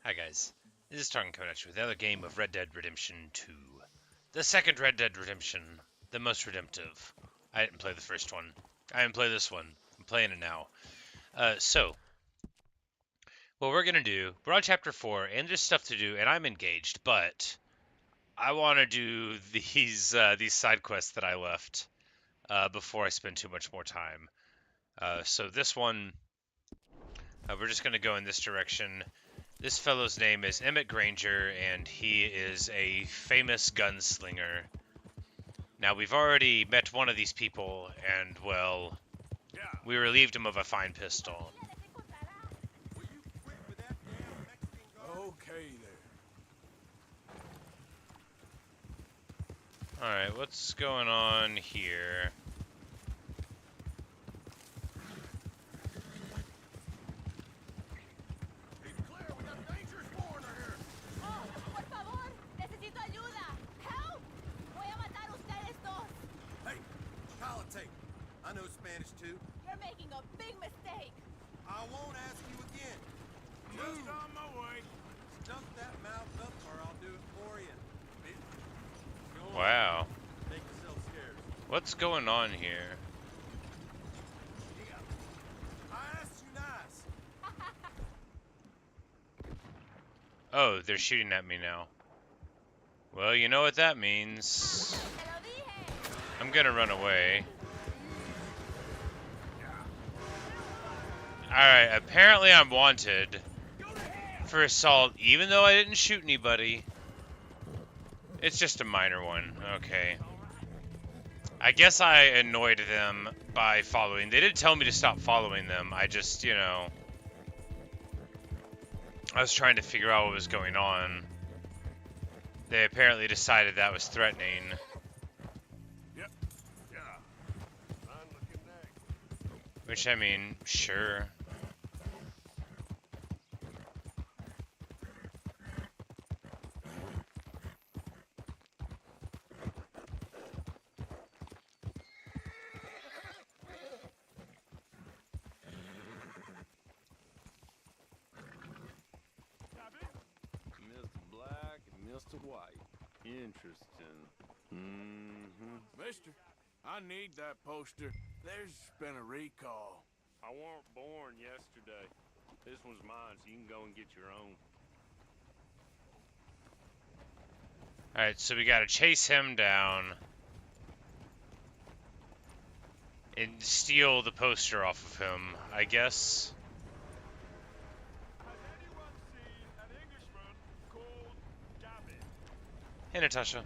Hi guys, this is Tarkin coming at you with another game of Red Dead Redemption 2. The second Red Dead Redemption, the most redemptive. I didn't play the first one. I didn't play this one. I'm playing it now. What we're gonna do, we're on chapter 4, and there's stuff to do, and I'm engaged, but I want to do these side quests that I left before I spend too much more time. So this one, we're just gonna go in this direction. This fellow's name is Emmett Granger, and he is a famous gunslinger. Now, we've already met one of these people, and, well, we relieved him of a fine pistol. Okay there. Alright, what's going on here? I know Spanish too. You're making a big mistake. I won't ask you again. Just on my way. Stuff that mouth up or I'll do it for you. Go on. Wow. Make yourself scarce. What's going on here? Yeah. I asked you nice. Oh, they're shooting at me now. Well, you know what that means. I'm gonna run away. Alright, apparently I'm wanted for assault, even though I didn't shoot anybody. It's just a minor one. Okay. I guess I annoyed them by following. They didn't tell me to stop following them. I just, you know, I was trying to figure out what was going on. They apparently decided that was threatening. Yep. Yeah. Fine looking day. Which, I mean, sure. Mr. Black and Mr. White. Interesting. Mister, I need that poster. There's been a recall. I weren't born yesterday. This one's mine, so you can go and get your own. Alright, so we gotta chase him down and steal the poster off of him, I guess. Has anyone seen an Englishman called Gavin? Hey, Natasha.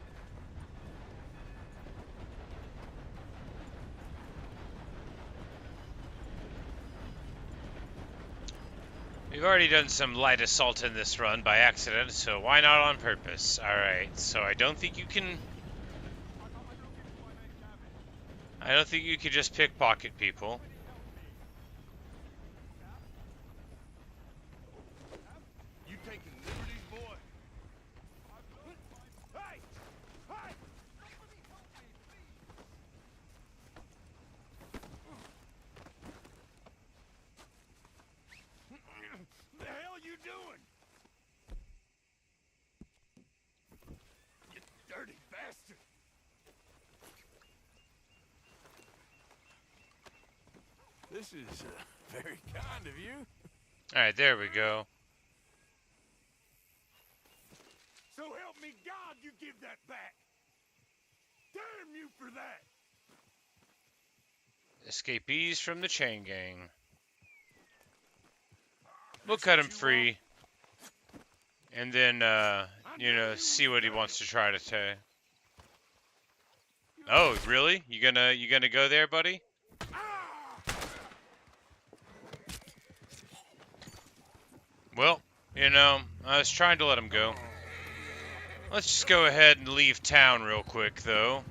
We've already done some light assault in this run by accident, so why not on purpose? Alright, so I don't think you can... I don't think you could just pickpocket people. You taking liberties, boy? Hey! Hey! The hell you doing? You dirty bastard! This is very kind of you. Alright, there we go. So help me God, you give that back! Damn you for that! Escapees from the chain gang. We'll cut him free. And then, you know, see what he wants to try to say. Oh, really? You gonna go there, buddy? Well, you know, I was trying to let him go. Let's just go ahead and leave town real quick, though.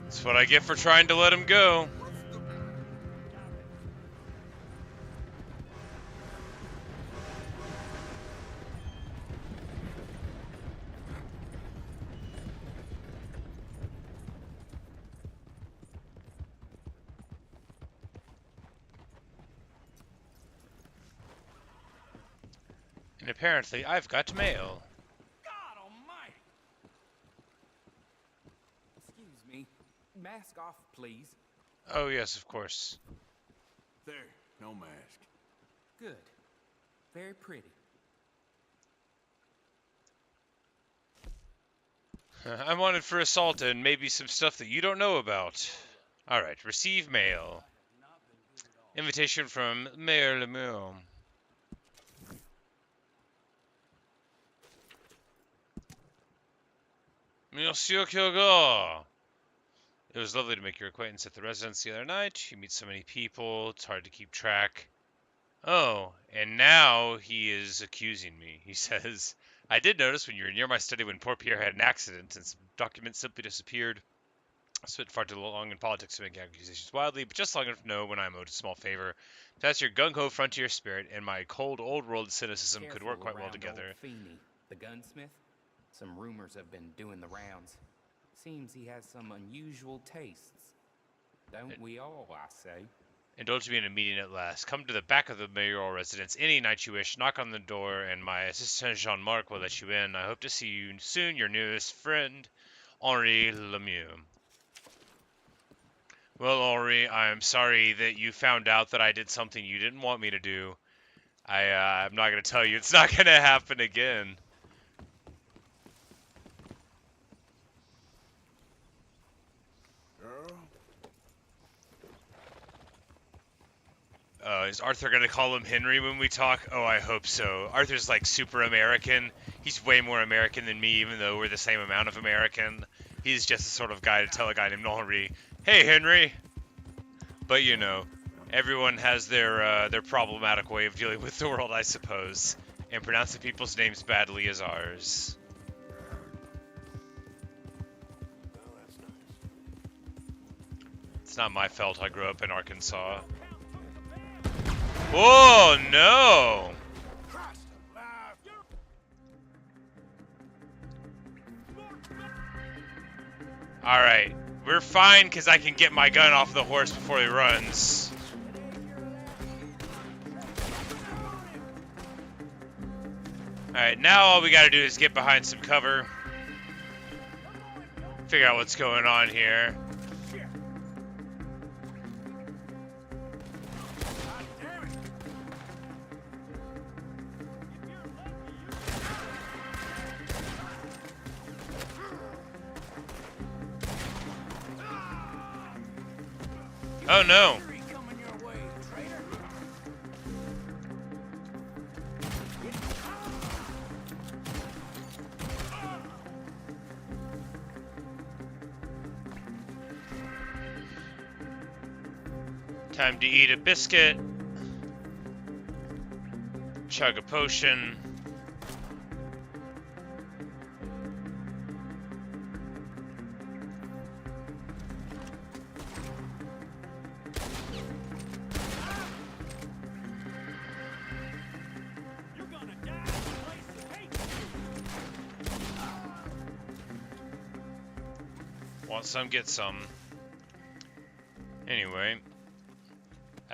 That's what I get for trying to let him go. And apparently I've got mail. God almighty! Excuse me. Mask off, please. Oh yes, of course. There, no mask. Good. Very pretty. I'm wanted for assault and maybe some stuff that you don't know about. Alright, receive mail. Invitation from Mayor Lemuel. Monsieur Kyogo! It was lovely to make your acquaintance at the residence the other night. You meet so many people, it's hard to keep track. Oh, and now he is accusing me. He says, I did notice when you were near my study when poor Pierre had an accident and some documents simply disappeared. I spent far too long in politics to make accusations wildly, but just long enough to know when I'm owed a small favor. That's your gung-ho frontier spirit, and my cold old-world cynicism could work quite well together. Old Feeney, the gunsmith. Some rumors have been doing the rounds. Seems he has some unusual tastes. Don't we all, I say? Indulge me in a meeting at last. Come to the back of the mayoral residence any night you wish. Knock on the door, and my assistant Jean-Marc will let you in. I hope to see you soon. Your newest friend, Henri Lemieux. Well, Henri, I'm sorry that you found out that I did something you didn't want me to do. I'm not going to tell you. It's not going to happen again. Girl? Is Arthur going to call him Henry when we talk? Oh, I hope so. Arthur's like super American. He's way more American than me, even though we're the same amount of American. He's just the sort of guy to tell a guy named Henry, hey, Henry. But, you know, everyone has their problematic way of dealing with the world, I suppose. And pronouncing people's names badly is ours. Oh, that's nice. It's not my fault I grew up in Arkansas. Oh, no! Christ alive! Alright, we're fine because I can get my gun off the horse before he runs. Alright, now all we gotta do is get behind some cover. Figure out what's going on here. God damn it! Oh no! Coming your way, traitor! Time to eat a biscuit. Chug a potion. You're gonna die in a place that hates you! Want some, get some. Anyway.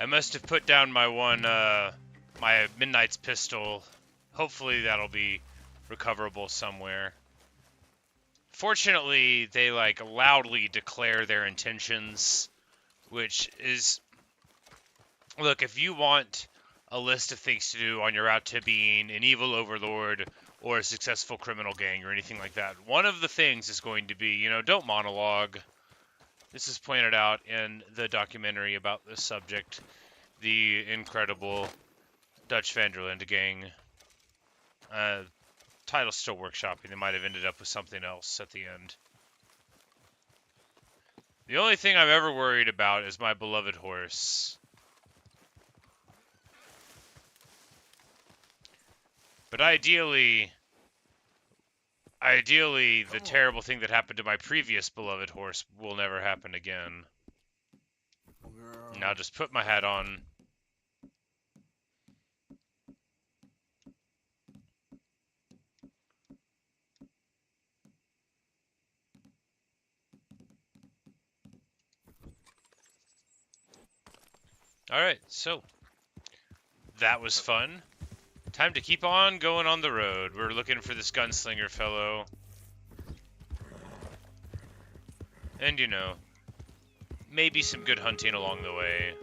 I must have put down my my Midnight's pistol. Hopefully that'll be recoverable somewhere. Fortunately, they like loudly declare their intentions, which is, look, if you want a list of things to do on your route to being an evil overlord or a successful criminal gang or anything like that, one of the things is going to be, you know, don't monologue. This is pointed out in the documentary about this subject, the incredible Dutch Van der Linde gang. Title's still workshopping. They might have ended up with something else at the end. The only thing I'm ever worried about is my beloved horse. But ideally, the terrible thing that happened to my previous beloved horse will never happen again. Girl. Now just put my hat on. Alright, so that was fun. Time to keep on going on the road. We're looking for this gunslinger fellow. And, you know, maybe some good hunting along the way.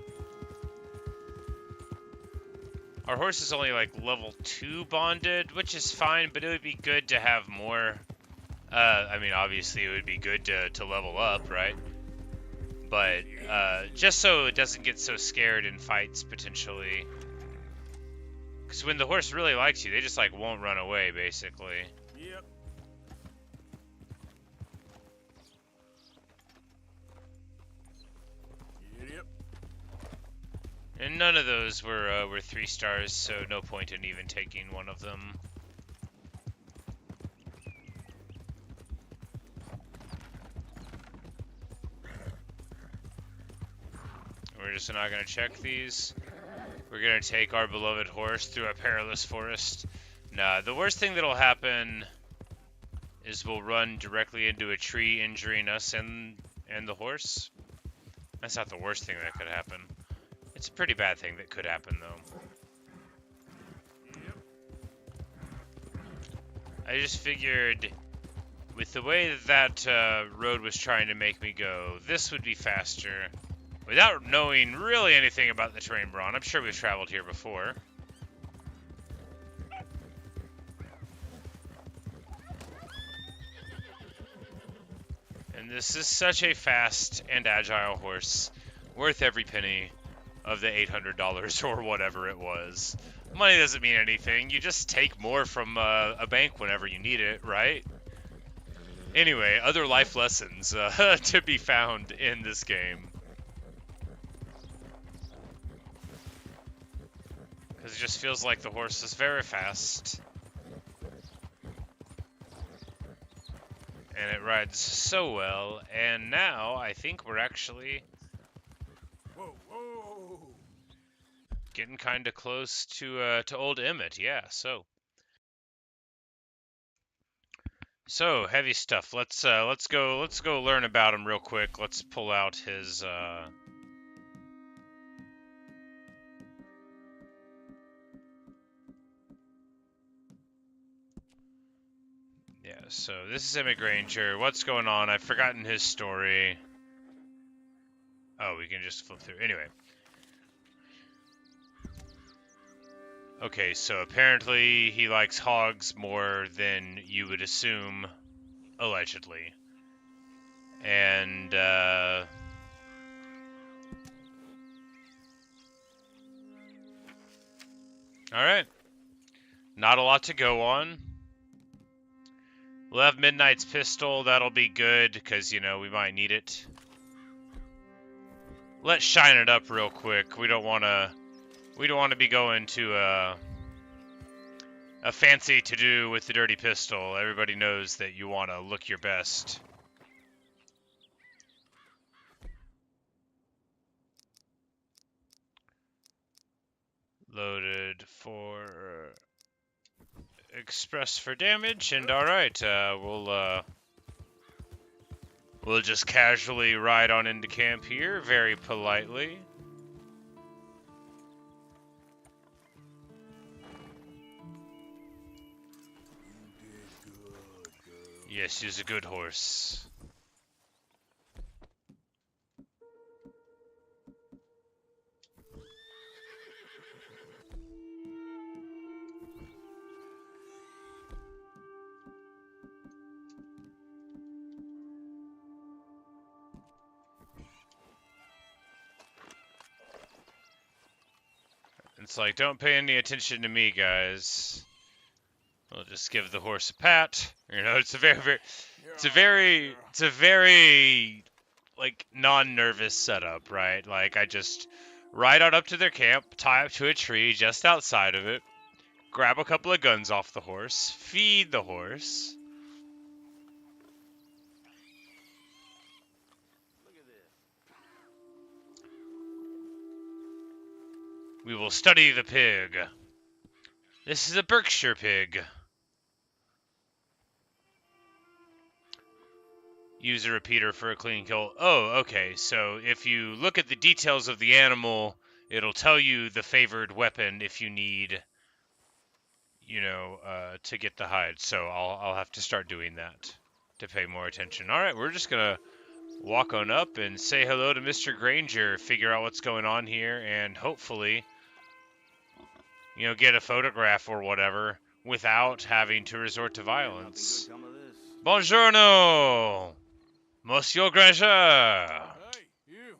Our horse is only, like, level 2 bonded, which is fine, but it would be good to have more. I mean, obviously, it would be good to level up, right? But, just so it doesn't get so scared in fights, potentially. Because when the horse really likes you, they just, like, won't run away, basically. Yep. Yep. And none of those were 3 stars, so no point in even taking one of them. We're just not going to check these. We're going to take our beloved horse through a perilous forest. Nah, the worst thing that'll happen is we'll run directly into a tree, injuring us and the horse. That's not the worst thing that could happen. It's a pretty bad thing that could happen, though. I just figured, with the way that road was trying to make me go, this would be faster. Without knowing really anything about the terrain, Braun. I'm sure we've traveled here before. And this is such a fast and agile horse. Worth every penny of the $800 or whatever it was. Money doesn't mean anything. You just take more from a bank whenever you need it, right? Anyway, other life lessons to be found in this game. Because it just feels like the horse is very fast. And it rides so well. And now, I think we're actually Whoa, whoa. getting kind of close to Old Emmett. Yeah, so heavy stuff. Let's go learn about him real quick. Let's pull out his yeah, so this is Emmett Granger. What's going on? I've forgotten his story. Oh, we can just flip through. Anyway. Okay, so apparently he likes hogs more than you would assume, allegedly. And, alright. Not a lot to go on. We'll have Midnight's pistol. That'll be good, because, you know, we might need it. Let's shine it up real quick. We don't want to be going to a fancy to-do with the dirty pistol. Everybody knows that you want to look your best. Loaded for express for damage, and alright, we'll just casually ride on into camp here, very politely. Yes, he's a good horse. It's like, don't pay any attention to me, guys. We'll just give the horse a pat. You know, it's a very, like, non-nervous setup, right? Like, I just ride on up to their camp, tie up to a tree just outside of it, grab a couple of guns off the horse, feed the horse. We will study the pig. This is a Berkshire pig. Use a repeater for a clean kill. Oh, okay. So if you look at the details of the animal, it'll tell you the favored weapon if you need you know, to get the hide. So I'll have to start doing that to pay more attention. All right, we're just gonna walk on up and say hello to Mr. Granger, figure out what's going on here, and hopefully, you know, get a photograph or whatever without having to resort to violence. Buongiorno, Monsieur Granger. Hey, you.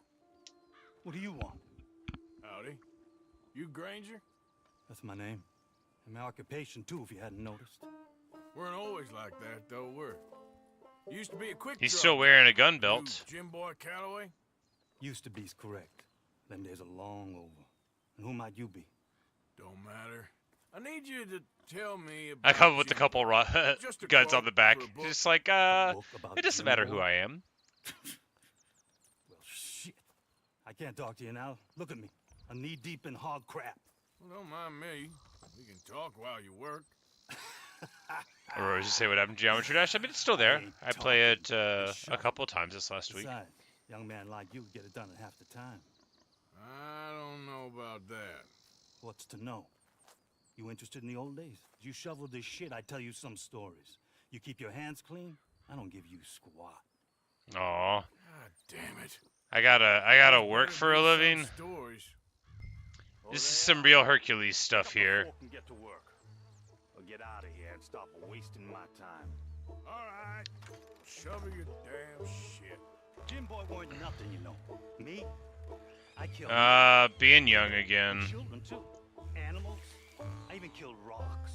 What do you want? Howdy. You Granger? That's my name. And my occupation, too, if you hadn't noticed. Weren't always like that, though, were we? Used to be a quick He's draw still wearing a guy. gun belt. You Jim Boy Calloway? Used to be's correct. Them days are long over. And who might you be? Don't matter. I need you to tell me about I come with a Jim couple Boy. Just a guns quote on the back. for a book. Just like, A book about it doesn't Jim matter Boy? who I am. Well, shit. I can't talk to you now. Look at me. I'm knee-deep in hog crap. Well, don't mind me. We can talk while you work. Or just say what happened to Geometry Dash. I mean, it's still there. ain't I play it talking. a couple of times this last week. Besides, young man like you get it done in half the time. I don't know about that. What's to know? You interested in the old days? You shoveled this shit, I tell you some stories. You keep your hands clean, I don't give you squat. Aw, God damn it. I gotta work Better for a be some living. Stories. This is some real Hercules stuff here. And get to work. Or get out of here and stop wasting my time. All right. Shovel your damn shit. Jim Boy weren't nothing, you know. Me? I killed Being young again. children too. Animals. I even killed rocks.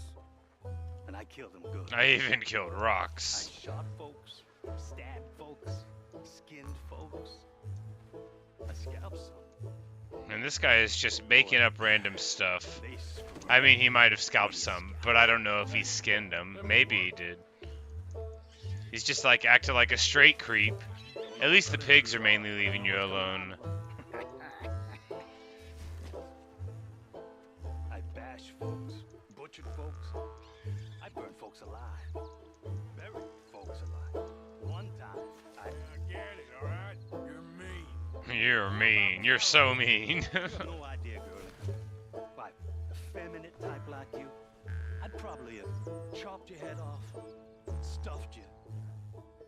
And I killed them good. I even killed I rocks. shot folks, stabbed folks, skinned folks. I scalped some. And this guy is just making up random stuff. They screwed I mean, he might have scalped some, but I don't know if he skinned them. Maybe he did. He's just like acting like a straight creep. At least the pigs are mainly leaving you alone. I bashed folks, butchered folks. I burned folks alive. Buried folks alive. One time, I I get it, all right? You're mean. You're mean. You're so mean. You have no idea, girlie. If a feminine type like you, I'd probably have chopped your head off, stuffed you,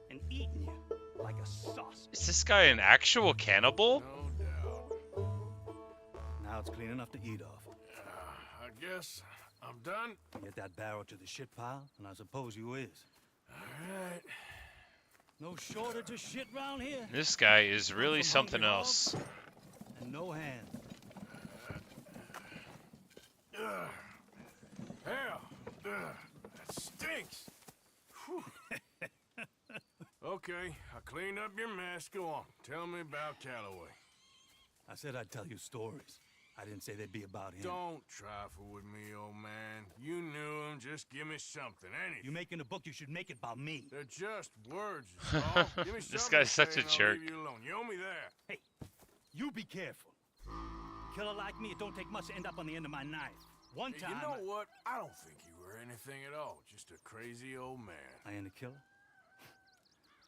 and eaten you like a sausage. Is this guy an actual cannibal? No doubt. Now it's clean enough to eat off. I guess I'm done. Get that barrel to the shit pile, and I suppose you is. All right. No shortage of shit round here. This guy is really something else. And no hand. Hell, that stinks. Whew. Okay, I cleaned up your mess. Go on. Tell me about Calloway. I said I'd tell you stories. I didn't say they'd be about him. Don't trifle with me, old man. You knew him. Just give me something, anything. You making a book, you should make it about me. They're just words, is all. Give me This something guy's to such say a and I'll jerk. leave you alone. You owe me that. Hey, you be careful. Killer like me, it don't take much to end up on the end of my knife. One Hey, time. you know what? I don't think you were anything at all. Just a crazy old man. I ain't a killer?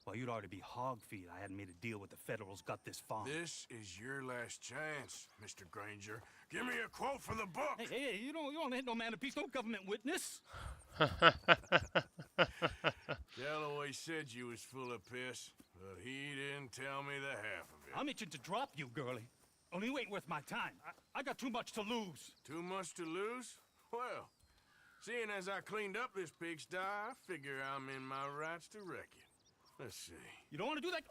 Well, you'd already be hog feed. I hadn't made a deal with the Federals, got this far. This is your last chance, Mr. Granger. Give me a quote from the book. Hey, you don't hit no man of peace, no government witness. Calloway said you was full of piss, but he didn't tell me the half of it. I'm itching to drop you, girlie. Only you ain't worth my time. I got too much to lose. Too much to lose? Well, seeing as I cleaned up this pigsty, I figure I'm in my rights to wreck it. Let's see. You don't want to do that?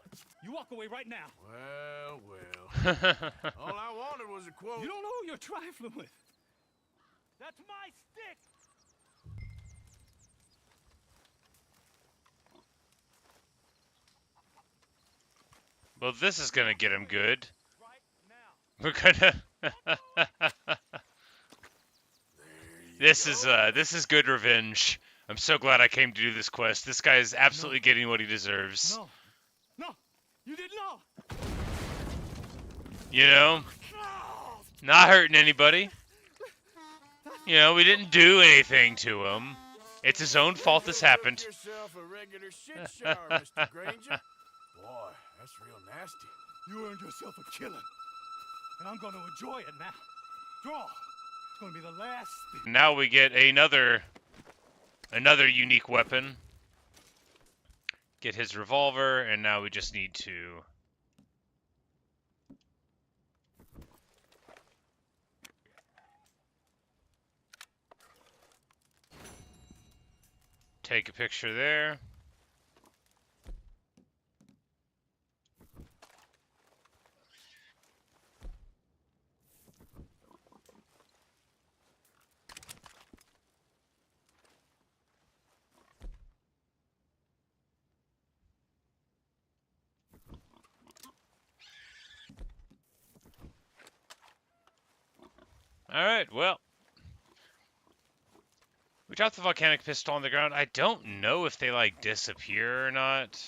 You walk away right now. Well, well. All I wanted was a quote. You don't know who you're trifling with. That's my stick. Well, this is gonna get him good. Right now. We're gonna. This is good revenge. I'm so glad I came to do this quest. This guy is absolutely getting what he deserves. No, you did not. You know, not hurting anybody. You know, we didn't do anything to him. It's his own fault this happened. You yourself a regular shit shower, Mr. Granger. Boy, that's real nasty. You earned yourself a killing. And I'm going to enjoy it now. Draw. It's going to be the last thing. Now we get another another unique weapon. Get his revolver, and now we just need to take a picture there. Alright, well. We dropped the volcanic pistol on the ground. I don't know if they, like, disappear or not.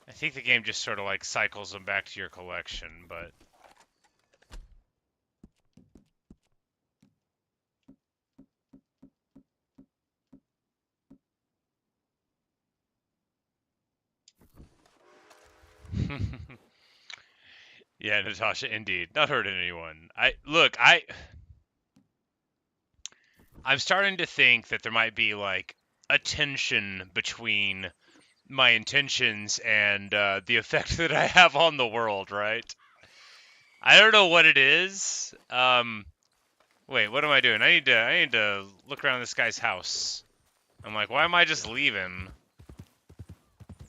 I think the game just sort of, like, cycles them back to your collection, but... Yeah, Natasha, indeed. Not hurting anyone. I'm starting to think that there might be, like, a tension between my intentions and the effect that I have on the world, right? I don't know what it is. Wait, what am I doing? I need to look around this guy's house. I'm like, why am I just leaving?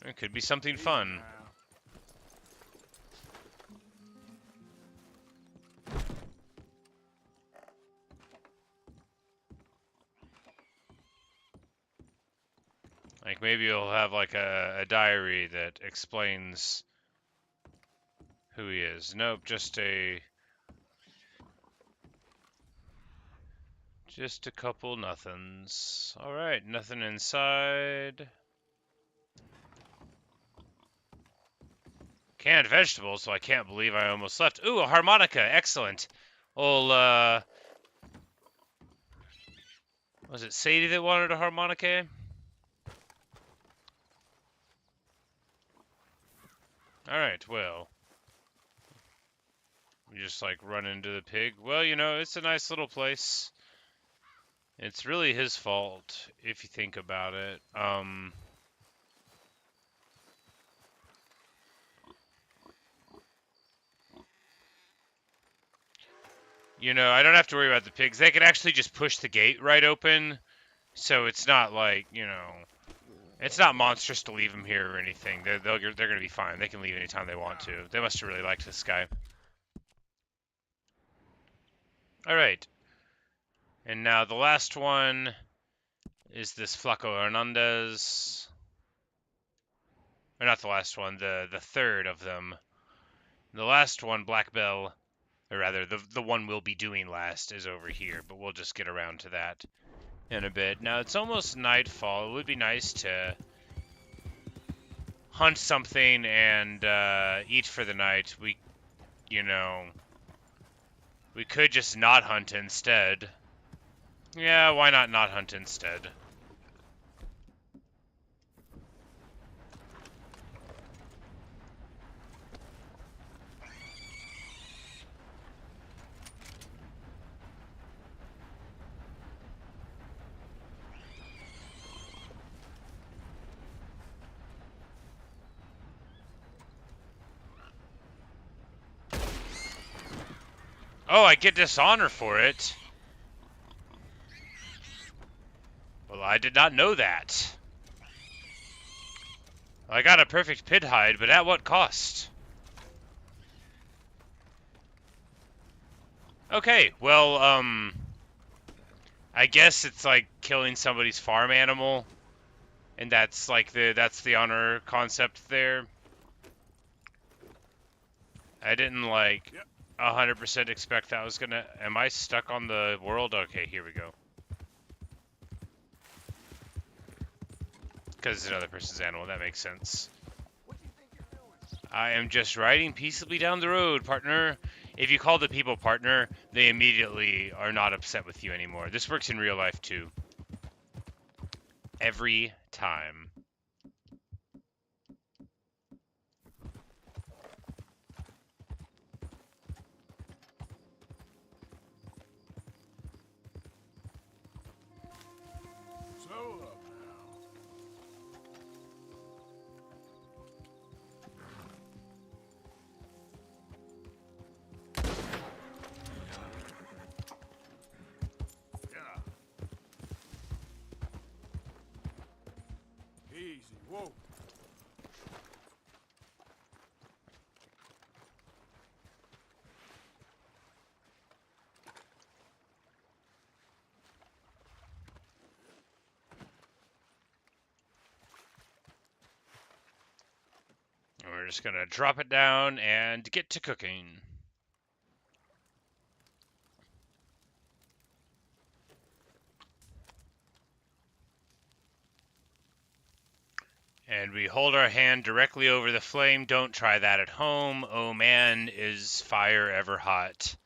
It could be something fun. Like, maybe you'll have, like, a diary that explains who he is. Nope, just a couple nothings. Alright, nothing inside. Canned vegetables, so I can't believe I almost left. Ooh, a harmonica, excellent. Well, was it Sadie that wanted a harmonica? Alright, well. We just, like, run into the pig. Well, you know, it's a nice little place. It's really his fault, if you think about it. You know, I don't have to worry about the pigs. They can actually just push the gate right open. So it's not like, you know, it's not monstrous to leave them here or anything. They're going to be fine. They can leave anytime they want to. They must have really liked this guy. All right. And now the last one is this Flaco Hernandez. Or not the last one, the third of them. The last one, Black Bell, or rather, the one we'll be doing last is over here, but we'll just get around to that in a bit. Now, it's almost nightfall. It would be nice to hunt something and eat for the night. You know, we could just not hunt instead. Yeah, why not hunt instead? Oh, I get dishonor for it. Well, I did not know that. I got a perfect pit hide, but at what cost? Okay, well, I guess it's like killing somebody's farm animal, and that's like that's the honor concept there. I didn't like 100% expect that was gonna. Am I stuck on the world? Okay, here we go. Because it's another person's animal, that makes sense. I am just riding peaceably down the road, partner. If you call the people partner, they immediately are not upset with you anymore. This works in real life too. Every time. So, we're just gonna drop it down and get to cooking. And we hold our hand directly over the flame. Don't try that at home. Oh man, is fire ever hot.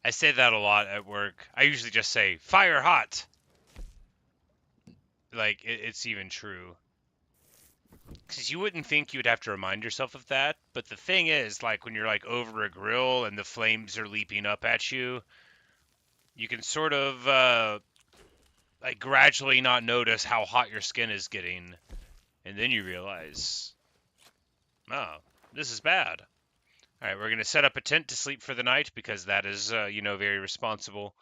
I say that a lot at work. I usually just say, fire hot! Like, it's even true. Because you wouldn't think you would have to remind yourself of that, but the thing is, like, when you're, like, over a grill and the flames are leaping up at you, you can sort of, like, gradually not notice how hot your skin is getting, and then you realize, oh, this is bad. Alright, we're going to set up a tent to sleep for the night, because that is, very responsible.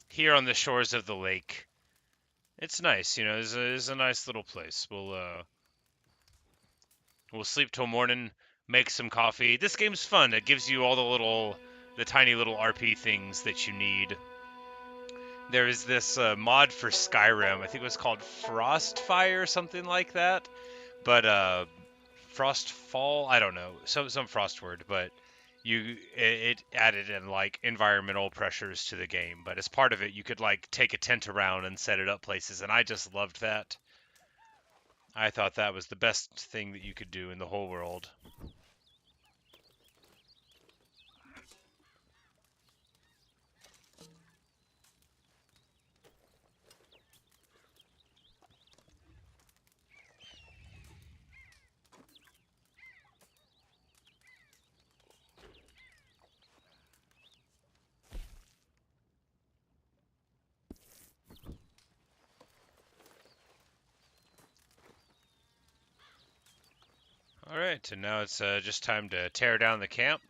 Here on the shores of the lake. It's nice, it's a nice little place. We'll sleep till morning, make some coffee. This game's fun. It gives you all the tiny little RP things that you need. There is this mod for Skyrim. I think it was called Frostfire or something like that. But Frostfall, I don't know, some frost word, but it added in like environmental pressures to the game. But as part of it, you could like take a tent around and set it up places, and I just loved that. I thought that was the best thing that you could do in the whole world. Alright, and now it's just time to tear down the camp.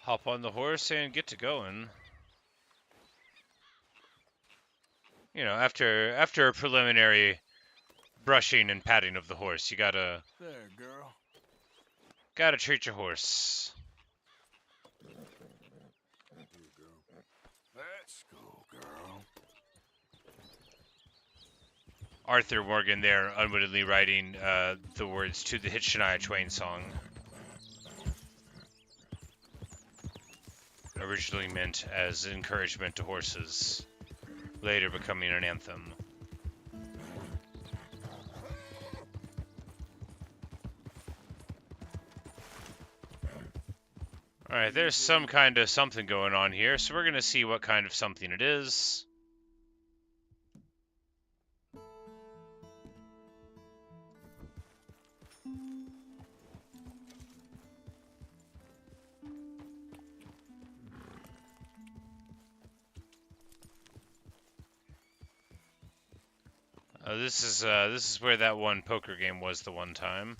Hop on the horse and get to going. After a preliminary brushing and patting of the horse, you gotta There, girl. treat your horse. Let's go, girl. Arthur Morgan there unwittingly writing the words to the Hit Shania Twain song. Originally meant as encouragement to horses, later becoming an anthem. Alright, there's some kind of something going on here, so we're gonna see what kind of something it is. This is where that one poker game was the one time.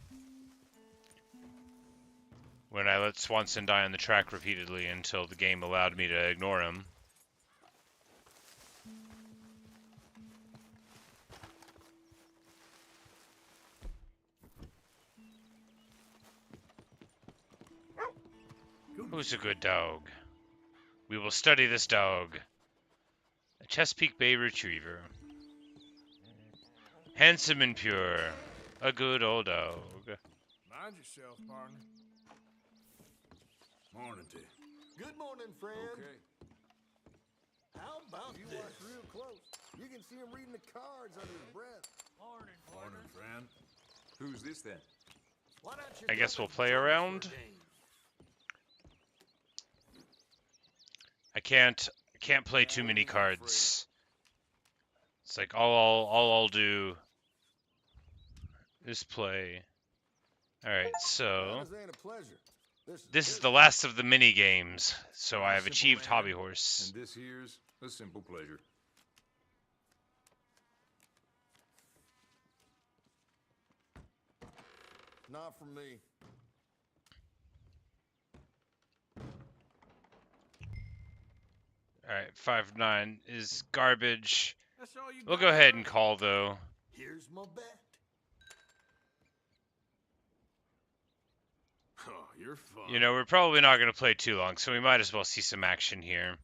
When I let Swanson die on the track repeatedly until the game allowed me to ignore him. Who's a good dog? We will study this dog. A Chesapeake Bay Retriever. Handsome and pure. A good old dog. Mind yourself, partner. Morning to you. Good morning, friend. Okay. How about You this? watch real close. You can see him reading the cards under his breath. Morning, Morning, friend. Who's this then? Why don't you I guess come we'll and play join us for a around. game? I can't play too many cards. It's like all I'll do is play. Alright, so This ain't a pleasure. this is the last of the mini games, so I have achieved Hobby Horse. And this here's a simple pleasure. Not for me. Alright, 5-9 is garbage. That's all you We'll got, go ahead girl? and call though. Here's my bet. Oh, you're fun. You know, we're probably not going to play too long, so we might as well see some action here.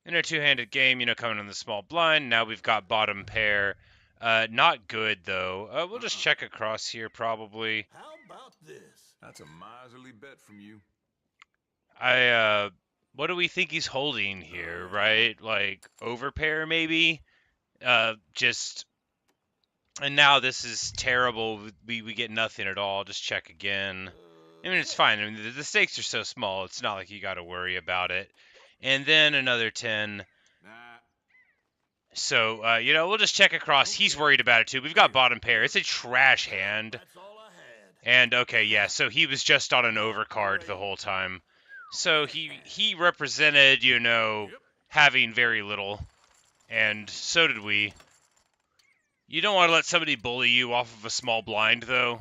In a two-handed game, you know, coming on the small blind. Now we've got bottom pair. Not good, though. We'll just check across here, probably. How about this? That's a miserly bet from you. What do we think he's holding here, right? Like, overpair, maybe? Just... And now this is terrible. We get nothing at all. Just check again. I mean, it's fine. I mean, the stakes are so small, it's not like you got to worry about it. And then another 10. Nah. So, you know, we'll just check across. He's worried about it, too. We've got bottom pair. It's a trash hand. That's all I had. And, okay, yeah, so he was just on an overcard the whole time. So he represented, you know, having very little. And so did we. You don't want to let somebody bully you off of a small blind, though.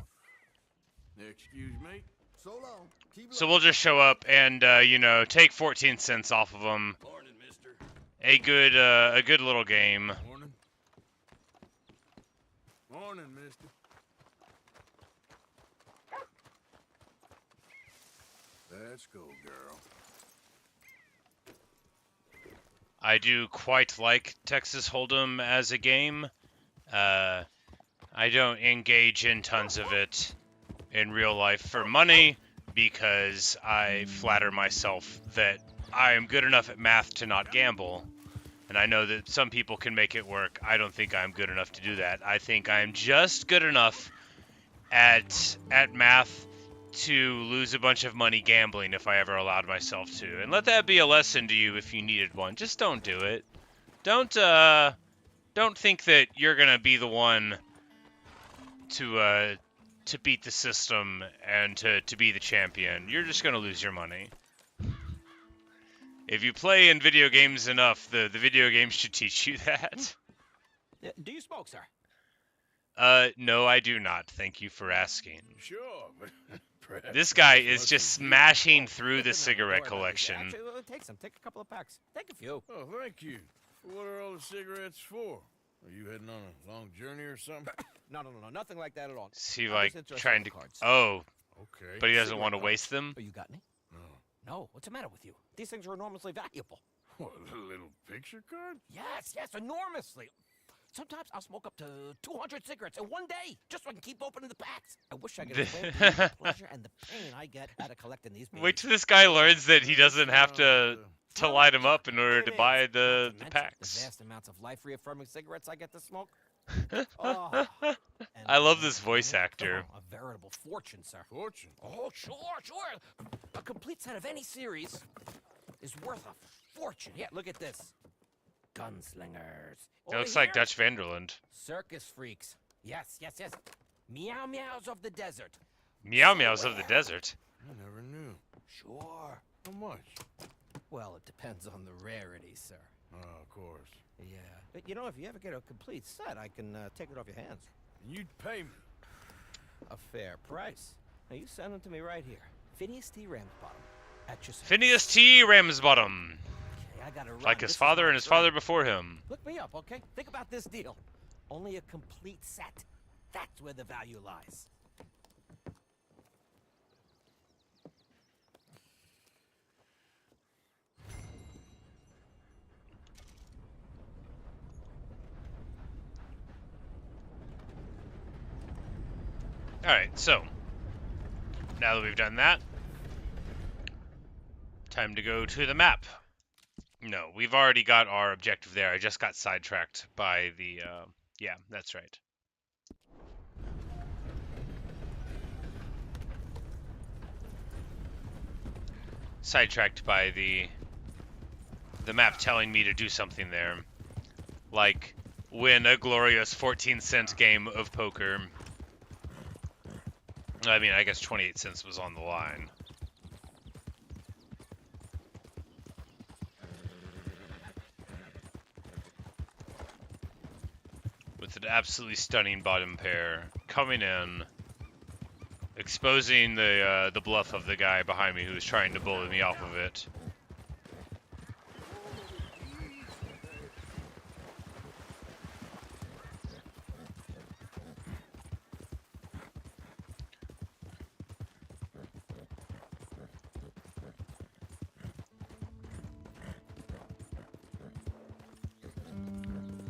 Excuse me? So long. Keep So we'll just show up and, you know, take 14 cents off of them. Morning, mister. A good little game. Morning. Morning, mister. Let's go, girl. I do quite like Texas Hold'em as a game. I don't engage in tons of it in real life for money because I flatter myself that I am good enough at math to not gamble. And I know that some people can make it work. I don't think I'm good enough to do that. I think I'm just good enough at math to lose a bunch of money gambling if I ever allowed myself to. And let that be a lesson to you if you needed one. Just don't do it. Don't think that you're gonna be the one to beat the system and to be the champion. You're just gonna lose your money. If you play in video games enough, the video games should teach you that. Do you smoke, sir? No, I do not. Thank you for asking. Sure, but perhaps This guy that's is what just you do. smashing through the No, cigarette don't worry about this. collection. Actually, take some. Take a couple of packs. Take a few. Oh, thank you. What are all the cigarettes for? Are you heading on a long journey or something? No, nothing like that at all. Is he I'm like just interested trying in to? the cards. Oh, Okay. but he doesn't Cigarette want to cards. waste them. Oh, you got any? No. No. What's the matter with you? These things are enormously valuable. What, a little picture card? Yes, enormously. Sometimes I'll smoke up to 200 cigarettes in one day, just so I can keep opening the packs. I wish I could explain to you the pleasure and the pain I get out of collecting these babies. Wait till this guy learns that he doesn't have to Well, light them up in order it to is. buy Not the to mention packs. The vast amounts of life-reaffirming cigarettes I get to smoke. Oh, and I love this voice actor. Oh, a veritable fortune, sir. Fortune. Oh, sure. A complete set of any series is worth a fortune. Yeah, look at this. Gunslingers. It Over looks like here, Dutch Vanderland. circus freaks. Yes. Meow meows of the desert. Meow meows of the desert. I never knew. Sure. How much? Well, it depends on the rarity, sir. Oh, of course. Yeah. But, you know, if you ever get a complete set, I can take it off your hands. And you'd pay me. A fair price. Now, you send them to me right here. Phineas T. Ramsbottom. At your service. Phineas T. Ramsbottom, Okay, I gotta run. like his This is father my and his train. father before him. Look me up, okay? Think about this deal. Only a complete set. That's where the value lies. Alright, so, now that we've done that, time to go to the map. No, we've already got our objective there. I just got sidetracked by the, yeah, that's right. Sidetracked by the map telling me to do something there. Like, win a glorious 14-cent game of poker. I mean, I guess 28 cents was on the line. With an absolutely stunning bottom pair coming in, exposing the bluff of the guy behind me who was trying to bully me off of it.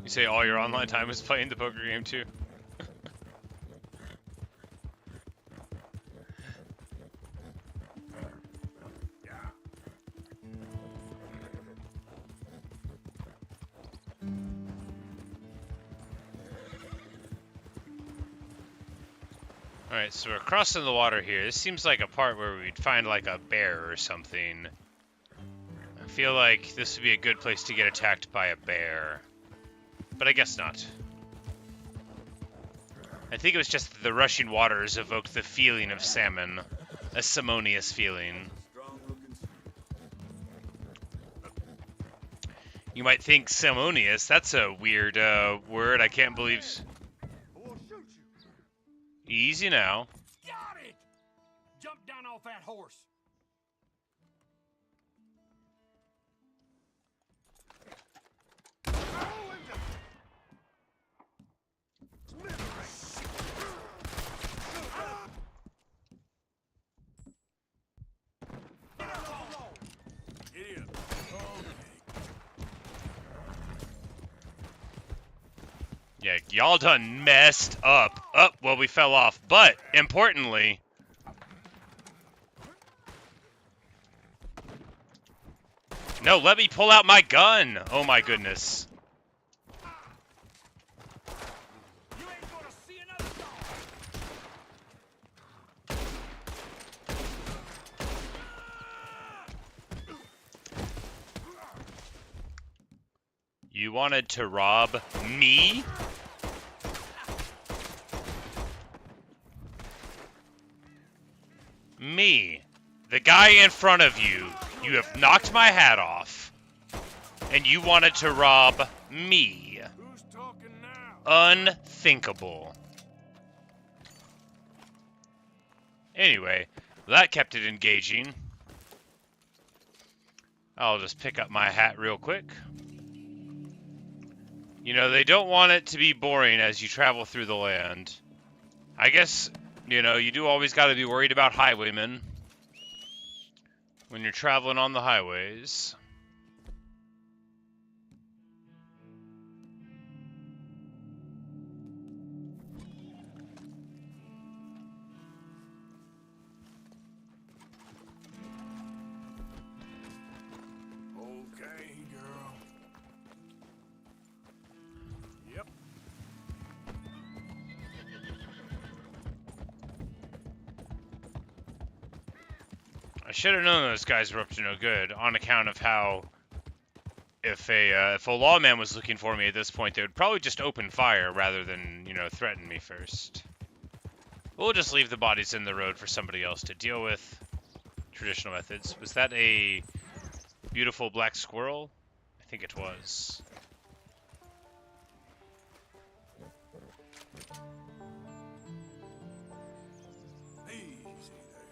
You say all your online time is playing the poker game too? Alright, so we're crossing the water here. This seems like a part where we'd find like a bear or something. I feel like this would be a good place to get attacked by a bear. But I guess not. I think it was just that the rushing waters evoked the feeling of salmon. A simonious feeling. You might think simonious, that's a weird word, I can't believe... We'll shoot you. Easy now. Got it! Jump down off that horse. Idiot. Yeah, y'all done messed up. Oh, well, we fell off. But, importantly... No, let me pull out my gun! Oh my goodness. You ain't gonna see another dog. You wanted to rob me? Me. The guy in front of you. You have knocked my hat off. And you wanted to rob me. Who's talking now? Unthinkable. Anyway, that kept it engaging. I'll just pick up my hat real quick. You know, they don't want it to be boring as you travel through the land. I guess, you know, you do always got to be worried about highwaymen when you're traveling on the highways. Okay, girl. Yep. I should have known those guys were up to no good on account of how if a lawman was looking for me at this point, they would probably just open fire rather than, you know, threaten me first. We'll just leave the bodies in the road for somebody else to deal with. Traditional methods. Was that a beautiful black squirrel? I think it was. Easy there.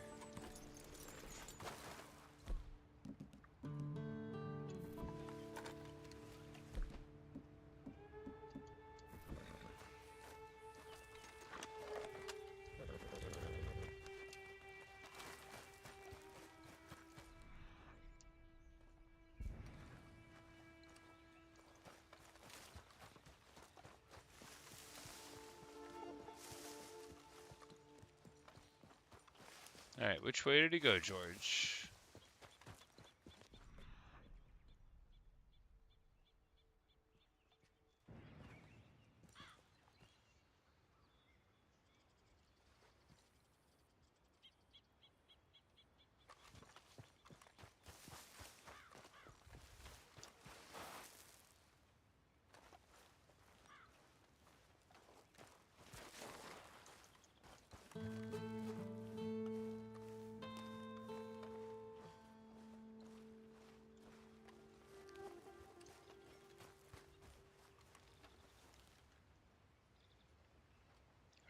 Alright, which way did he go, George?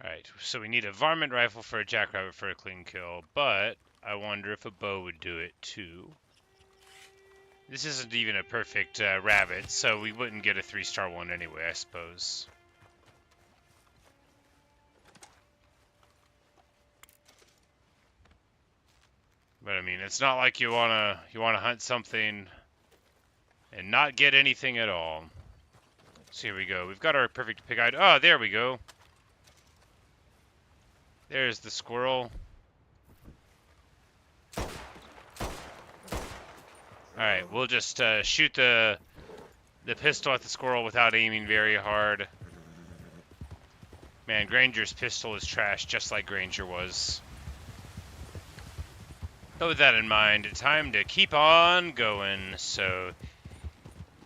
Alright, so we need a varmint rifle for a jackrabbit for a clean kill, but I wonder if a bow would do it too. This isn't even a perfect rabbit, so we wouldn't get a 3-star one anyway, I suppose. But I mean, it's not like you wanna hunt something and not get anything at all. So here we go. We've got our perfect pig eye. Oh, there we go. There's the squirrel. Alright, we'll just shoot the pistol at the squirrel without aiming very hard. Man, Granger's pistol is trash, just like Granger was. But with that in mind, time to keep on going. So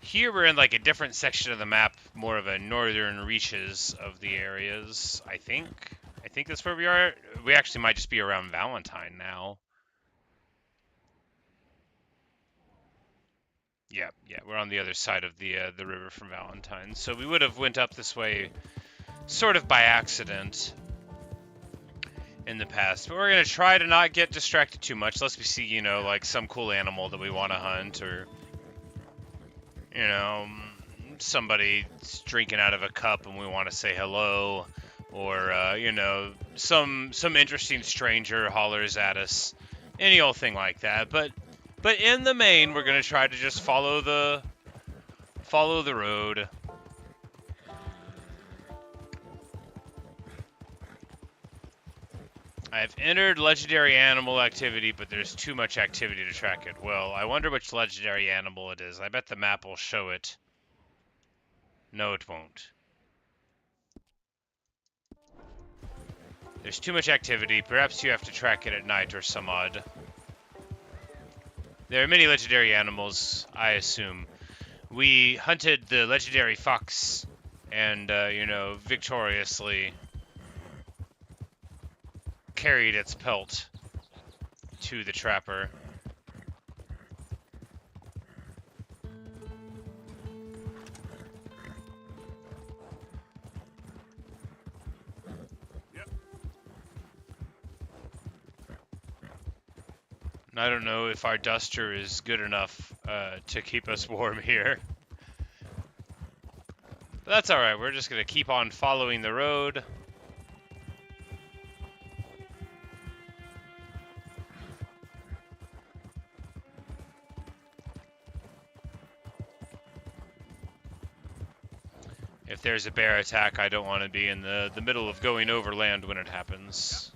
here we're in like a different section of the map, more of a northern reaches of the areas, I think. I think that's where we are. We actually might just be around Valentine now. Yeah, we're on the other side of the river from Valentine. So we would have went up this way sort of by accident in the past. But we're going to try to not get distracted too much, unless we see, you know, like some cool animal that we want to hunt, or, you know, somebody drinking out of a cup and we want to say hello, or, you know, some interesting stranger hollers at us. Any old thing like that. But in the main, we're going to try to just follow the road. I've entered legendary animal activity, but there's too much activity to track it. Well, I wonder which legendary animal it is. I bet the map will show it. No, it won't. There's too much activity. Perhaps you have to track it at night or some odd. There are many legendary animals, I assume. We hunted the legendary fox and, you know, victoriously carried its pelt to the trapper. Yep. I don't know if our duster is good enough to keep us warm here. But that's alright, we're just going to keep on following the road. If there's a bear attack, I don't want to be in the middle of going overland when it happens.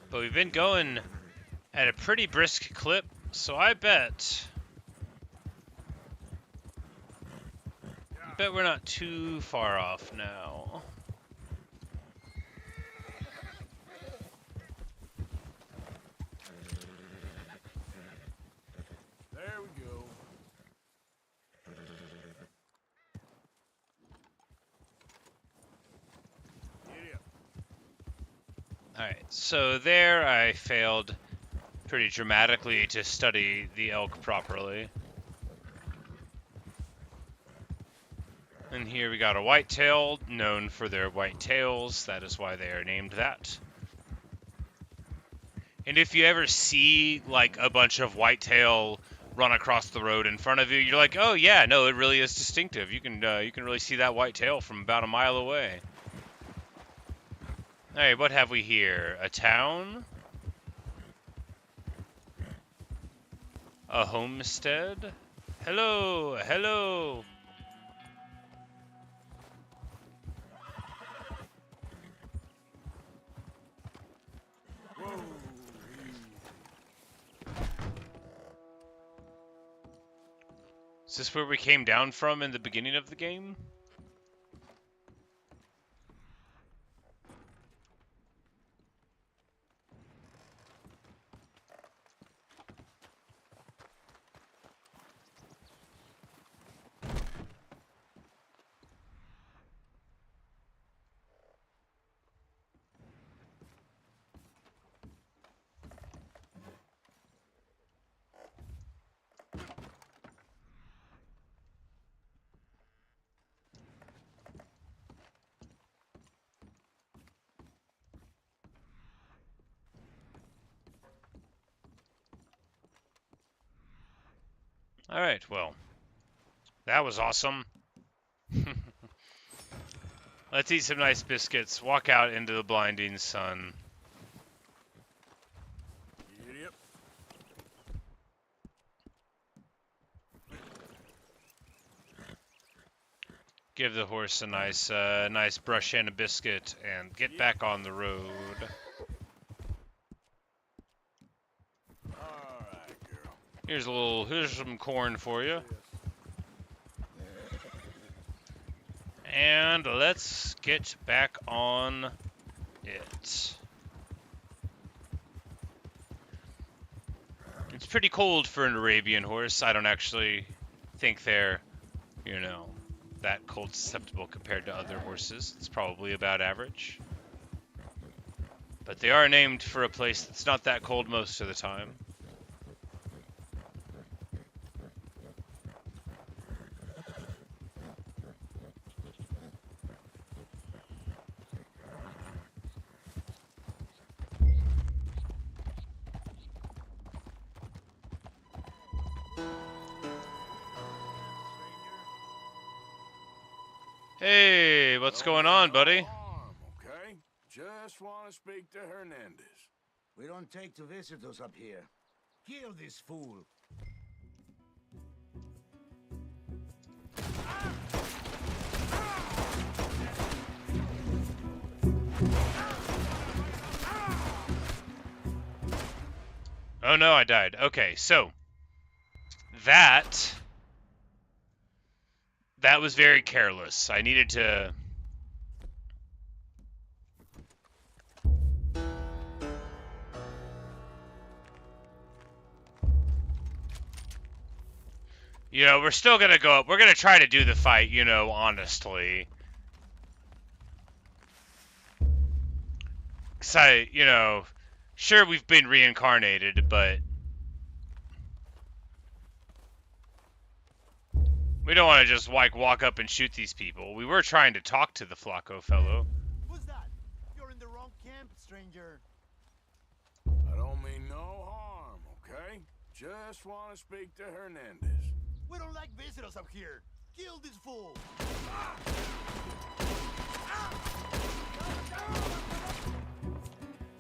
But we've been going at a pretty brisk clip, so I bet we're not too far off now. There we go. Giddy up. Alright, so there I failed pretty dramatically to study the elk properly. And here we got a whitetail, known for their white tails. That is why they are named that. And if you ever see like a bunch of whitetail run across the road in front of you, you're like, oh yeah, no, it really is distinctive. You can really see that whitetail from about a mile away. Alright, what have we here? A town? A homestead? Hello, hello. Whoa. Is this where we came down from in the beginning of the game? All right, well, that was awesome. Let's eat some nice biscuits, walk out into the blinding sun. Yep. Give the horse a nice brush and a biscuit, and get back on the road. All right, girl. Here's some corn for you. And let's get back on it. It's pretty cold for an Arabian horse. I don't actually think they're, that cold susceptible compared to other horses. It's probably about average. But they are named for a place that's not that cold most of the time. Hey, what's going on, buddy? Harm, okay? Just want to speak to Hernandez. We don't take to visitors up here. Kill this fool. Oh no, I died. Okay, so that was very careless. I needed to we're still going to go up. We're going to try to do the fight, honestly. 'Cause sure we've been reincarnated, but we don't want to just walk up and shoot these people. We were trying to talk to the Flacco fellow. Who's that? You're in the wrong camp, stranger. I don't mean no harm, okay? Just want to speak to Hernandez. We don't like visitors up here. Kill this fool.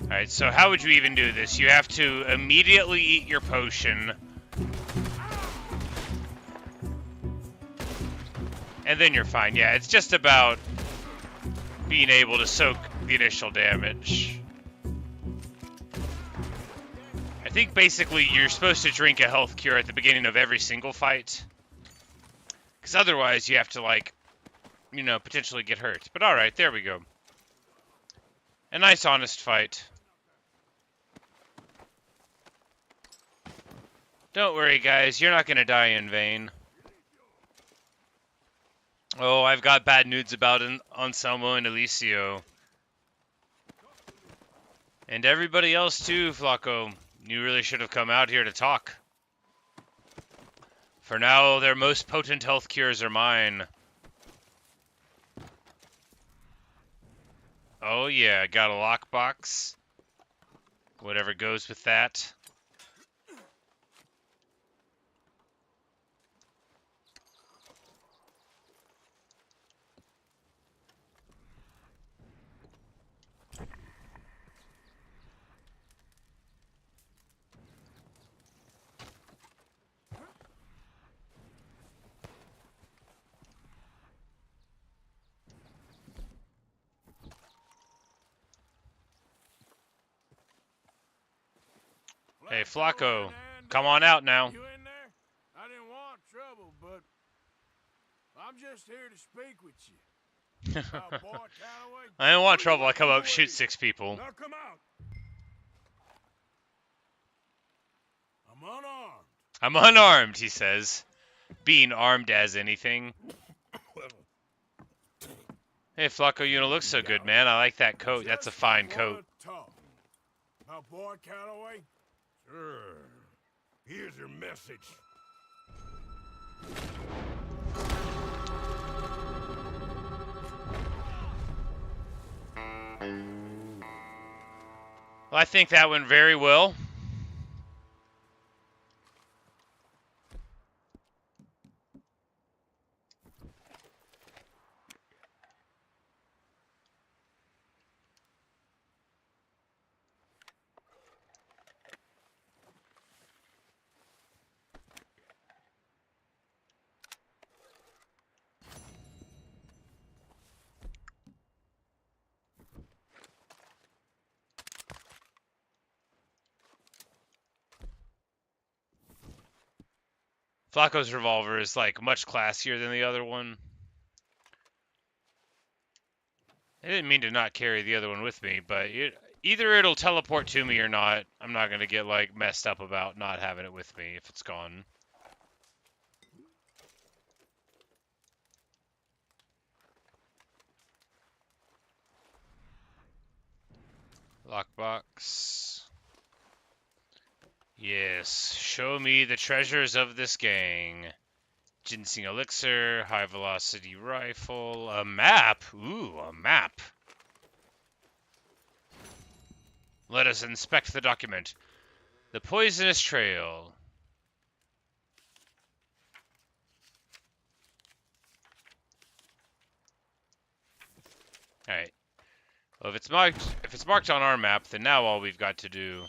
Alright, so how would you even do this? You have to immediately eat your potion. And then you're fine. Yeah, it's just about being able to soak the initial damage. I think basically you're supposed to drink a health cure at the beginning of every single fight. Because otherwise you have to, potentially get hurt. But alright, there we go. A nice, honest fight. Don't worry, guys. You're not going to die in vain. Oh, I've got bad news about Anselmo and Alicio. And everybody else, too, Flacco. You really should have come out here to talk. For now, their most potent health cures are mine. Oh, yeah. Got a lockbox. Whatever goes with that. Hey, Flacco, come on out now. You in there? I didn't want trouble, but I'm just here to speak with you. Boy Calloway. I don't want trouble. I come up, shoot 6 people. Now come out. I'm unarmed. I'm unarmed, he says. Being armed as anything. Hey, Flacco, you don't look so good, man. I like that coat. That's a fine coat. Talk. About Boy Calloway? Sure. Here's your message. Well, I think that went very well. Flacco's revolver is like much classier than the other one. I didn't mean to not carry the other one with me, but either it'll teleport to me or not. I'm not gonna get like messed up about not having it with me if it's gone. Lockbox. Yes, show me the treasures of this gang. Ginseng elixir, high velocity rifle, a map. Ooh, a map. Let us inspect the document. The poisonous trail. Alright. Well, if it's marked on our map, then now all we've got to do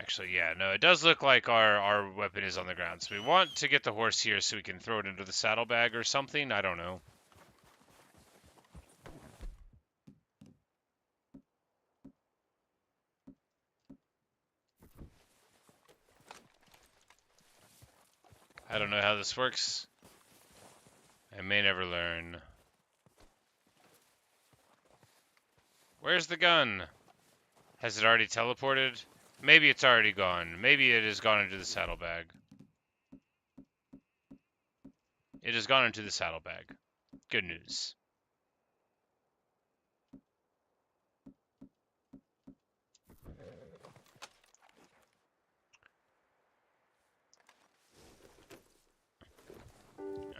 actually, yeah, no, it does look like our weapon is on the ground. So we want to get the horse here so we can throw it into the saddlebag or something. I don't know. I don't know how this works. I may never learn. Where's the gun? Has it already teleported? Maybe it's already gone. Maybe it has gone into the saddlebag. It has gone into the saddlebag. Good news.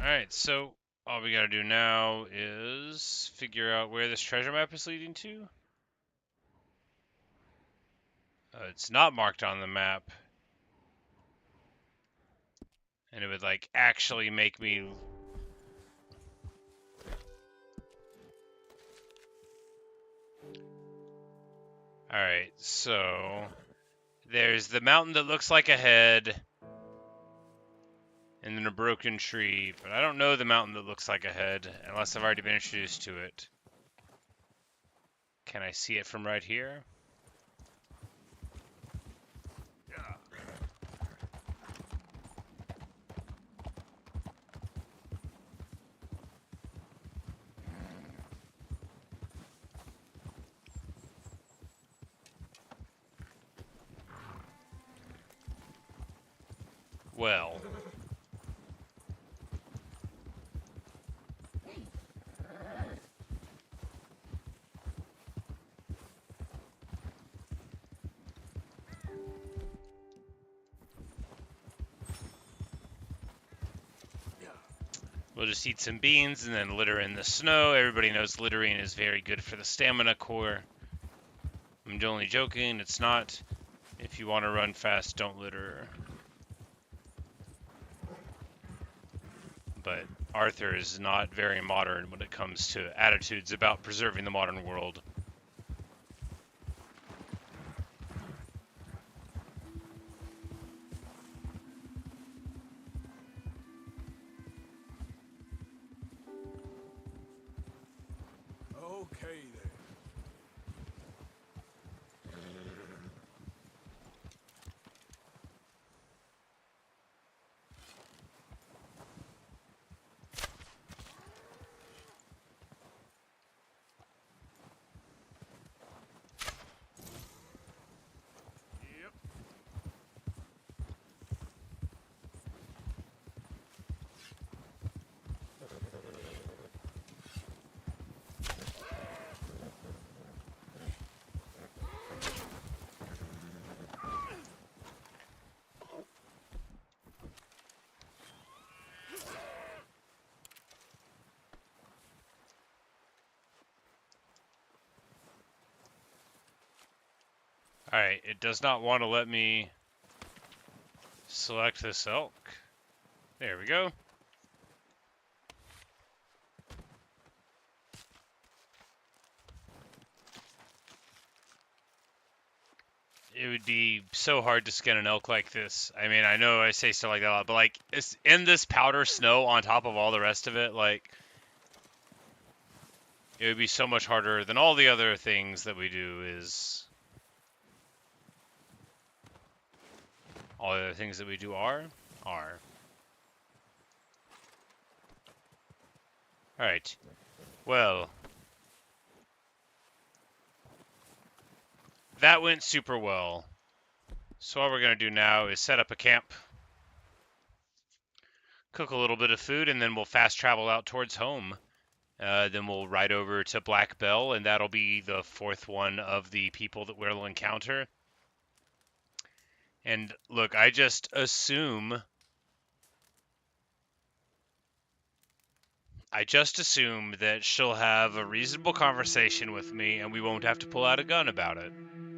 Alright, so all we gotta do now is figure out where this treasure map is leading to. It's not marked on the map. And it would, like, actually make me... Alright, so... There's the mountain that looks like a head. And then a broken tree. But I don't know the mountain that looks like a head, unless I've already been introduced to it. Can I see it from right here? Well. We'll just eat some beans and then litter in the snow. Everybody knows littering is very good for the stamina core. I'm only joking, it's not. If you want to run fast, don't litter. But Arthur is not very modern when it comes to attitudes about preserving the modern world. Okay then. Yep. Alright, it does not want to let me select this elk. There we go. It would be so hard to skin an elk like this. I mean, I know I say stuff like that a lot, but like, it's in this powder snow on top of all the rest of it, like, It would be so much harder than all the other things that we do is... All the other things that we do are. Alright. Well. That went super well. So what we're going to do now is set up a camp. Cook a little bit of food, and then we'll fast travel out towards home. Then we'll ride over to Black Bell, and that'll be the fourth one of the people that we'll encounter. And look, I just assume that she'll have a reasonable conversation with me, and we won't have to pull out a gun about it.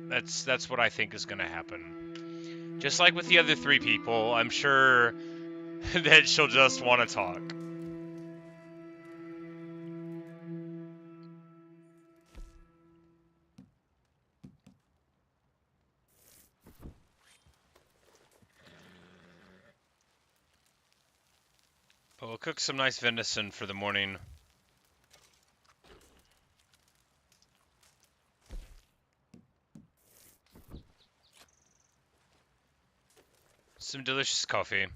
That's what I think is going to happen. Just like with the other three people, I'm sure that she'll just want to talk. But we'll cook some nice venison for the morning. Some delicious coffee.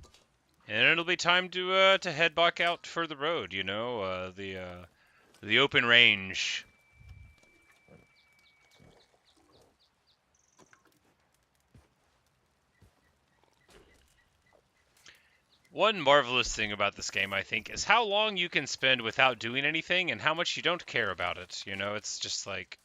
And it'll be time to head back out for the road, you know, the open range. One marvelous thing about this game, I think, is how long you can spend without doing anything and how much you don't care about it. You know, it's just like...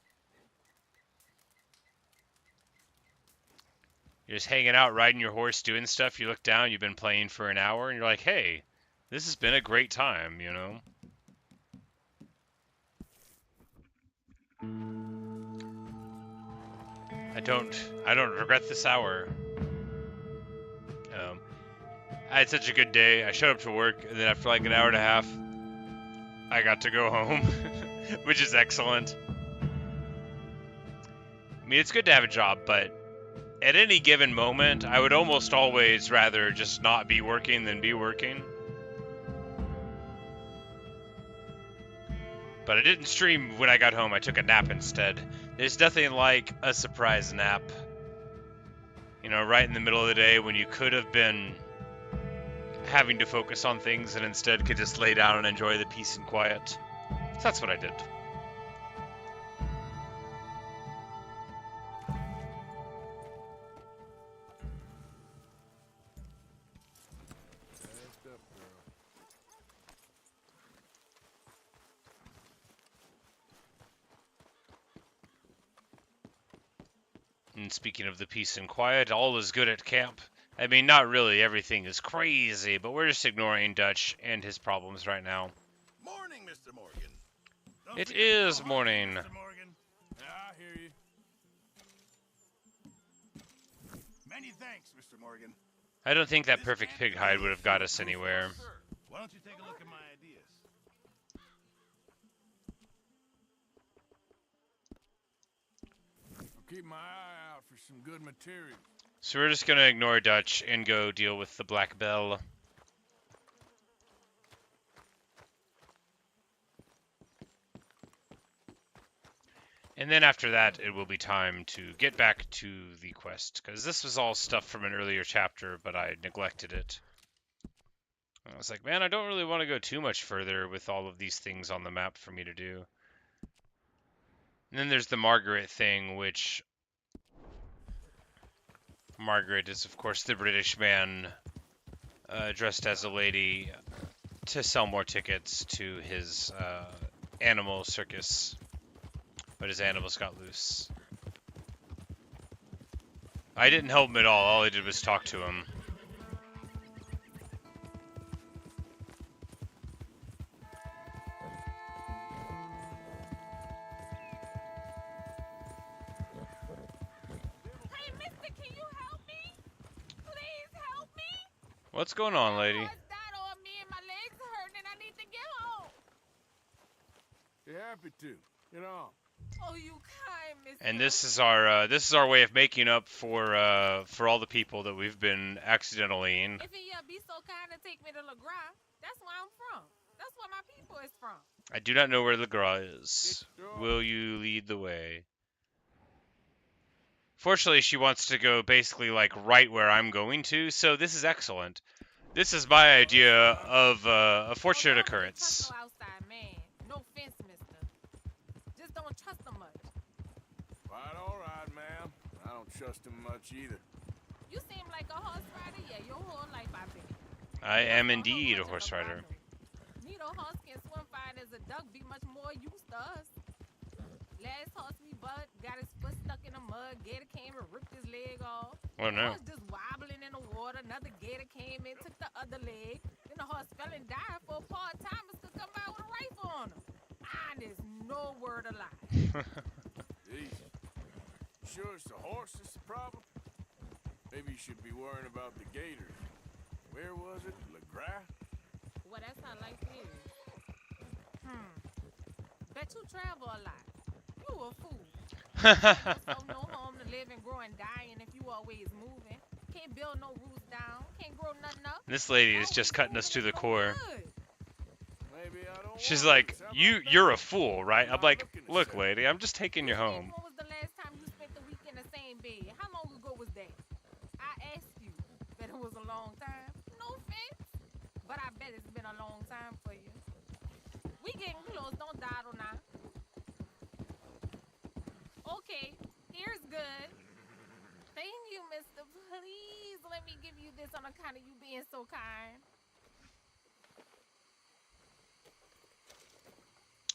You're just hanging out, riding your horse, doing stuff. You look down, you've been playing for an hour, and you're like, hey, this has been a great time, you know? I don't regret this hour. I had such a good day. I showed up to work, and then after like an hour and a half, I got to go home, which is excellent. I mean, it's good to have a job, but at any given moment, I would almost always rather just not be working than be working. But I didn't stream when I got home. I took a nap instead. There's nothing like a surprise nap. You know, right in the middle of the day when you could have been having to focus on things and instead could just lay down and enjoy the peace and quiet. So that's what I did. And speaking of the peace and quiet, all is good at camp. I mean, not really. Everything is crazy, but we're just ignoring Dutch and his problems right now. Morning, Mr. Morgan. Don't It forget to is go hunting, morning. Mr. Morgan. Yeah, I hear you. Many thanks, Mr. Morgan. I don't think that This perfect camp pig is hide a would have got us foolproof anywhere. sir. Why don't you take a look at my ideas? I'll keep my eye out for some good material. So we're just going to ignore Dutch and go deal with the Black Bell. And then after that, it will be time to get back to the quest, because this was all stuff from an earlier chapter, but I neglected it. I was like, man, I don't really want to go too much further with all of these things on the map for me to do. And then there's the Margaret thing, which... Margaret is, of course, the British man dressed as a lady to sell more tickets to his animal circus. But his animals got loose. I didn't help him at all. All I did was talk to him. Hey, mister, can you help me? Please help me. What's going on, lady? My horse died on me and my legs are hurting and I need to get home. Be happy to. Get on. Oh, you kind, mister. And this is our way of making up for all the people that we've been accidentally in. If you be so kind to take me to LeGras, that's where I'm from. That's where my people is from. I do not know where the Gra is. Destroy. Will you lead the way? Fortunately, she wants to go basically like right where I'm going to, so this is excellent. This is my idea of a fortunate Don't trust occurrence. no outside man. No offense, mister. Just don't trust him much. All right, ma'am. I don't trust him much either. You seem like a horse rider, yeah, your whole life I bet. I You am must don't know indeed a much of horse the rider. bottom. Neither horse can swim fine as a duck, be much more used to us. Last horse we butt got his foot stuck in the mud. Gator came and ripped his leg off. Oh no. Horse just wobbling in the water. Another gator came in, took the other leg. Then the horse fell and died for part-timers could come out with a rifle on him. Honest, no word of lie. Easy. Sure it's the horse that's the problem? Maybe you should be worrying about the gators. Where was it? LeGras? Well, that's how life is. Bet you travel a lot. You a fool. So no home to live and grow and dying if you always moving. Can't build no roots down. Can't grow nothing up. This lady is just cutting us to the core. Maybe I don't She's want like, this. How you're about a fool, right? I'm like, look, lady, I'm just taking you home. When was the last time you spent the week in the same bed? How long ago was that? I asked you. Bet it was a long time. No offense. But I bet it's been a long time for you. We getting close. Don't dawdle now. Okay, here's good. Thank you, mister. Please let me give you this on account of you being so kind.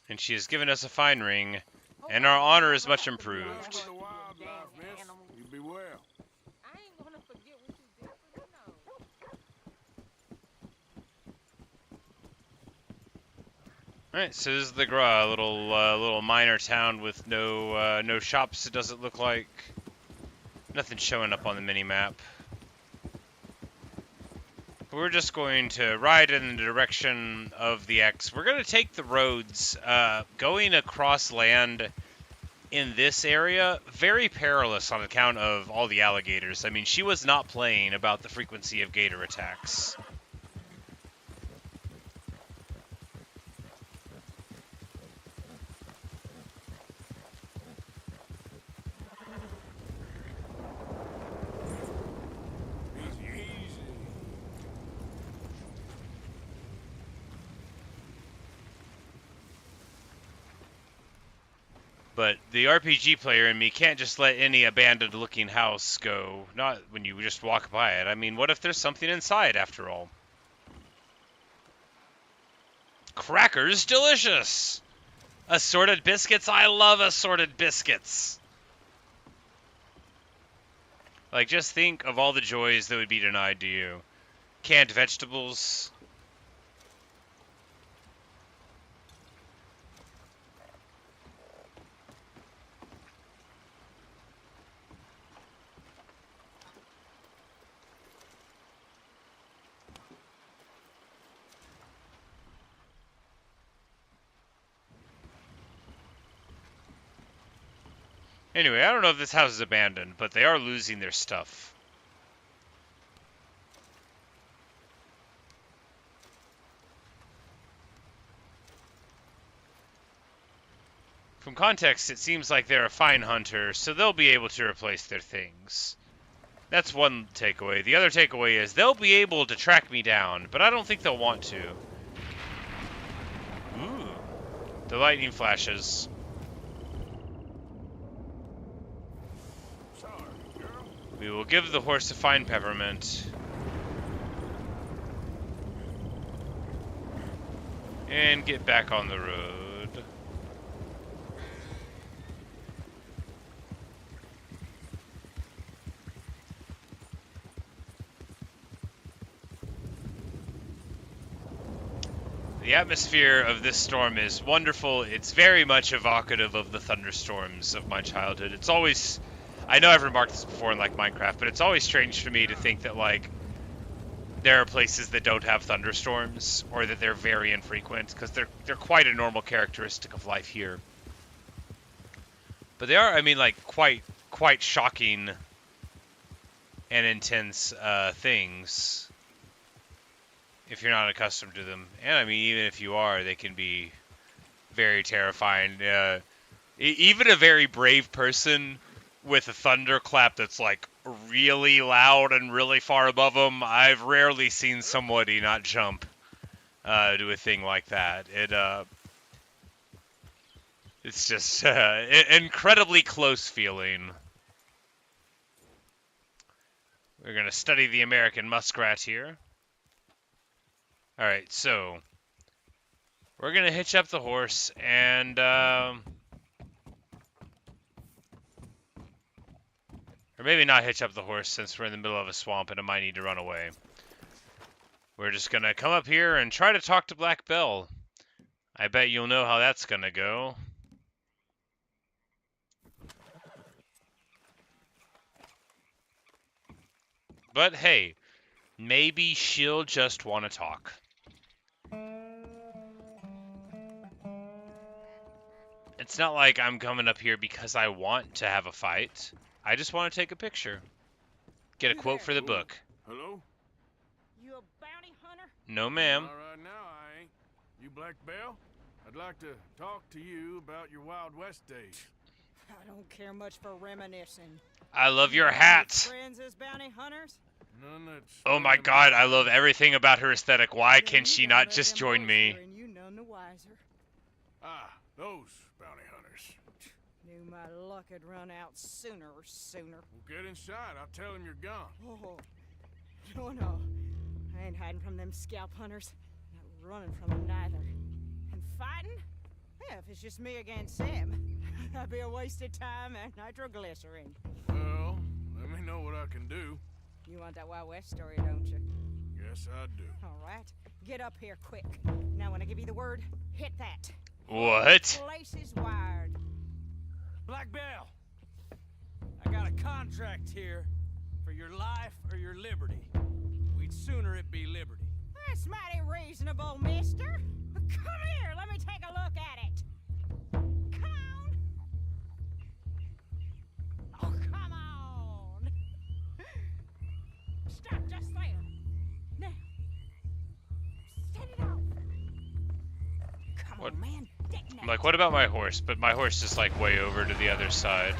And she has given us a fine ring, and our honor is much Watch improved. with the wildlife, miss. You be well. I ain't gonna forget what you did for me, no. Alright, so this is the Gra, a little minor town with no shops, it doesn't look like. Nothing showing up on the mini-map. We're just going to ride in the direction of the X. We're going to take the roads going across land in this area. Very perilous on account of all the alligators. I mean, she was not playing about the frequency of gator attacks. Easy, easy. But the RPG player in me can't just let any abandoned looking house go. Not when you just walk by it. I mean, what if there's something inside after all? Crackers, delicious! Assorted biscuits, I love assorted biscuits! Like, just think of all the joys that would be denied to you. Canned vegetables. Anyway, I don't know if this house is abandoned, but they are losing their stuff. From context, it seems like they're a fine hunter, so they'll be able to replace their things. That's one takeaway. The other takeaway is they'll be able to track me down, but I don't think they'll want to. Ooh. The lightning flashes. Sorry, girl. We will give the horse a fine peppermint. And get back on the road. The atmosphere of this storm is wonderful. It's very much evocative of the thunderstorms of my childhood. It's always, I know I've remarked this before in like Minecraft, but it's always strange to me to think that like there are places that don't have thunderstorms or that they're very infrequent, because they're quite a normal characteristic of life here. But they are, I mean, like quite shocking and intense things if you're not accustomed to them. And I mean, even if you are, they can be very terrifying. Even a very brave person with a thunderclap that's like really loud and really far above them, I've rarely seen somebody not jump do a thing like that. It's just incredibly close feeling. We're gonna study the American muskrat here. All right, so we're gonna hitch up the horse and or maybe not hitch up the horse since we're in the middle of a swamp and it might need to run away. We're just gonna come up here and try to talk to Black Belle. I bet you'll know how that's gonna go. But hey, maybe she'll just want to talk. It's not like I'm coming up here because I want to have a fight. I just want to take a picture. Get a quote for the book. Hello? You a bounty hunter? No, ma'am. All right, now I ain't. You Black Belle? I'd like to talk to you about your Wild West days. I don't care much for reminiscing. I love your Any hat. friends as bounty hunters? None that's Oh my god, I love everything about her aesthetic. Why can't she not just join me? And you none the wiser. Ah, those bounty hunters. Knew my luck had run out sooner. Well, get inside. I'll tell him you're gone. Oh, no. I ain't hiding from them scalp hunters. Not running from them neither. And fighting? Yeah, if it's just me against them, that'd be a waste of time and nitroglycerin. Well, let me know what I can do. You want that Wild West story, don't you? Yes, I do. All right. Get up here quick. Now, when I give you the word, hit that. What? Place is wired. Black Belle, I got a contract here for your life or your liberty. We'd sooner it be liberty. That's mighty reasonable, mister. Come here, let me take a look at it. Come on. Oh, come on. Stop just there. Now, set it off. Come What? on, man. I'm like, what about my horse? But my horse is like way over to the other side.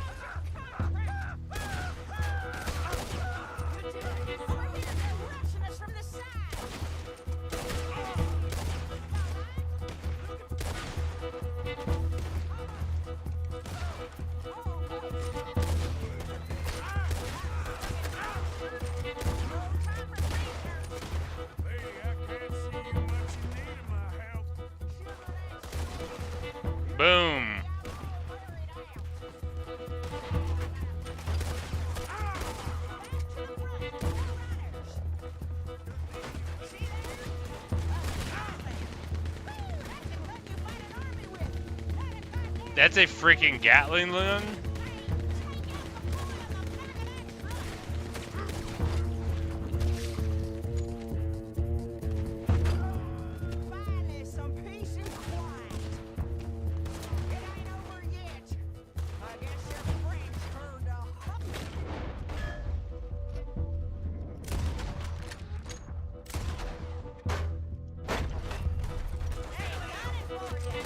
Lady, I can't see you much in need of my help. Boom. That's a freaking Gatling gun? Finally, some peace and quiet. It ain't over yet. I guess your friends heard a huff. Hey, got it for you.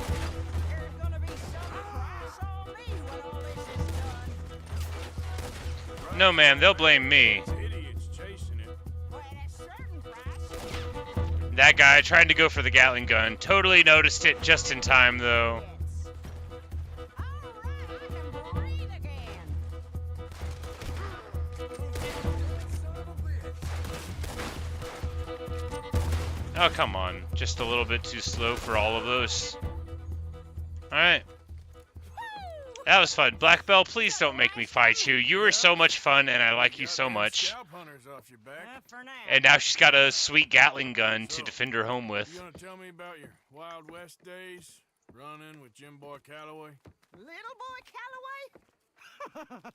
There's gonna be some price on me when all this is done. No, man, they'll blame me. These idiots chasing it. Well, at a certain price. That guy tried to go for the Gatling gun. Totally noticed it just in time, though. Yes. All right, I can breathe again. Oh, come on. Just a little bit too slow for all of those. Alright. That was fun. Black Belle, please don't make me fight you. You were so much fun, and I like you so Got them much. Scalp hunters off your back. For now. And now she's got a sweet Gatling gun to defend her home You with. gonna tell me about your Wild West days? Running with Jim Boy Calloway? Little boy Calloway?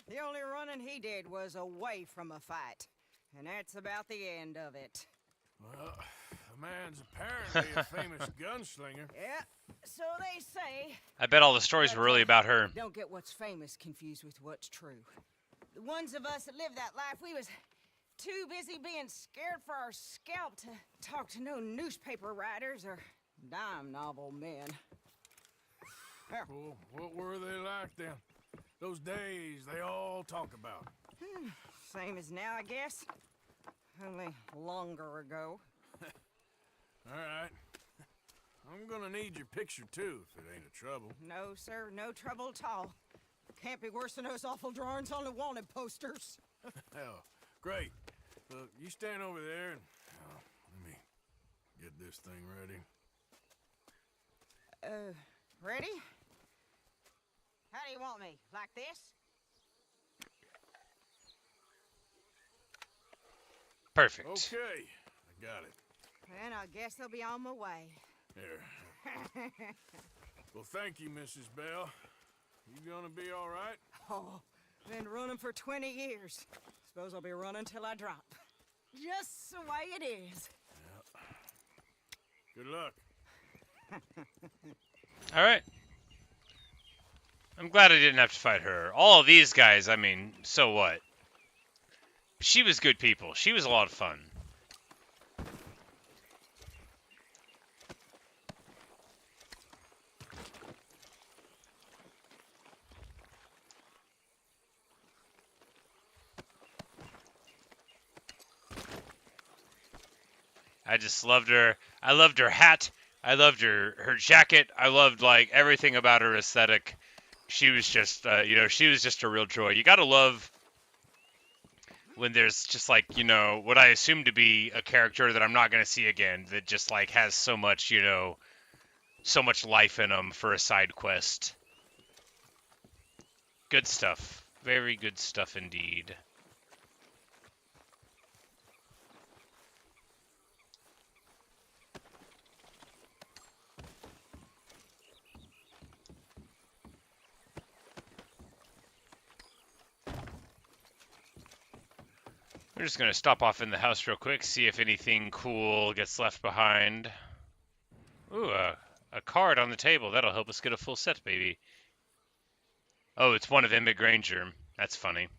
The only running he did was away from a fight. And that's about the end of it. Well, the man's apparently a famous gunslinger. Yeah, so they say. I bet all the stories were really about her. Don't get what's famous confused with what's true. The ones of us that lived that life, we was too busy being scared for our scalp to talk to no newspaper writers or dime novel men. Well, what were they like then? Those days they all talk about. Same as now, I guess. Only longer ago. All right. I'm gonna need your picture too, if it ain't a trouble. No, sir, no trouble at all. Can't be worse than those awful drawings on the wanted posters. Hell, great. Look, you stand over there and let me get this thing ready. Ready? How do you want me? Like this? Perfect. Okay, I got it. Then I guess I'll be on my way. There. Well, thank you, Mrs. Bell. You gonna be all right? Oh, been running for 20 years. Suppose I'll be running till I drop. Just the way it is. Good luck. All right. I'm glad I didn't have to fight her. All of these guys, I mean, so what? She was good people. She was a lot of fun. I just loved her. I loved her hat. I loved her jacket. I loved like everything about her aesthetic. She was just, she was just a real joy. You gotta love when there's just like, what I assume to be a character that I'm not gonna see again that just like has so much, so much life in them for a side quest. Good stuff. Very good stuff indeed. We're just going to stop off in the house real quick, see if anything cool gets left behind. Ooh, a card on the table. That'll help us get a full set, baby. Oh, it's one of Emmett Granger. That's funny.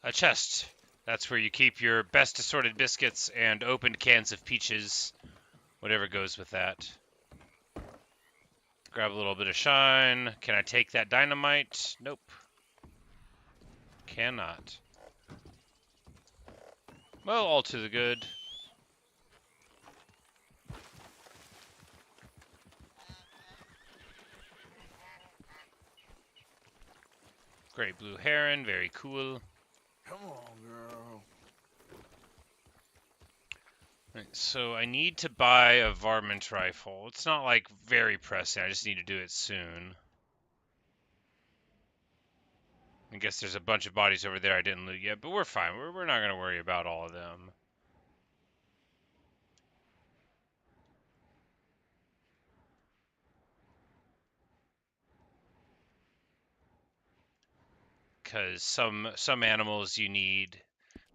A chest. That's where you keep your best assorted biscuits and opened cans of peaches. Whatever goes with that. Grab a little bit of shine. Can I take that dynamite? Nope. Cannot. Well, all to the good. Great blue heron, very cool. Come on, girl. Right, so I need to buy a varmint rifle. It's not like very pressing, I just need to do it soon. I guess there's a bunch of bodies over there I didn't loot yet, but we're fine. We're not going to worry about all of them. Because some animals you need,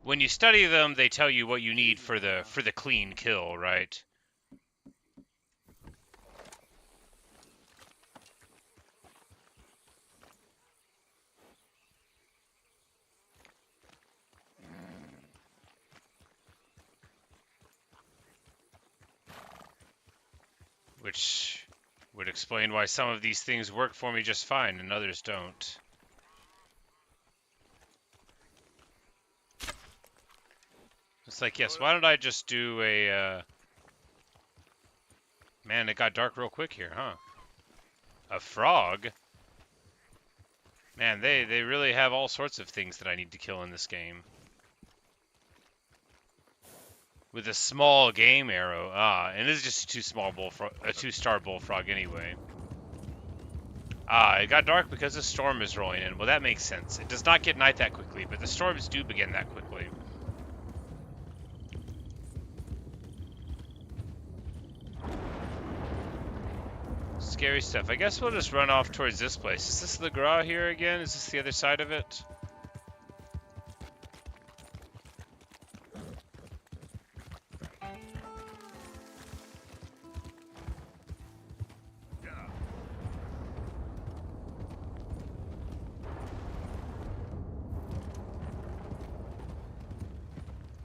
when you study them, they tell you what you need for the clean kill, right? Which would explain why some of these things work for me just fine and others don't. It's like, yes, why don't I just do a, Man, it got dark real quick here, huh? A frog? Man, they really have all sorts of things that I need to kill in this game. With a small game arrow. And this is just a two-star bullfrog anyway. It got dark because the storm is rolling in. Well, that makes sense. It does not get night that quickly, but the storms do begin that quickly. scary stuff. I guess we'll just run off towards this place. Is this the Gra here again? Is this the other side of it?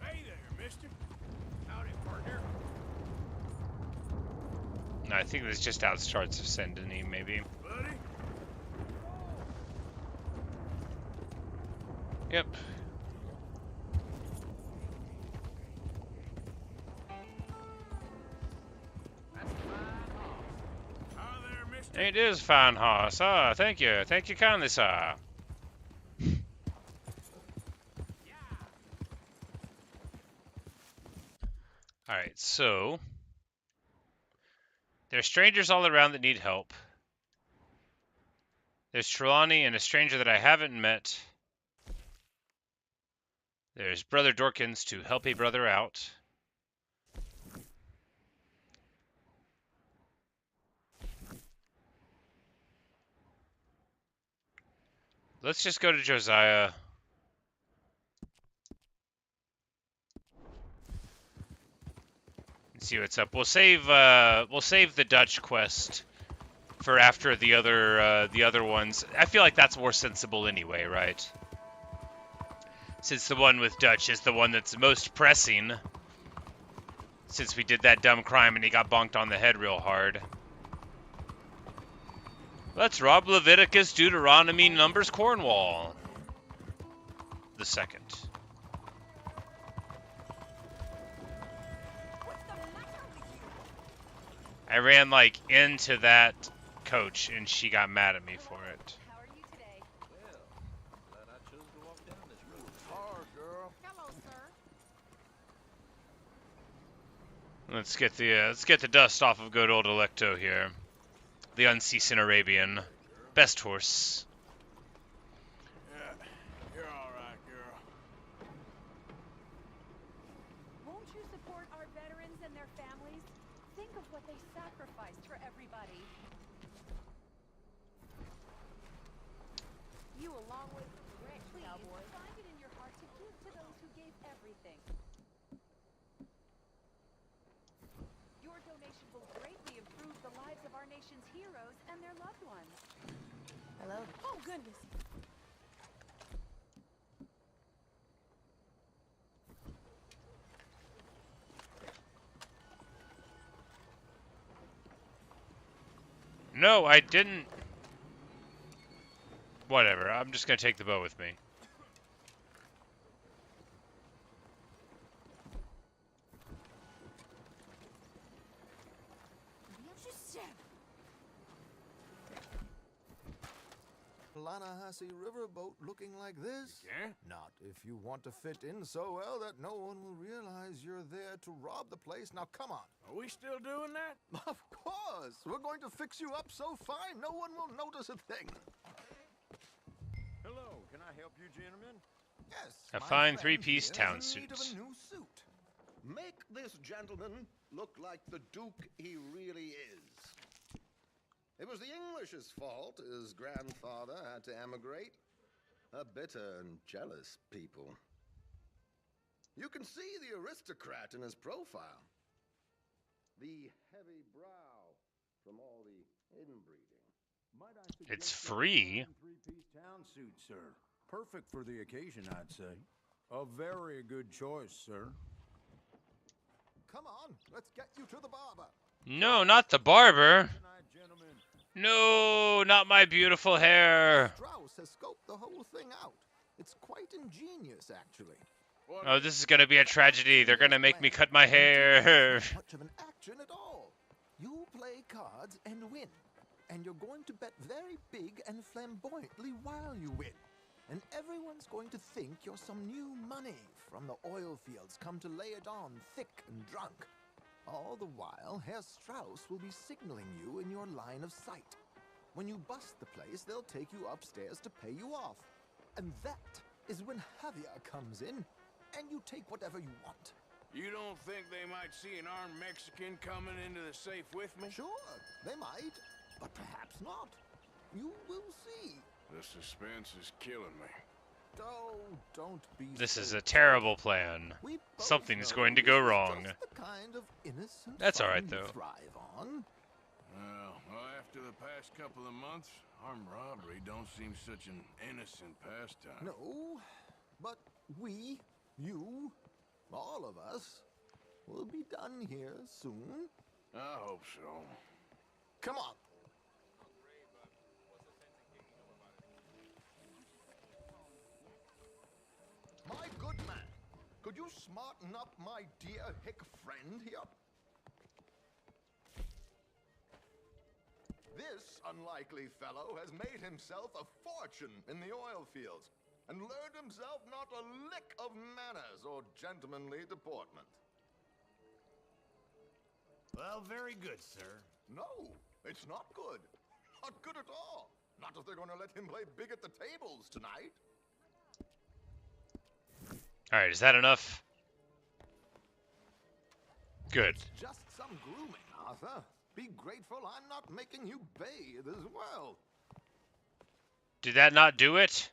Hey there, mister. Howdy, partner. No, I think it's just outskirts of Saint Denis, maybe. Buddy? Yep. How there, mister? It is fine horse. Ah, thank you. Thank you kindly, sir. Alright, so... there are strangers all around that need help. There's Trelawney and a stranger that I haven't met. There's Brother Dorkins to help a brother out. Let's just go to Josiah. And see what's up. We'll save the Dutch quest for after the other ones. I feel like that's more sensible anyway, right? Since the one with Dutch is the one that's most pressing. Since we did that dumb crime and he got bonked on the head real hard. Let's rob Leviticus, Deuteronomy, Numbers, Cornwall. The second. I ran like into that coach and she got mad at me for it. How are you today? Well, glad I chose to walk down this road. Hard, girl. Hello, sir. Let's get the dust off of good old Electo here. The unceasing Arabian. Best horse. Yeah, you're all right, girl. Won't you support our veterans and their families? Think of what they sacrificed for everybody. You a long way from the wreck, cowboy. Find it in your heart to give to those who gave everything. Your donation will greatly improve the lives of our nation's heroes and their loved ones. Hello. Oh, goodness. No, I didn't. Whatever, I'm just gonna take the bow with me. Planahasi riverboat looking like this? Yeah? Not if you want to fit in so well that no one will realize you're there to rob the place. Now, come on. Are we still doing that? Of course. We're going to fix you up so fine, no one will notice a thing. Hello, can I help you, gentlemen? Yes. A my fine friend three-piece here town is in need of suit. a new suit. Make this gentleman look like the Duke he really is. It was the English's fault his grandfather had to emigrate. A bitter and jealous people. You can see the aristocrat in his profile. The heavy brow from all the inbreeding. Might I suggest It's a free. fine three-piece town suit, sir. Perfect for the occasion, I'd say. A very good choice, sir. Come on, let's get you to the barber. No, not the barber. Good night, gentlemen. No, not my beautiful hair. Strauss has scoped the whole thing out. It's quite ingenious, actually. What? Oh, this is gonna be a tragedy. They're gonna make me cut my hair. Not much of an action at all. You play cards and win. And you're going to bet very big and flamboyantly while you win. And everyone's going to think you're some new money from the oil fields come to lay it on thick and drunk. All the while, Herr Strauss will be signaling you in your line of sight. When you bust the place, they'll take you upstairs to pay you off. And that is when Javier comes in, and you take whatever you want. You don't think they might see an armed Mexican coming into the safe with me? Sure, they might. But perhaps not. You will see. The suspense is killing me. Oh, don't be This so is a terrible plan. We both Something is know going to this go is wrong. just the kind of innocent That's all fun right, you though. thrive on. Well, after the past couple of months, armed robbery don't seem such an innocent pastime. No, but we, you, all of us, will be done here soon. I hope so. Come on. My good man, could you smarten up my dear hick friend here? This unlikely fellow has made himself a fortune in the oil fields and learned himself not a lick of manners or gentlemanly deportment. Well, very good, sir. No, it's not good. Not good at all. Not if they're going to let him play big at the tables tonight. All right, is that enough? Good. It's just some grooming, Arthur. Be grateful I'm not making you bathe as well. Did that not do it?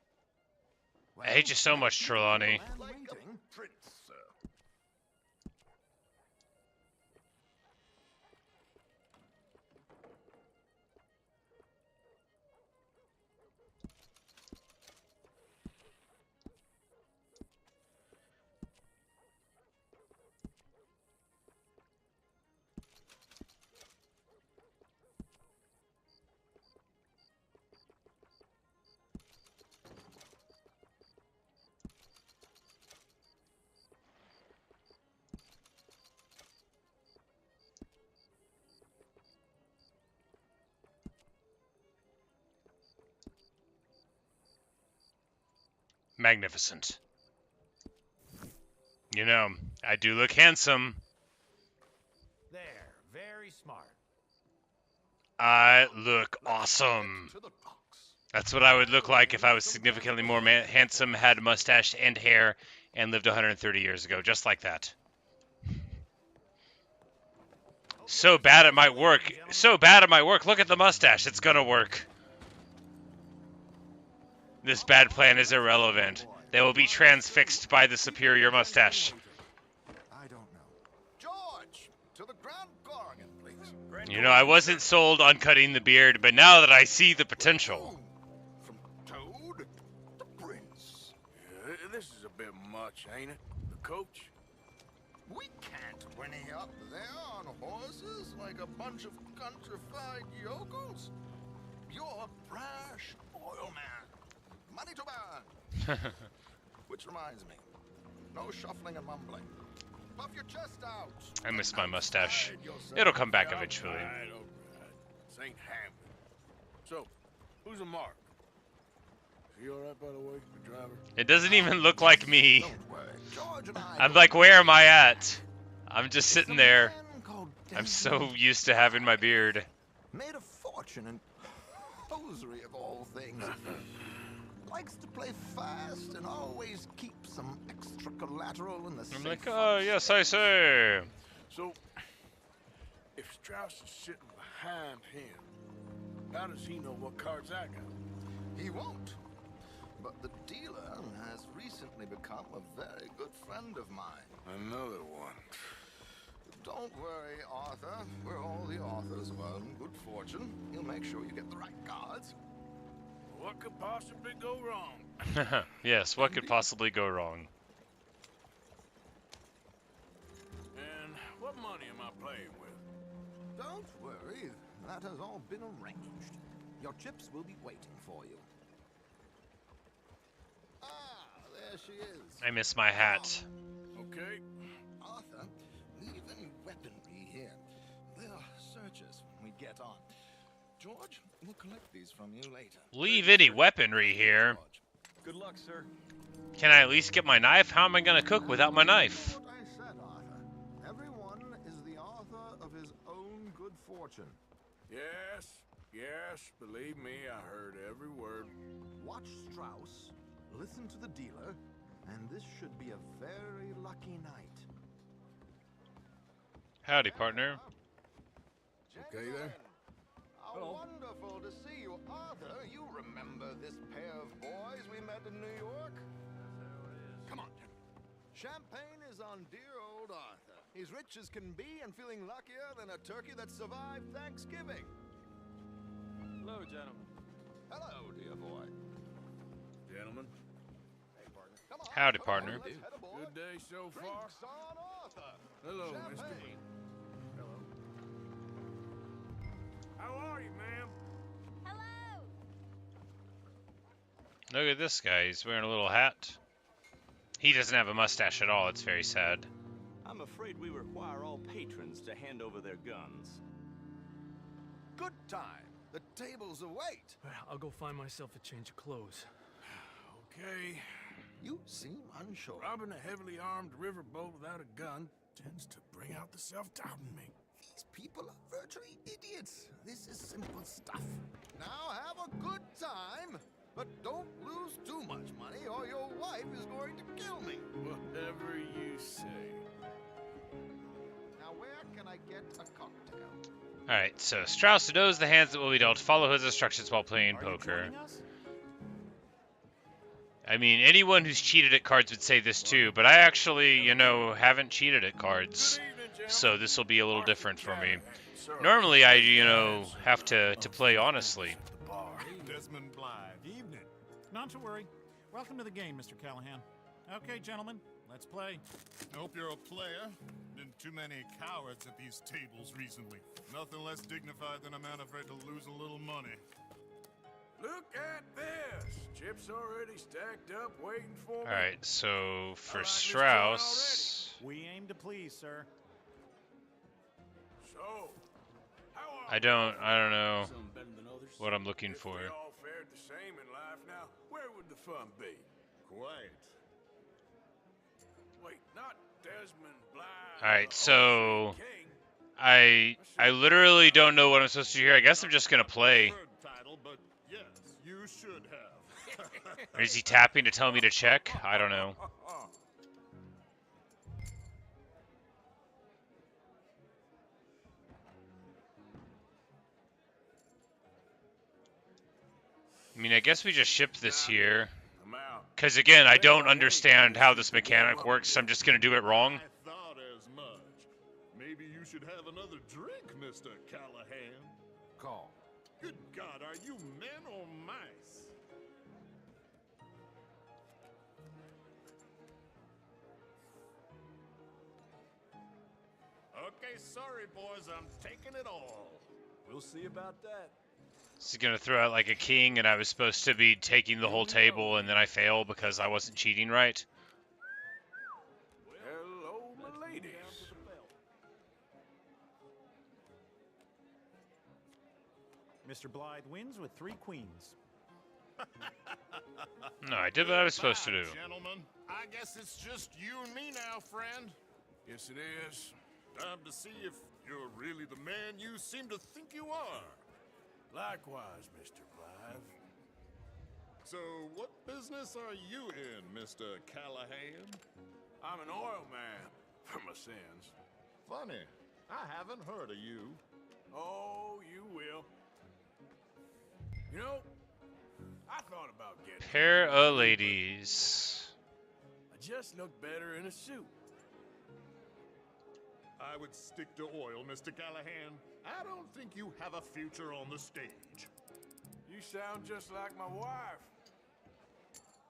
Well, I hate you so much, Trelawney. like a prince, sir. Magnificent. You know, I do look handsome. There, very smart. I look awesome. To the docks. That's what I would look like if I was significantly more handsome, had a mustache and hair, and lived 130 years ago, just like that. So bad at my work. So bad at my work. Look at the mustache. It's gonna work. This bad plan is irrelevant. They will be transfixed by the superior mustache. I don't know. George, to the Grand Gorgon, please. You know, I wasn't sold on cutting the beard, but now that I see the potential. From Toad to Prince. Yeah, this is a bit much, ain't it? The coach? We can't whinny up there on horses like a bunch of countrified yokels. You're a brash oil man. Money to burn. Which reminds me, no shuffling and mumbling. Puff your chest out. I miss my mustache. Hide yourself. It'll come back eventually. All right. St. Hamlin. So, who's a mark? Is he alright, by the way, the driver? It doesn't even look like me. Don't worry. George and I I'm like, where am I at? I'm just It's a sitting there. man called I'm Desmond so used to having my beard. made a fortune in hosiery of all things. Likes to play fast and always keep some extra collateral in the I'm safe. like, oh, yes, I say. So, if Strauss is sitting behind him, how does he know what cards I got? He won't. But the dealer has recently become a very good friend of mine. Another one. Don't worry, Arthur. We're all the authors of our own good fortune. He'll make sure you get the right cards. What could possibly go wrong? Yes, what could possibly go wrong? And what money am I playing with? Don't worry. That has all been arranged. Your chips will be waiting for you. Ah, there she is. I miss my hat. Okay. Arthur, leave any weaponry here. They'll search us when we get on. George, we'll collect these from you later. Leave any weaponry here. George. Good luck, sir. Can I at least get my knife? How am I going to cook without my knife? What I said, Arthur. Everyone is the author of his own good fortune. Yes, believe me, I heard every word. Watch Strauss, listen to the dealer, and this should be a very lucky night. Howdy, partner. Okay, then? Our Hello. Wonderful to see you. Arthur, you remember this pair of boys we met in New York? Come on, gentlemen. Champagne is on dear old Arthur. He's rich as can be and feeling luckier than a turkey that survived Thanksgiving. Hello, gentlemen. Hello, dear boy. Gentlemen. Hey, partner. Come on. Howdy, come partner. On, let's head aboard. Good day so far. Drinks on Arthur. Hello, Champagne. Mr. Hello. How are you, ma'am? Hello. Look at this guy. He's wearing a little hat. He doesn't have a mustache at all. It's very sad. I'm afraid we require all patrons to hand over their guns. Good time. The tables await. I'll go find myself a change of clothes. Okay. You seem unsure. Robbing a heavily armed riverboat without a gun tends to bring out the self-doubt in me. These people are virtually idiots. This is simple stuff. Now have a good time, but don't lose too much money or your wife is going to kill me. Whatever you say. Now where can I get a cocktail? Alright, so Strauss knows the hands that will be dealt. Follow his instructions while playing poker. I mean, anyone who's cheated at cards would say this too, but I actually, you know, haven't cheated at cards. So this will be a little different for me. Normally I, you know, have to play honestly. Desmond Blythe. Evening. Not to worry. Welcome to the game, Mr. Callahan. Okay, gentlemen, let's play. Hope you're a player. Been too many cowards at these tables recently. Nothing less dignified than a man afraid to lose a little money. Look at this! Chips already stacked up, waiting for me. Alright, so for Strauss... We aim to please, sir. So, how are I don't know Some better than others. what I'm looking for. If we all fared the same in life now, where would the fun be? Quiet. Wait, not Desmond Blythe. Alright, so... King. I literally don't know what I'm supposed to do here. I guess I'm just gonna play. Title, but yes, you should have. Or is he tapping to tell me to check? I don't know. I mean, I guess we just ship this here. Because again, I don't understand how this mechanic works, so I'm just gonna do it wrong. I thought as much. Maybe you should have another drink, Mr. Callahan. Call. Good God, are you men or mice? Okay, sorry, boys, I'm taking it all. We'll see about that. He's gonna throw out like a king, and I was supposed to be taking the whole table, and then I fail because I wasn't cheating right. Hello, my ladies. Mr. Blythe wins with 3 queens. No, I did what I was supposed to do. Gentlemen, I guess it's just you and me now, friend. Yes, it is. Time to see if you're really the man you seem to think you are. Likewise, Mr. Blythe. So, what business are you in, Mr. Callahan? I'm an oil man, for my sins. Funny, I haven't heard of you. Oh, you will. You know, I thought about getting... Pair of ladies. I just look better in a suit. I would stick to oil, Mr. Callahan. I don't think you have a future on the stage. You sound just like my wife.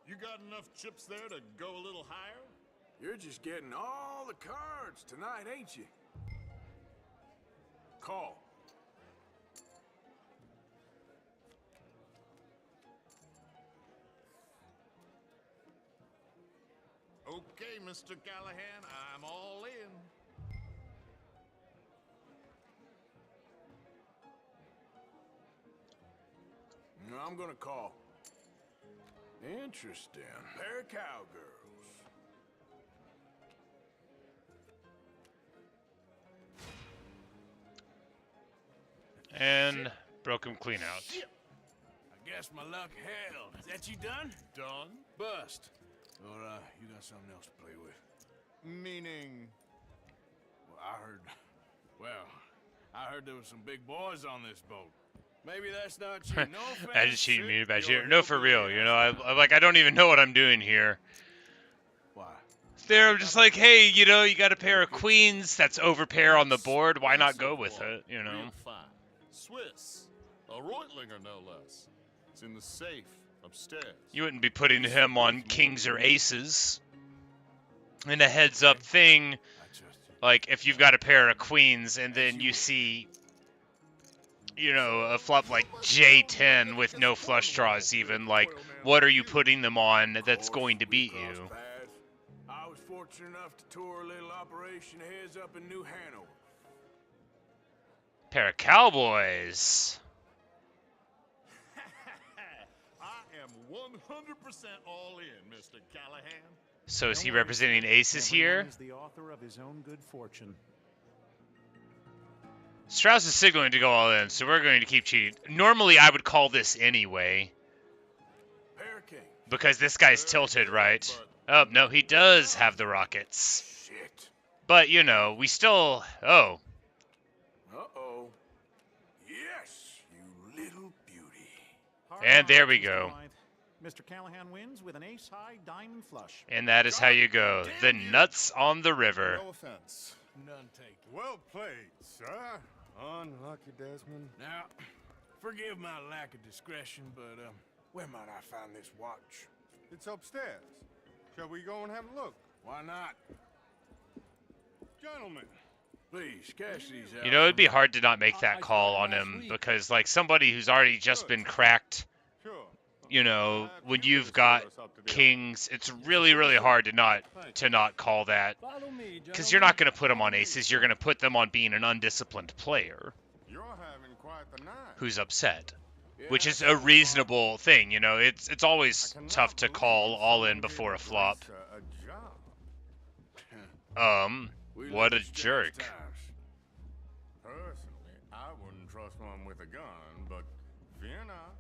You got enough chips there to go a little higher? You're just getting all the cards tonight, ain't you? Call. Okay, Mr. Callahan, I'm all in. No, I'm gonna call. Interesting. Pair of cowgirls. And broke him clean out. I guess my luck held. Is that you done? Done? Bust. Or, you got something else to play with? Meaning? Well, I heard there was some big boys on this boat. Maybe that's not you. No offense. I just cheated me about You're you. No, for real. hillbilly You know, I don't even know what I'm doing here. Why? There, I'm just like, hey, you know, you got a pair of queens. That's overpair on the board. Why not go with it? You know. Real fine. Swiss. A Reutlinger, no less. It's in the safe upstairs. You wouldn't be putting him on kings or aces. And a heads up thing, like if you've got a pair of queens and then you see, you know, a flop like J10 with no flush draws even, like, what are you putting them on that's going to beat you? I was fortunate enough to tour a little operation heads up in New Hanover. Pair of cowboys. I am 100% all in, Mr. Callahan. So is he representing aces here? Is the author of his own good fortune. Strauss is signaling to go all in, so we're going to keep cheating. Normally, I would call this anyway. Because this guy's tilted, right? Oh, no, he does have the rockets. Shit. But, you know, we still... Oh. Uh-oh. Yes, you little beauty. And there we go. Mr. Callahan wins with an ace-high diamond flush. And that is how you go. The nuts on the river. No offense. None taken. Well played, sir. Unlucky, Desmond. Now, forgive my lack of discretion, but, where might I find this watch? It's upstairs. Shall we go and have a look? Why not? Gentlemen. Please, cash these out. You know, it'd be hard to not make that call on him, because, like, somebody who's already just been cracked, you know, when you've got kings, it's really, really hard to not call that. Because you're not going to put them on aces, you're going to put them on being an undisciplined player You're having quite the night. who's upset. Which is a reasonable thing, you know, it's always tough to call all in before a flop. What a jerk. Personally, I wouldn't trust one with a gun, but fear not.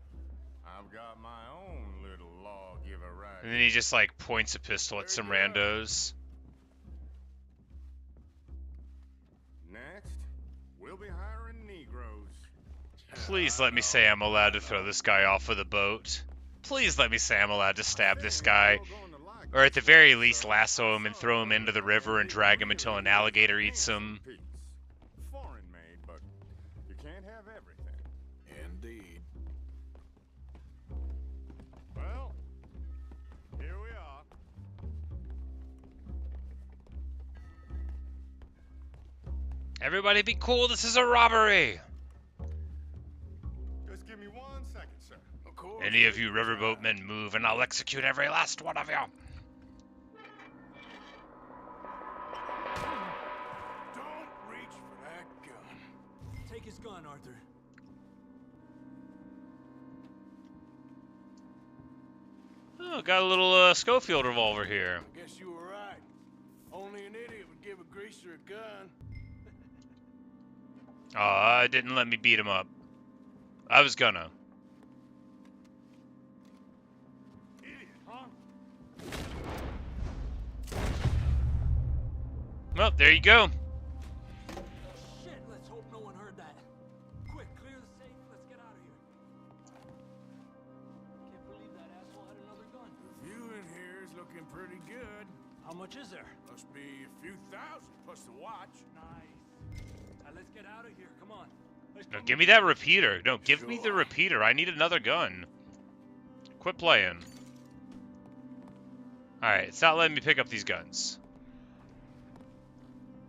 I've got my own little lawgiver right And then he just, like, points a pistol at some randos. Next, we'll be hiring Negroes. Please let me say I'm allowed to throw this guy off of the boat. Please let me say I'm allowed to stab this guy. Or at the very least lasso him and throw him into the river and drag him until an alligator eats him. Foreign made, but you can't have everything. Indeed. Well, here we are. Everybody be cool, this is a robbery! Just give me 1 second, sir. Of course. Any of you riverboat men move and I'll execute every last one of you. Don't reach for that gun. Take his gun, Arthur. Oh, got a little Schofield revolver here. I guess you were right. Only an idiot would give a greaser a gun. Aw, didn't let me beat him up. I was gonna. Idiot, huh? Well, there you go. Shit, let's hope no one heard that. Quick, clear the safe. Let's get out of here. Can't believe that asshole had another gun. The view in here is looking pretty good. How much is there? Must be a few thousand, plus the watch. Nice. Now let's get out of here. Come on. No, give me that repeater. No, give me the repeater. I need another gun. Quit playing. Alright, it's not letting me pick up these guns.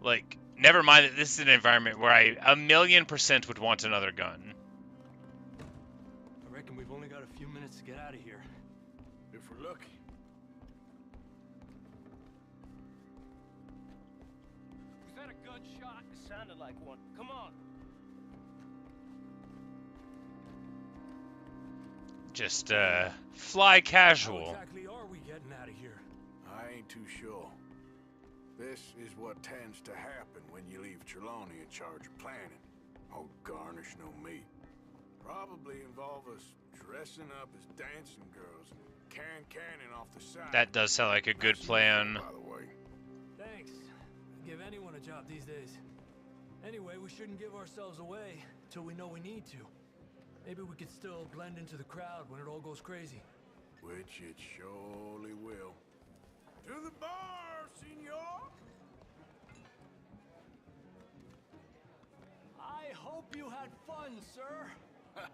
Like, never mind that this is an environment where I 1,000,000% would want another gun. I reckon we've only got a few minutes to get out of here. If we're lucky. Was that a gunshot? It sounded like one. Come on. Just, fly casual. How exactly are we getting out of here? I ain't too sure. This is what tends to happen when you leave Trelawney in charge of planning. Oh, garnish no meat. Probably involve us dressing up as dancing girls and cannon off the side. That does sound like a good plan. By the way. Thanks. Give anyone a job these days. Anyway, we shouldn't give ourselves away till we know we need to. Maybe we could still blend into the crowd when it all goes crazy. Which it surely will. To the bar, senor! I hope you had fun, sir. At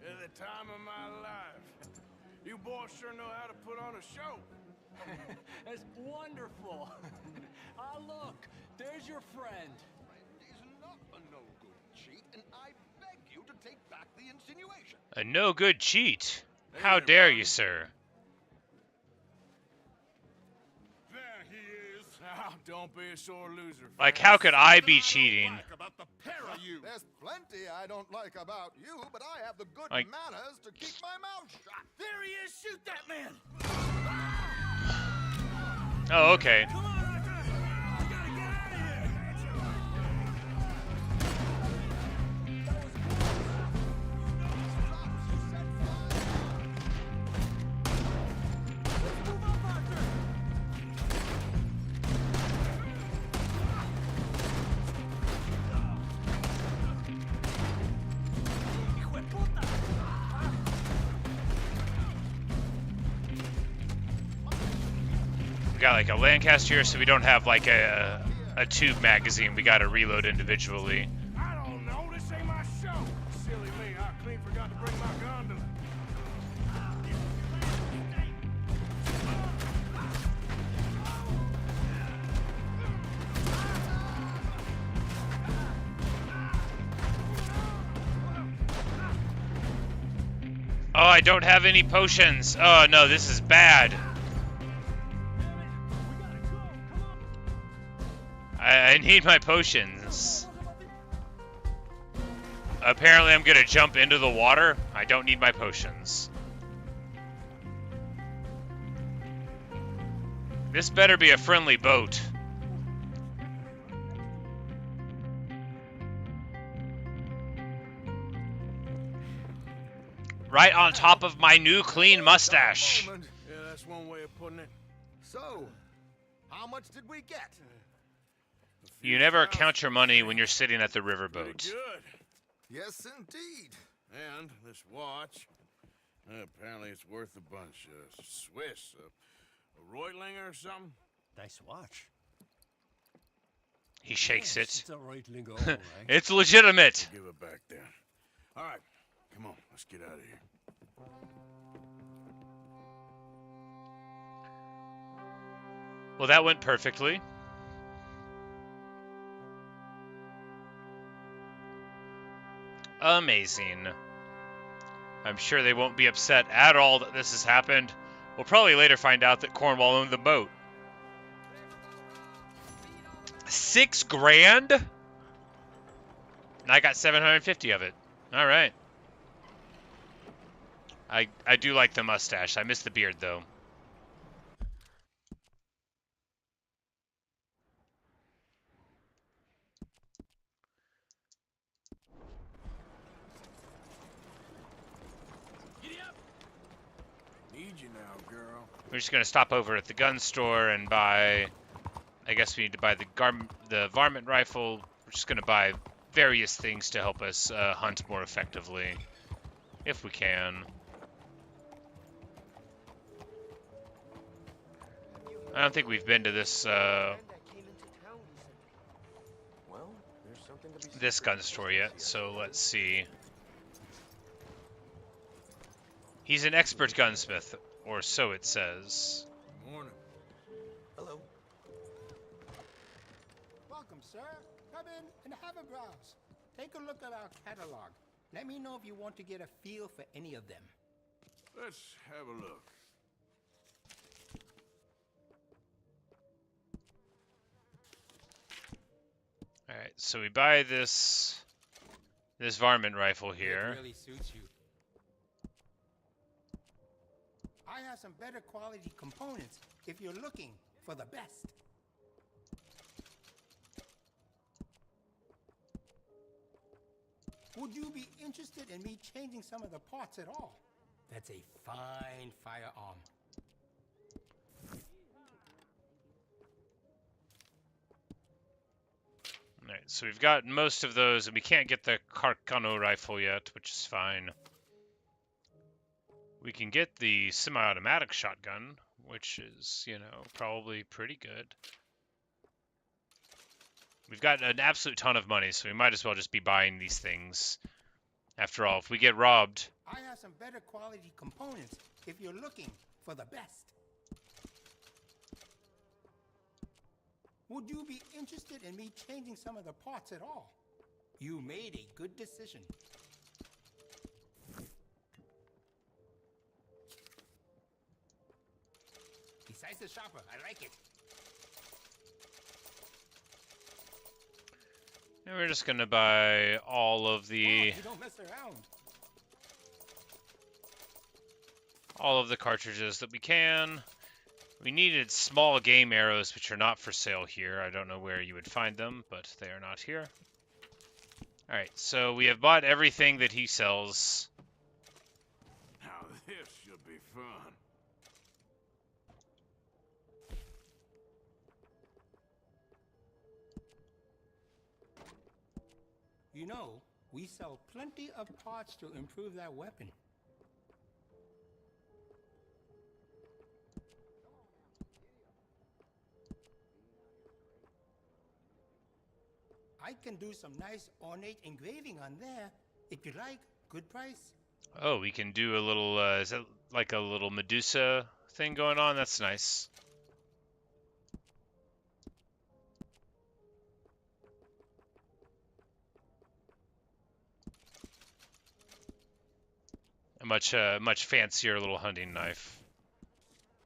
the time of my life. You boys sure know how to put on a show. That's wonderful. Ah, look, there's your friend. He's not a no-good cheat, and I beg you to take back the insinuation. A no-good cheat? How dare you, sir? There he is. Now, don't be a sore loser. Like, how could I be cheating? About the pair of you. There's plenty I don't like about you, but I have the good Like- manners to keep my mouth shut. There he is! Shoot that man! Oh, okay. Come on, Arthur! We gotta get out of here! Let's move up, Arthur! Hijo de puta! We got like a Lancaster here, so we don't have like a tube magazine. We gotta reload individually. I don't know. This ain't my show. Silly me. I clean forgot to bring my gondola. Oh, I don't have any potions. Oh no, this is bad. I need my potions. Apparently I'm gonna jump into the water. I don't need my potions. This better be a friendly boat. Right on top of my new clean mustache. Yeah, that's one way of putting it. So, how much did we get? You never count your money when you're sitting at the riverboat. Good. Yes, indeed. And this watch, apparently it's worth a bunch. Swiss, a Reutlinger or something. Nice watch. He shakes it. It's a Reutlinger, all right. It's legitimate. Give it back there. All right, come on, let's get out of here. Well, that went perfectly. Amazing. I'm sure they won't be upset at all that this has happened. We'll probably later find out that Cornwall owned the boat. 6 grand? And I got 750 of it. All right. I do like the mustache. I miss the beard, though. Need you now, girl. We're just going to stop over at the gun store and buy... I guess we need to buy the varmint rifle. We're just going to buy various things to help us hunt more effectively. If we can. I don't think we've been to this this gun store yet, so let's see. He's an expert gunsmith, or so it says. Morning. Hello. Welcome, sir. Come in and have a browse. Take a look at our catalog. Let me know if you want to get a feel for any of them. Let's have a look. Alright, so we buy this varmint rifle here. It really suits you. I have some better quality components if you're looking for the best. Would you be interested in me changing some of the parts at all? That's a fine firearm. Alright, so we've got most of those, and we can't get the Carcano rifle yet, which is fine. We can get the semi-automatic shotgun, which is, you know, probably pretty good. We've got an absolute ton of money, so we might as well just be buying these things. After all, if we get robbed... I have some better quality components if you're looking for the best. Would you be interested in me changing some of the parts at all? You made a good decision. Decisive shopper, I like it. And we're just gonna buy all of the... you don't mess around. All of the cartridges that we can. We needed small game arrows, which are not for sale here. I don't know where you would find them, but they are not here. Alright, so we have bought everything that he sells. Now this should be fun. You know, we sell plenty of parts to improve that weapon. I can do some nice ornate engraving on there. If you like, good price. Oh, we can do a little, is that like a little Medusa thing going on? That's nice. A much fancier little hunting knife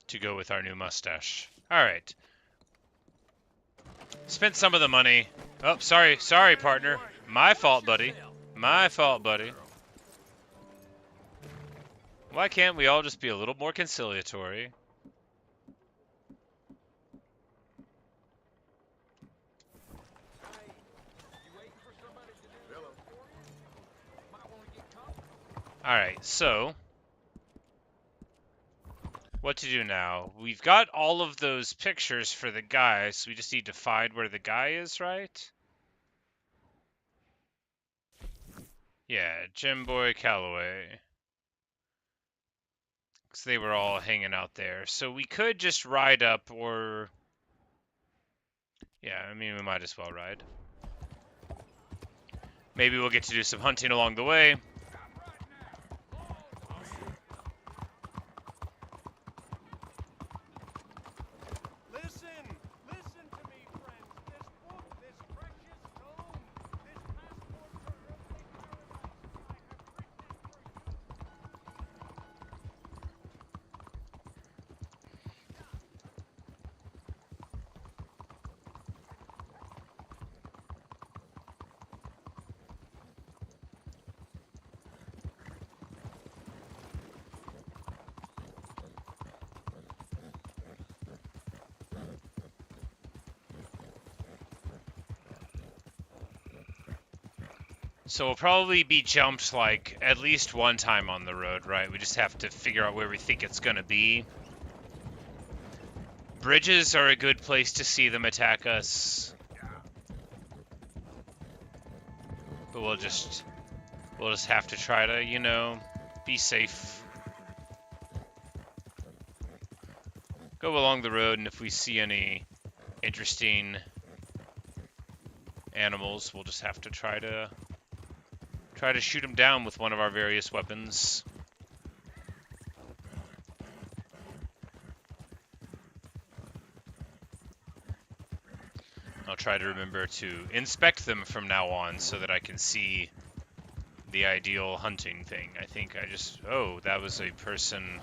to go with our new mustache. Alright. Spent some of the money. Oh, sorry, partner. My fault, buddy. My fault, buddy. Why can't we all just be a little more conciliatory? Alright, so what to do now? We've got all of those pictures for the guy, so we just need to find where the guy is, right? Yeah, Jim Boy Calloway. Because they were all hanging out there. So we could just ride up, or... Yeah, I mean, we might as well ride. Maybe we'll get to do some hunting along the way. So we'll probably be jumped, like, at least one time on the road, right? We just have to figure out where we think it's gonna be. Bridges are a good place to see them attack us. But we'll just have to try to, you know, be safe. Go along the road, and if we see any interesting animals, we'll just have to try to shoot him down with one of our various weapons. I'll try to remember to inspect them from now on so that I can see the ideal hunting thing. I think I just... Oh, that was a person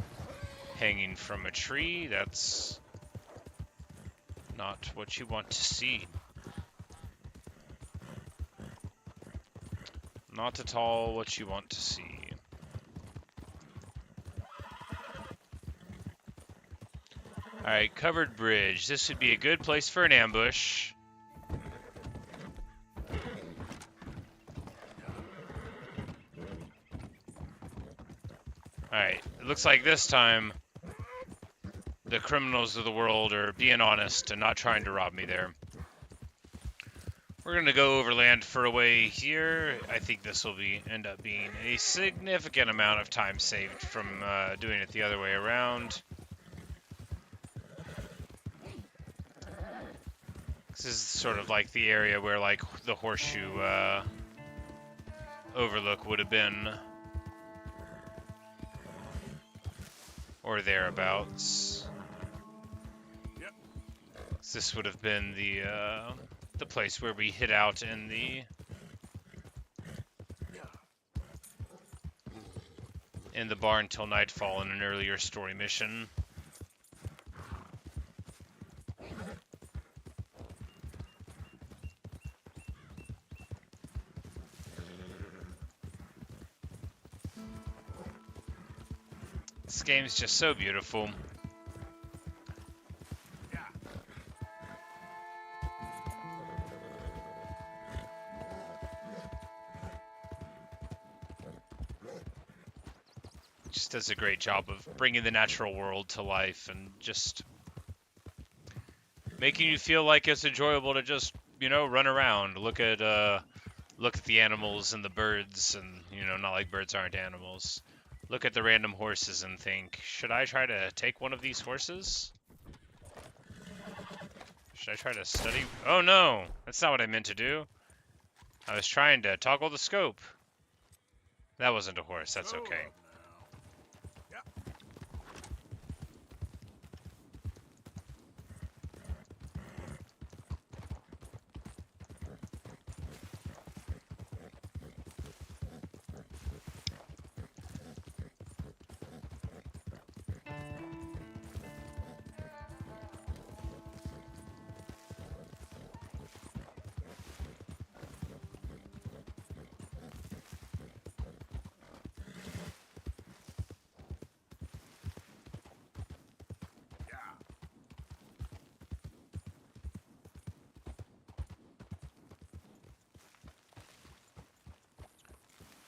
hanging from a tree. That's not what you want to see. Not at all what you want to see. Alright, covered bridge. This would be a good place for an ambush. Alright, it looks like this time the criminals of the world are being honest and not trying to rob me there. We're gonna go overland for a way here. I think this will end up being a significant amount of time saved from doing it the other way around. This is sort of like the area where like the horseshoe overlook would have been, or thereabouts. Yep. This would have been the place where we hid out in the barn till nightfall in an earlier story mission. This game's just so beautiful. Just does a great job of bringing the natural world to life and just making you feel like it's enjoyable to just, run around, look at the animals and the birds, and not like birds aren't animals. Look at the random horses and think, should I try to take one of these horses? Should I try to study? Oh no, that's not what I meant to do. I was trying to toggle the scope. That wasn't a horse, that's okay.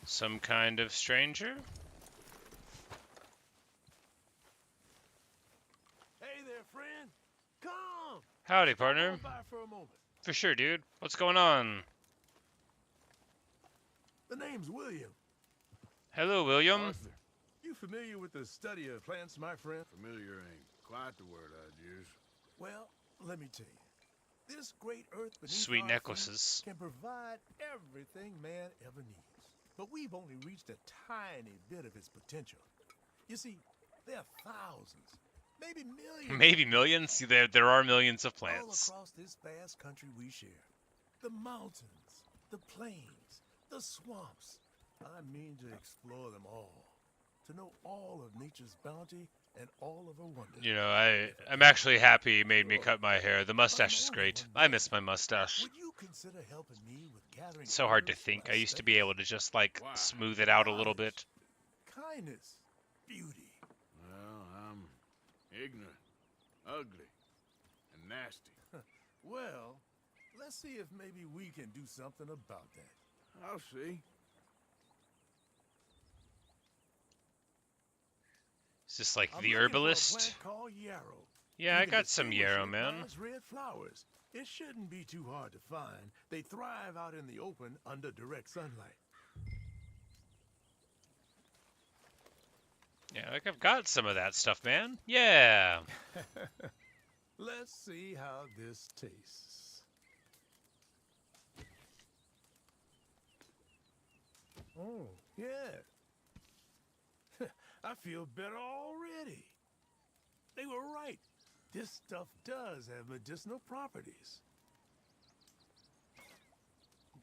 Some kind of stranger? Hey there, friend. Come. Howdy, partner. Come by for a moment. For sure, dude. What's going on? The name's William. Hello, William. Arthur, you familiar with the study of plants, my friend? Familiar ain't quite the word I'd use. Well, let me tell you. This great earth beneath Sweet our necklaces. feet can provide everything man ever needs. But we've only reached a tiny bit of its potential. You see, there are thousands, maybe millions. Maybe millions? There are millions of plants. All across this vast country we share. The mountains, the plains, the swamps. I mean to explore them all. To know all of nature's bounty and all of her wonder. I'm actually happy he made me cut my hair. The mustache is great. I miss my mustache. Would you consider helping me with gathering It's so hard to herbs for think. my I used to studies? be able to just, smooth it out a little bit. Kindness, beauty. Well, I'm ignorant, ugly, and nasty. Well, let's see if maybe we can do something about that. I'll see. Is this like I'm the looking for a herbalist? plant called yarrow. Yeah, I You can got some distinguish yarrow, it man. by its red flowers. It shouldn't be too hard to find. They thrive out in the open under direct sunlight. Yeah, I've got some of that stuff, man. Yeah. Let's see how this tastes. Oh, yeah. I feel better already. They were right. This stuff does have medicinal properties.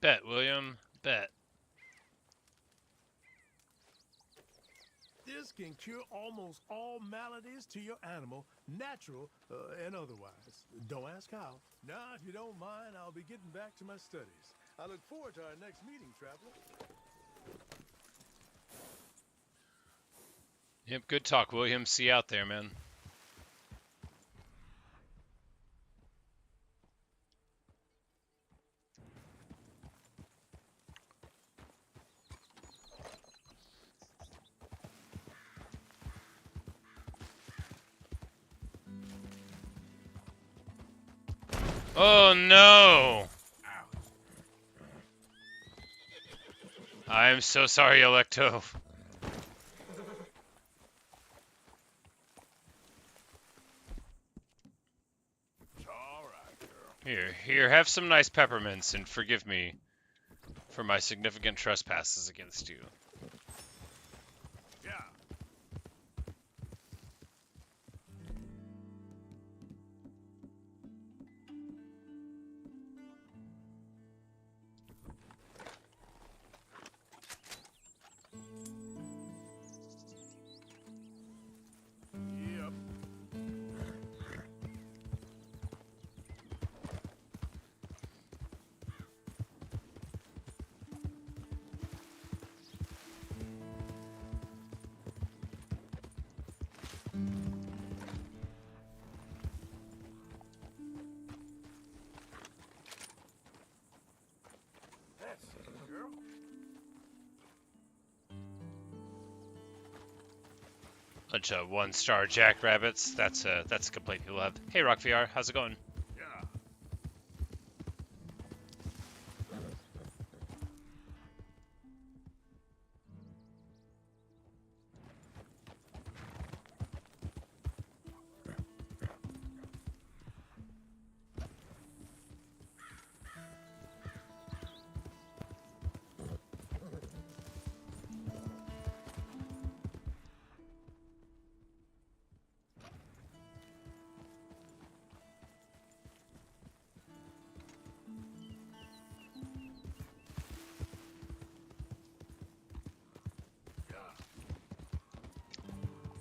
Bet, William. Bet. This can cure almost all maladies to your animal, natural and otherwise. Don't ask how. Now, if you don't mind, I'll be getting back to my studies. I look forward to our next meeting, traveler. Yep, good talk, William. See you out there, man. Oh no! I'm so sorry, Electo. It's all right, girl. Here, have some nice peppermints and forgive me for my significant trespasses against you. Yeah. Yep. That's it, girl. Bunch of 1-star jackrabbits. That's completely loved. Hey, Rock VR, how's it going? Yeah.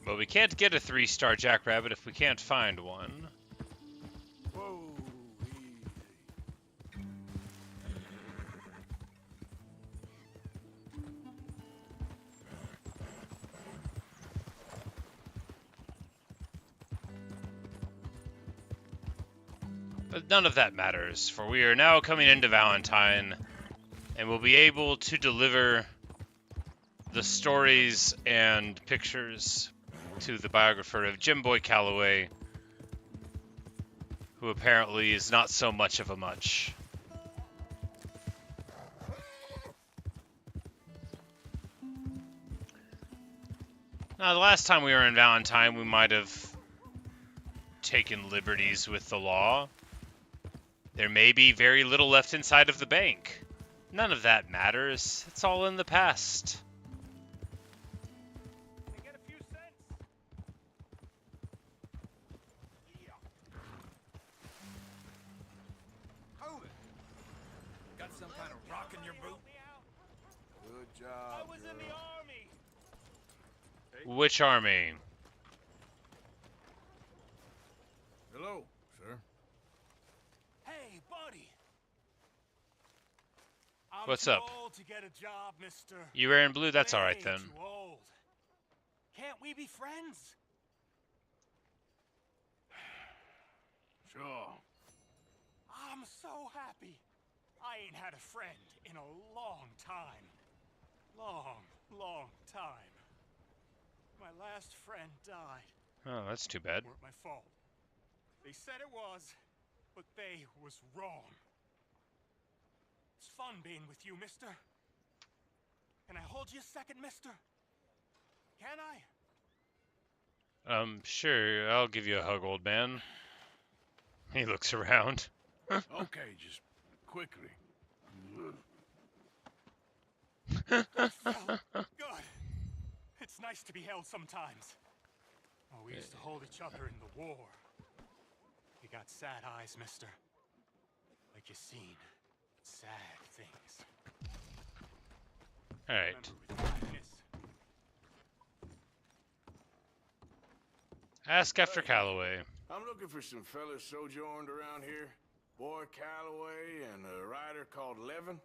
But we can't get a 3-star jackrabbit if we can't find one. Whoa, easy. But none of that matters, for we are now coming into Valentine, and we'll be able to deliver the stories and pictures to the biographer of Jim Boy Calloway, who apparently is not so much of a much. Now, the last time we were in Valentine, we might have taken liberties with the law. There may be very little left inside of the bank. None of that matters. It's all in the past. Got some kind of rock in your boot? Good job. I was in the army. Which army? Hello, sir. Hey, buddy. I'm What's too up? old to get a job, mister. You wearing blue? That's Way alright then. Too old. Can't we be friends? Sure. I'm so happy. I ain't had a friend in a long time. Long time. My last friend died. Oh, that's too bad. Weren't my fault. They said it was, but they was wrong. It's fun being with you, mister. Can I hold you a second, mister? Can I? Sure, I'll give you a hug, old man. He looks around. Okay, just quickly. Good. It's nice to be held sometimes. Oh, we used to hold each other in the war. You got sad eyes, mister. Like you seen sad things. Alright. Ask after Calloway. I'm looking for some fellas sojourned around here. Boy Calloway and a rider called Levin.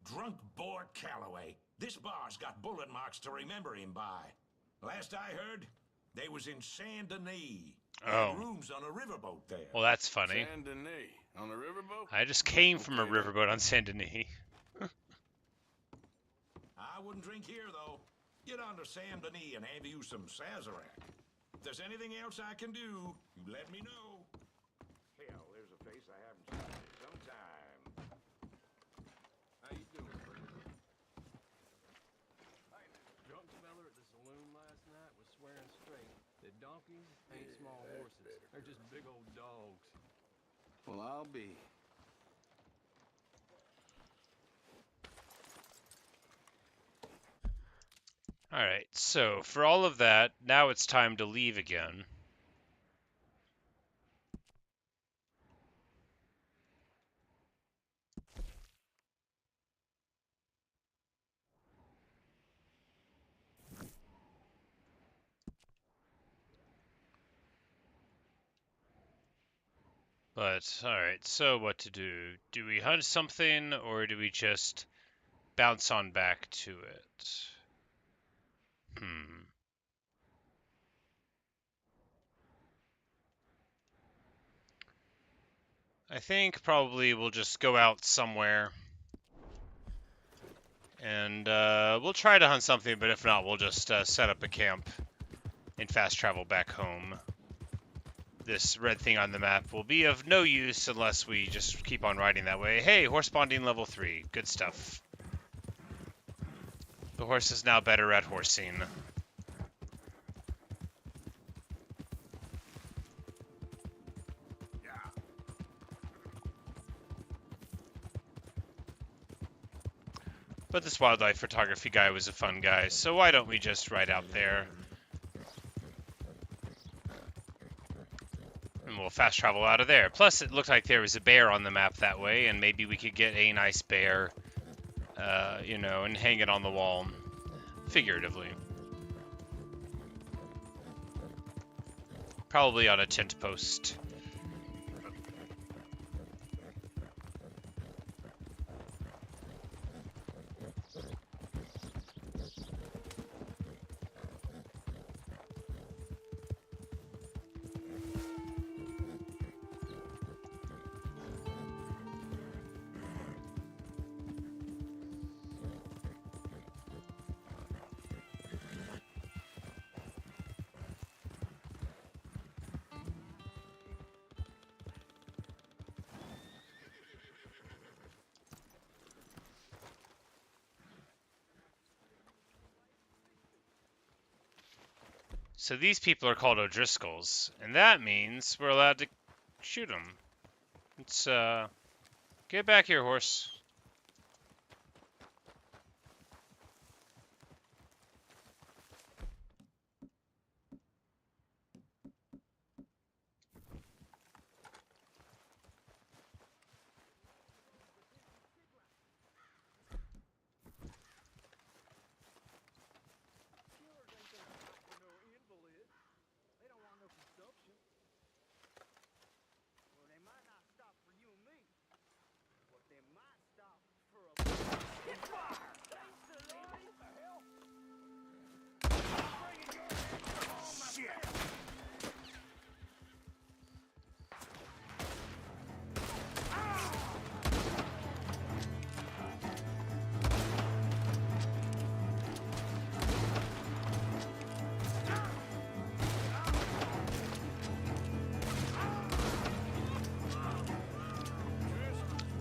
Drunk Boar Calloway. This bar's got bullet marks to remember him by. Last I heard, they was in Saint Denis. They had Oh. rooms on a riverboat there. Well, that's funny. Saint Denis. On the riverboat? I just came from a riverboat on Saint Denis. I wouldn't drink here, though. Get on to Saint Denis and hand you some Sazerac. If there's anything else I can do, you let me know. Hell, there's a face I haven't seen in some time. How you doing, just big old dogs. Well, I'll be. Alright, so for all of that, now it's time to leave again. But, alright, so what to do? Do we hunt something, or do we just bounce on back to it? I think probably we'll just go out somewhere. And we'll try to hunt something, but if not, we'll just set up a camp and fast travel back home. This red thing on the map will be of no use unless we just keep on riding that way. Hey, horse bonding level 3. Good stuff. The horse is now better at horsing. But this wildlife photography guy was a fun guy, so why don't we just ride out there? And we'll fast travel out of there. Plus, it looked like there was a bear on the map that way, and maybe we could get a nice bear, you know, and hang it on the wall, figuratively. Probably on a tent post. So these people are called O'Driscolls, and that means we're allowed to shoot them. Let's, get back here, horse.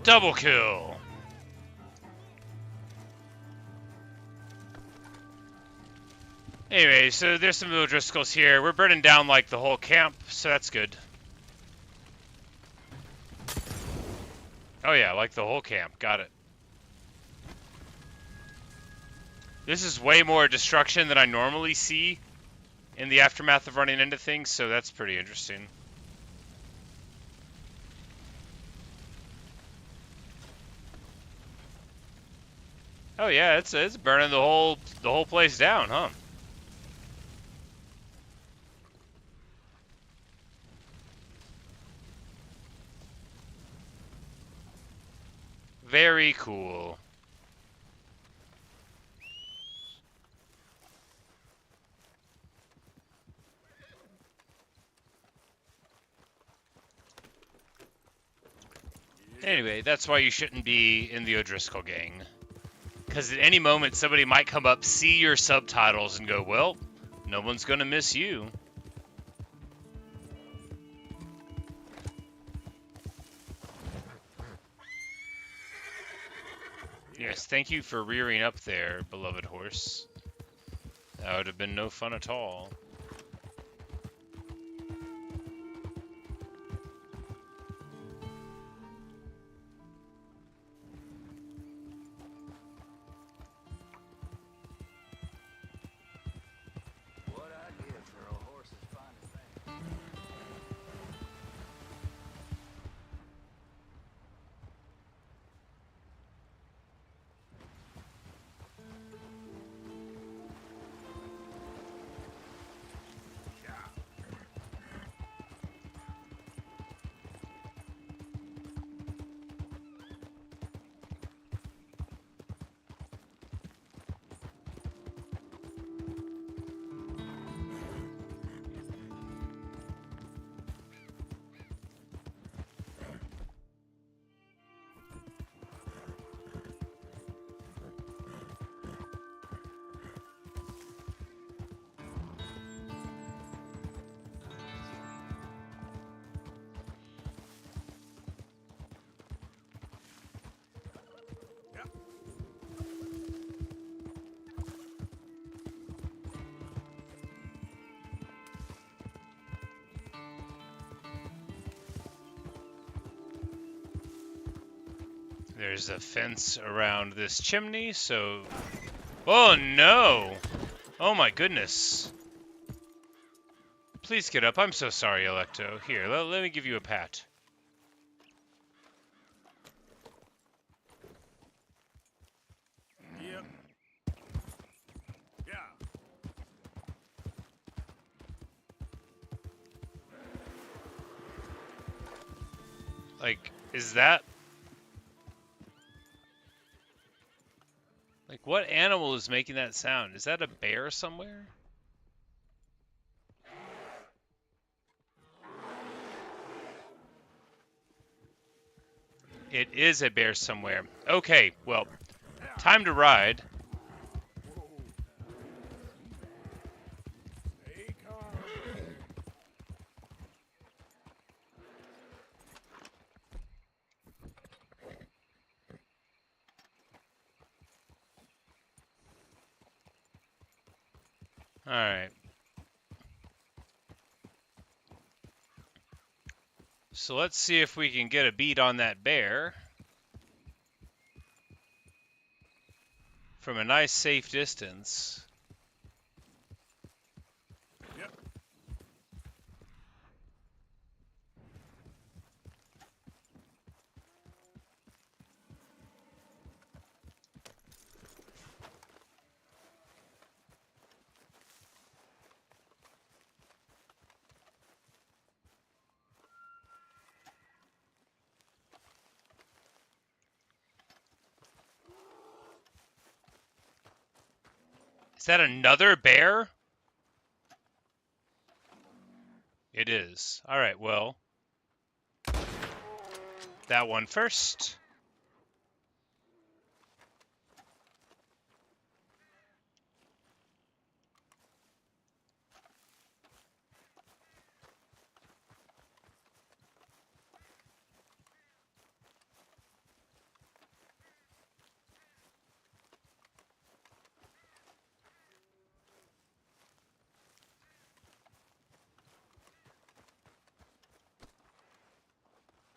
Double kill! Anyway, so there's some O'Driscolls here. We're burning down, like, the whole camp, so that's good. Oh yeah, like the whole camp. Got it. This is way more destruction than I normally see in the aftermath of running into things, so that's pretty interesting. Oh yeah, it's burning the whole place down, huh? Very cool. Anyway, that's why you shouldn't be in the O'Driscoll gang. Because at any moment, somebody might come up, see your subtitles, and go, well, no one's going to miss you. Yes, thank you for rearing up there, beloved horse. That would have been no fun at all. There's a fence around this chimney, so... Oh, no! Oh, my goodness. Please get up. I'm so sorry, Electo. Here, let me give you a pat. Yep. Yeah. Like, is that... Like, what animal is making that sound? Is that a bear somewhere? It is a bear somewhere. Okay, well, time to ride. Alright. So let's see if we can get a beat on that bear. From a nice safe distance. Yep. Is that another bear? It is. Alright, well. That one first.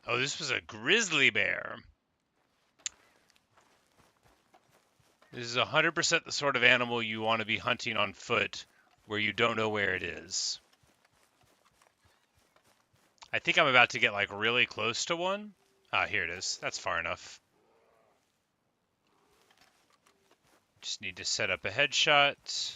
Oh, this was a grizzly bear. This is 100% the sort of animal you want to be hunting on foot where you don't know where it is. I think I'm about to get like really close to one. Ah, here it is. That's far enough. Just need to set up a headshot.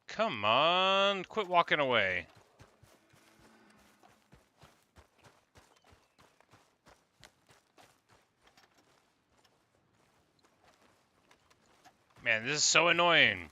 Come on, quit walking away. Man, this is so annoying.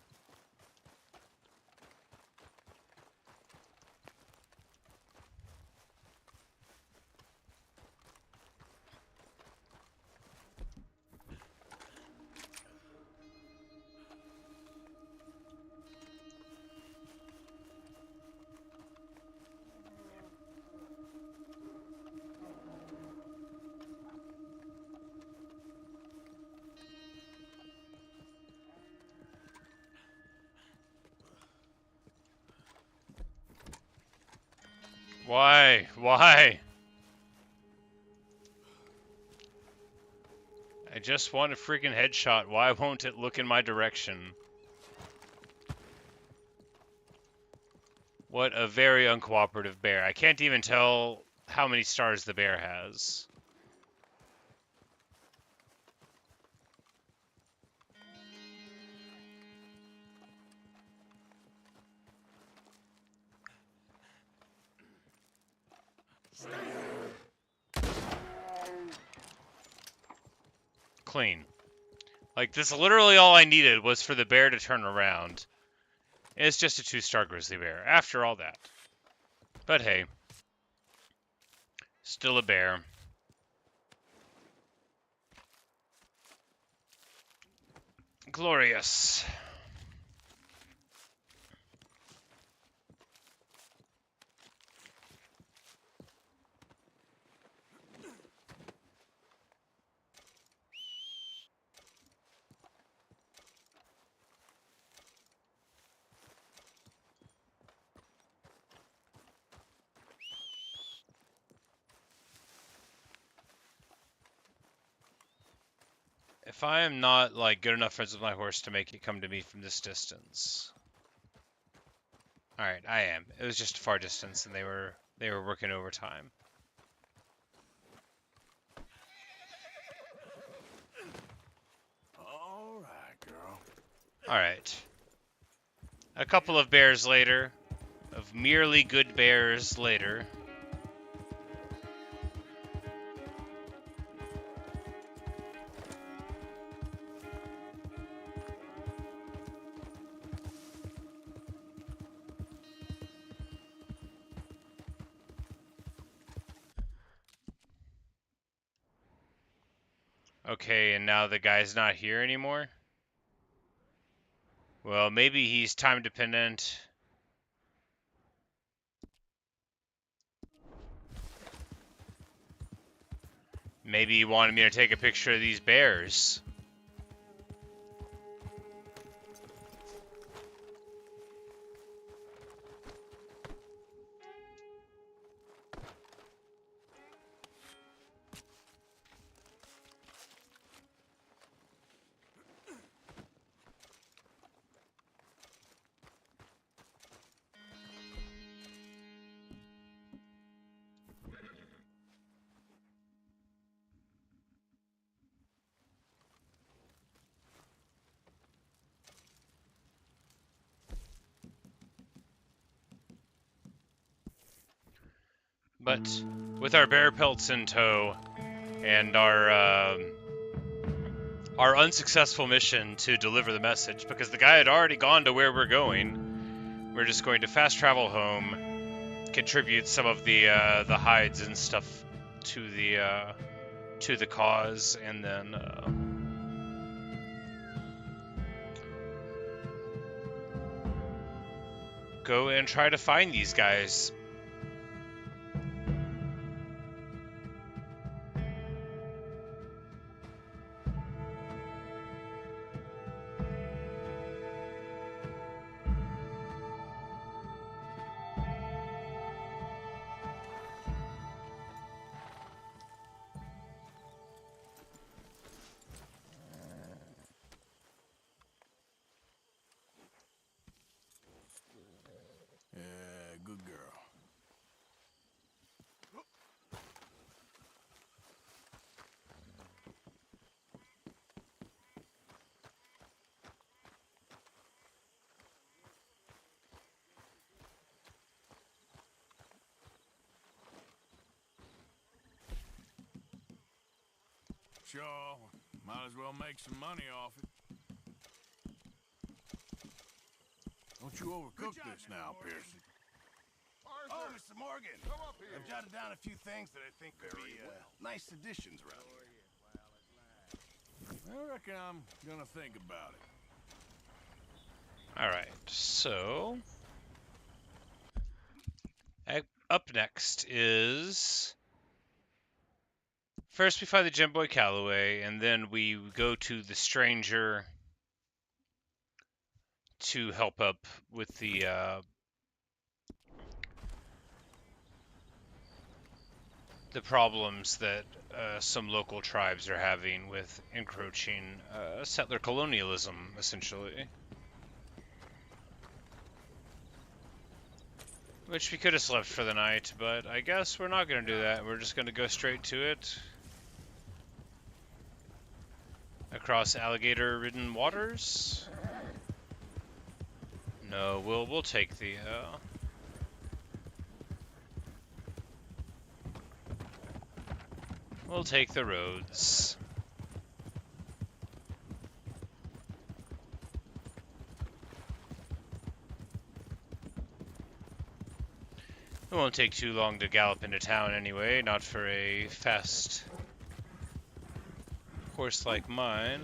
Why? Why? I just want a freaking headshot. Why won't it look in my direction? What a very uncooperative bear. I can't even tell how many stars the bear has. Clean. Like, this literally all I needed was for the bear to turn around. It's just a 2-star grizzly bear, after all that. But hey. Still a bear. Glorious. If I am not, like, good enough friends with my horse to make it come to me from this distance. Alright, I am. It was just a far distance, and they were working overtime. All right, girl. Alright. A couple of bears later. Of merely good bears later. Okay, and now the guy's not here anymore? Well, maybe he's time dependent. Maybe he wanted me to take a picture of these bears. But with our bear pelts in tow and our unsuccessful mission to deliver the message, because the guy had already gone to where we're going, we're just going to fast travel home, contribute some of the hides and stuff to the cause, and then go and try to find these guys. Yeah, good girl. Sure, might as well make some money off it. Don't you overcook this now, Pearson. Oh, Mr. Morgan. Come up here. I've jotted down a few things that I think could be nice additions around here. I reckon I'm gonna think about it. Alright, so up next is first we find the Gem Boy Calloway, and then we go to the Stranger to help up with the problems that some local tribes are having with encroaching settler colonialism, essentially. Which we could have slept for the night, but I guess we're not going to do that. We're just going to go straight to it. Across alligator-ridden waters? No, we'll take the we'll take the roads. It won't take too long to gallop into town anyway, not for a fast horse like mine.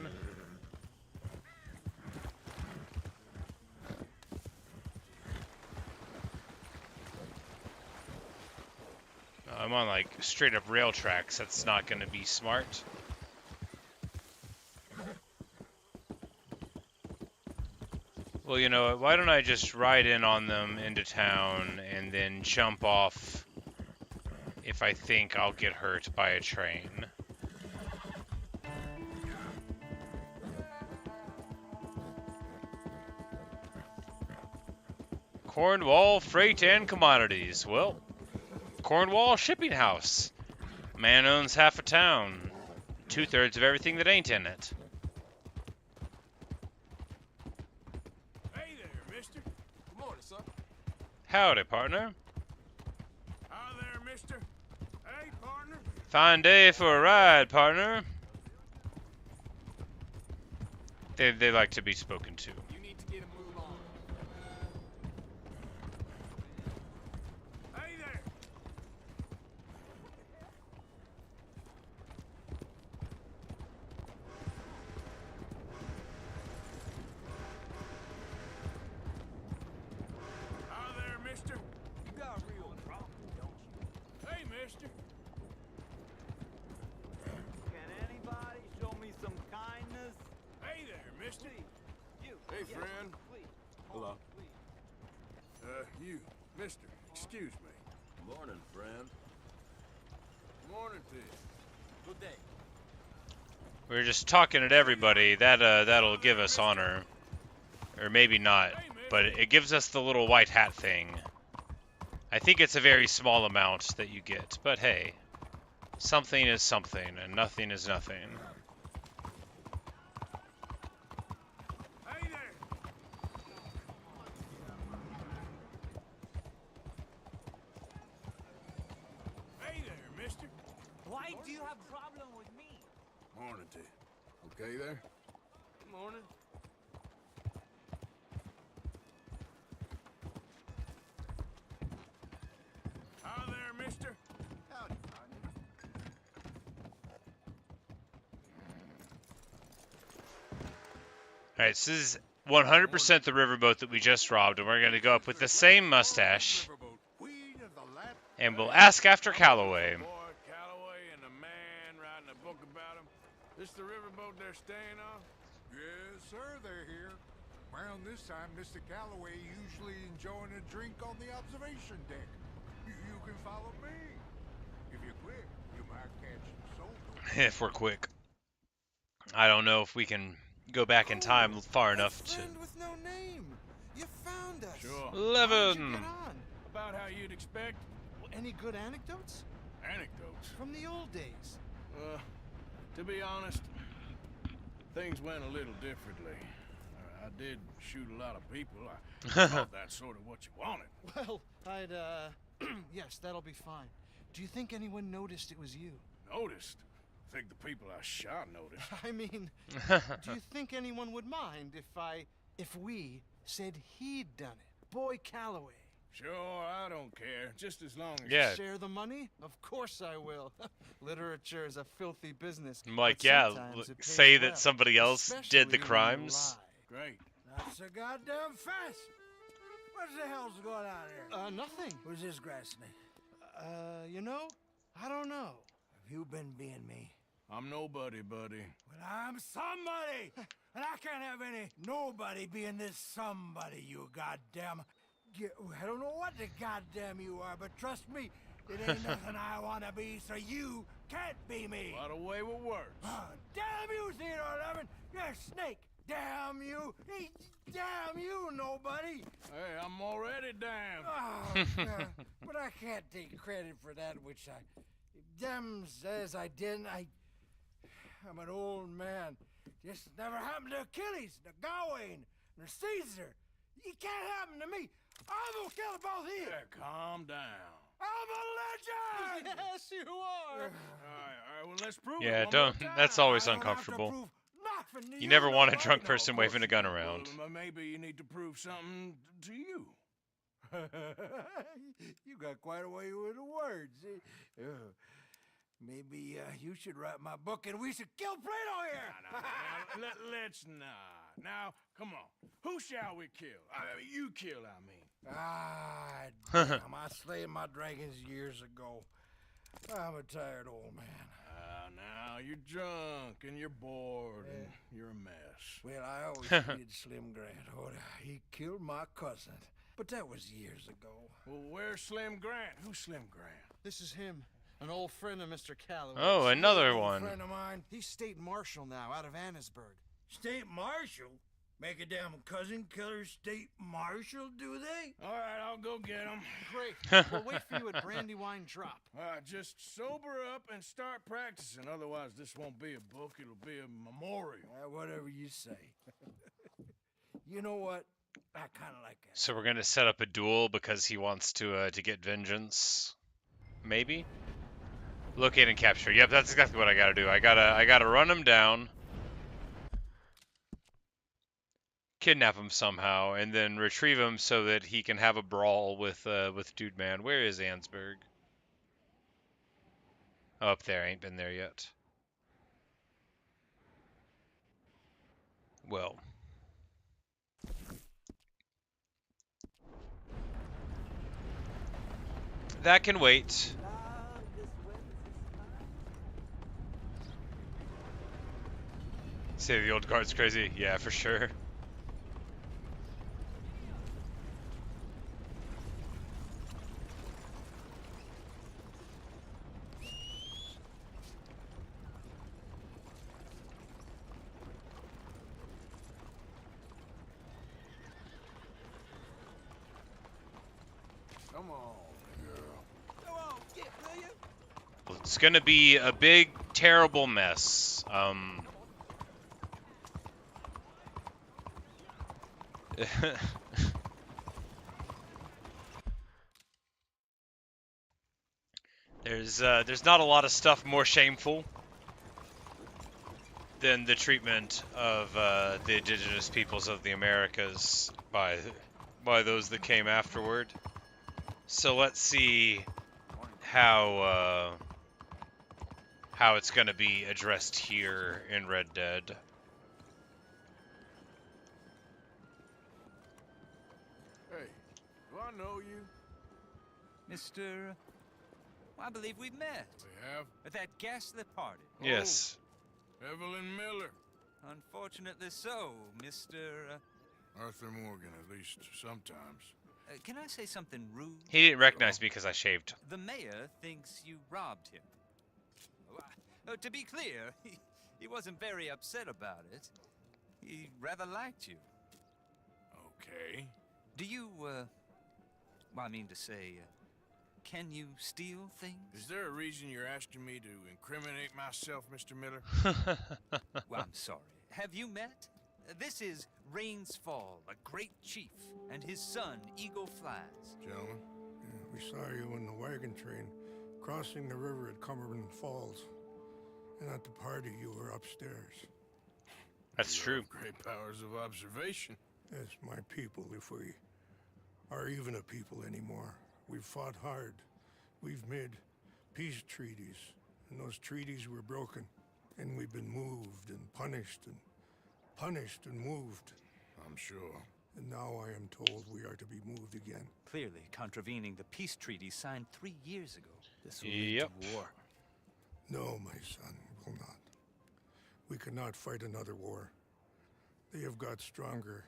I'm on like straight up rail tracks. That's not going to be smart. Well, you know what? Why don't I just ride in on them into town and then jump off if I think I'll get hurt by a train? Cornwall Freight and Commodities. Well, Cornwall Shipping House. Man owns half a town. 2/3 of everything that ain't in it. Hey there, mister. Good morning, sir. Howdy, partner. Hi there, mister. Hey, partner. Fine day for a ride, partner. They like to be spoken to. You need to get a move on. Hey there. Hi there, mister. You got a real problem, don't you? Hey, mister. Can anybody show me some kindness? Hey there, mister. You. Hey, Yes, friend. please. Hello. You, mister, excuse me. Morning, friend. Morning to you. Good day. We're just talking at everybody. That'll give us honor. Or maybe not. But it gives us the little white hat thing. I think it's a very small amount that you get. But hey. Something is something, and nothing is nothing. Hey there. Hey there, mister. Why do you have a problem with me? Morning to you. Okay there? Good morning. Hi there, mister. Howdy, partner. Alright, so this is 100% the riverboat that we just robbed, and we're going to go up with the same mustache. And we'll ask after Calloway. Boy, Calloway and the man writing a book about him. This the riverboat they're staying on? Yes, sir, they're here. Around this time, Mr. Calloway usually enjoying a drink on the observation deck. You can follow me. If you're quick, you might catch some soul. If we're quick. I don't know if we can go back in time far enough to... Friend with no name. You found us. Sure. How did you 11. get on? About how you'd expect. Well, any good anecdotes? Anecdotes. From the old days. To be honest, things went a little differently. I did shoot a lot of people. I thought that's sort of what you wanted. Well, yes, that'll be fine. Do you think anyone noticed it was you? Noticed? I think the people I shot noticed. I mean, do you think anyone would mind if we said he'd done it? Boy Calloway. Sure, I don't care. Just as long as Yeah. Share the money? Of course I will. Literature is a filthy business. I'm like, but yeah, sometimes it pays say well, that somebody else especially did the when you crimes. lie. Great. Not so goddamn fast. What the hell's going on here? Nothing. Who's this grass snake? You know, I don't know. Have you been being me? I'm nobody, buddy. Well, I'm somebody, and I can't have any nobody being this somebody, you goddamn. I don't know what the goddamn you are, but trust me, it ain't nothing I want to be, so you can't be me. What a way with words. Oh, damn you, Theodore Levin! You're a snake! Damn you! Hey, damn you, nobody! Hey, I'm already damned. Oh, yeah, but I can't take credit for that which I... Damn says I didn't. I'm an old man. This never happened to Achilles, to Gawain, nor Caesar. It can't happen to me. I'm gonna kill both of you. Yeah, calm down. I'm a legend! Yes, you are. All right, well, let's prove it. Yeah, one don't. more time. That's always I don't have to uncomfortable. prove nothing to You never want a nobody. drunk No, person of waving course a gun you don't. around. Well, maybe you need to prove something to you. You got quite a way with the words. Maybe you should write my book and we should kill Plato here. Let's not. Now, come on. Who shall we kill? I mean, you kill, I mean. Damn, I slayed my dragons years ago. I'm a tired old man. Now you're drunk and you're bored and you're a mess. Well, I always hated Slim Grant. Oh, he killed my cousin. But that was years ago. Well, where's Slim Grant? Who's Slim Grant? This is him, an old friend of Mr. Calloway. Oh, another Old one. friend of mine. He's state marshal now, out of Annesburg. State marshal? Make a damn cousin killer state marshal, do they? All right, I'll go get him. Great. We'll wait for you at Brandywine Drop. Just sober up and start practicing. Otherwise, this won't be a book. It'll be a memorial. Whatever you say. You know what? I kind of like it. So we're gonna set up a duel because he wants to get vengeance. Maybe. Locate and capture. Yep, that's exactly what I gotta do. I gotta run him down, kidnap him somehow, and then retrieve him so that he can have a brawl with Dude Man. Where is Ansberg? Oh, up there. Ain't been there yet. Well. That can wait. Say the old guard's crazy. Yeah, for sure. Come on, girl. Go on, get, will you? Well, it's gonna be a big, terrible mess. There's not a lot of stuff more shameful than the treatment of the indigenous peoples of the Americas by those that came afterward. So let's see how it's going to be addressed here in Red Dead. Hey, do I know you? Mr. I believe we've met. We have? At that ghastly party. Yes. Oh, Evelyn Miller. Unfortunately so, Mr. Arthur Morgan, at least sometimes. Can I say something rude? He didn't recognize me because I shaved. The mayor thinks you robbed him. To be clear, he wasn't very upset about it. He rather liked you. Okay. Do you, well, I mean to say, can you steal things? Is there a reason you're asking me to incriminate myself, Mr. Miller? Well, I'm sorry. Have you met? This is Rains Fall, a great chief, and his son, Eagle Flies. Gentlemen? Yeah, we saw you in the wagon train crossing the river at Cumberland Falls. And at the party, you were upstairs. That's true. Great powers of observation. Yes, my people, if we are even a people anymore. We've fought hard. We've made peace treaties, and those treaties were broken. And we've been moved and punished and moved. I'm sure. And now I am told we are to be moved again. Clearly contravening the peace treaty signed 3 years ago. This will lead to war. No, my son, will not. We cannot fight another war. They have got stronger,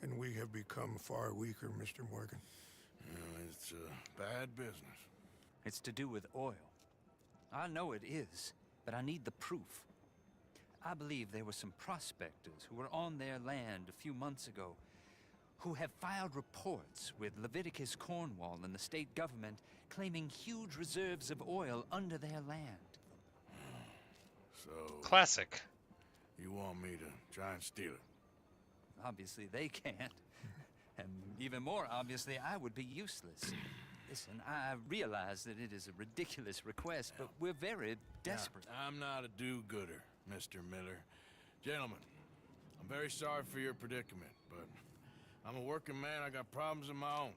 and we have become far weaker, Mr. Morgan. It's bad business. It's to do with oil. I know it is, but I need the proof. I believe there were some prospectors who were on their land a few months ago who have filed reports with Leviticus Cornwall and the state government claiming huge reserves of oil under their land. So... Classic. You want me to try and steal it? Obviously they can't. And even more obviously, I would be useless. Listen, I realize that it is a ridiculous request, but we're very desperate. Now, I'm not a do-gooder, Mr. Miller. Gentlemen, I'm very sorry for your predicament, but I'm a working man. I got problems of my own.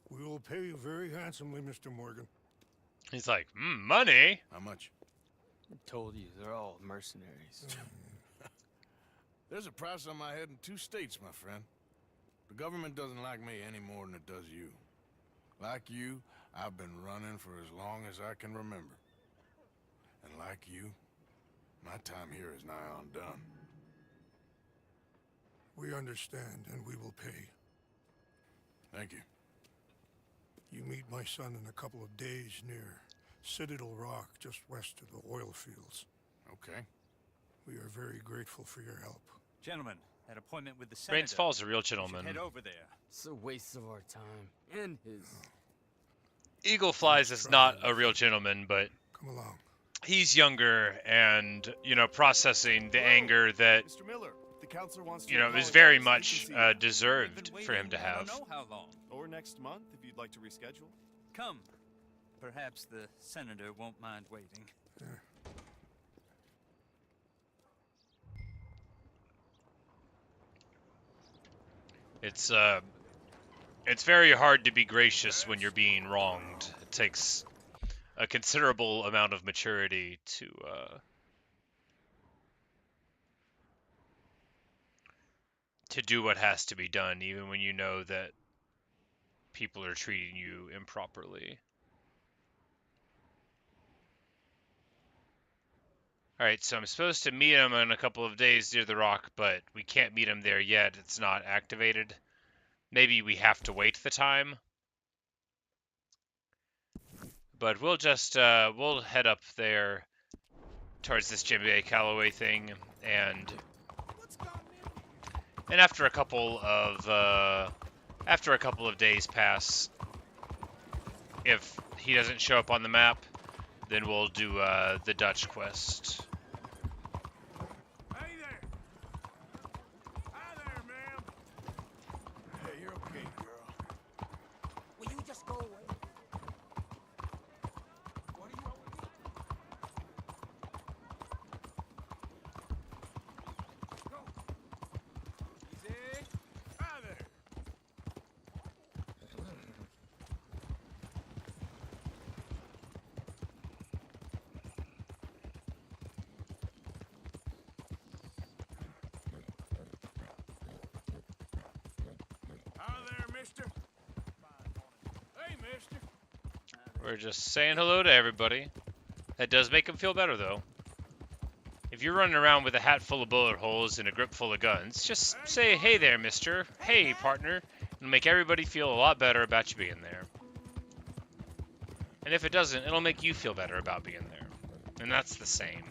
We will pay you very handsomely, Mr. Morgan. He's like, money? How much? I told you, they're all mercenaries. There's a price on my head in 2 states, my friend. The government doesn't like me any more than it does you. Like you, I've been running for as long as I can remember. And like you, my time here is nigh undone. We understand, and we will pay. Thank you. You meet my son in a couple of days near Citadel Rock, just west of the oil fields. Okay. We are very grateful for your help. Gentlemen, That appointment with the senator. Rains Fall's a real We should gentleman. head over there. It's a waste of our time and his. Eagle Flies is not a real gentleman, but Come along. he's younger and, you know, processing the anger that, Mr. Miller, the counselor wants to you know, is apologize. very He much can see you. deserved for him to I don't have. know how long. Or next month, if you'd like to reschedule. Come. Perhaps the senator won't mind waiting. It's very hard to be gracious when you're being wronged. It takes a considerable amount of maturity to do what has to be done, even when you know that people are treating you improperly. Alright, so I'm supposed to meet him in a couple of days near the rock, but we can't meet him there yet. It's not activated. Maybe we have to wait the time. But we'll just, we'll head up there towards this Jimmy Calloway thing, and after a couple of days pass, if he doesn't show up on the map, then we'll do the Dutch quest. Hey there! Hi there, ma'am! Hey, you're okay, girl. Will you just go away? Easy. Hi there! Hi there, mister. Hey, mister. We're just saying hello to everybody. That does make him feel better, though. If you're running around with a hat full of bullet holes and a grip full of guns, just say, hey there, mister. Hey, partner. It'll make everybody feel a lot better about you being there. And if it doesn't, it'll make you feel better about being there. And that's the same.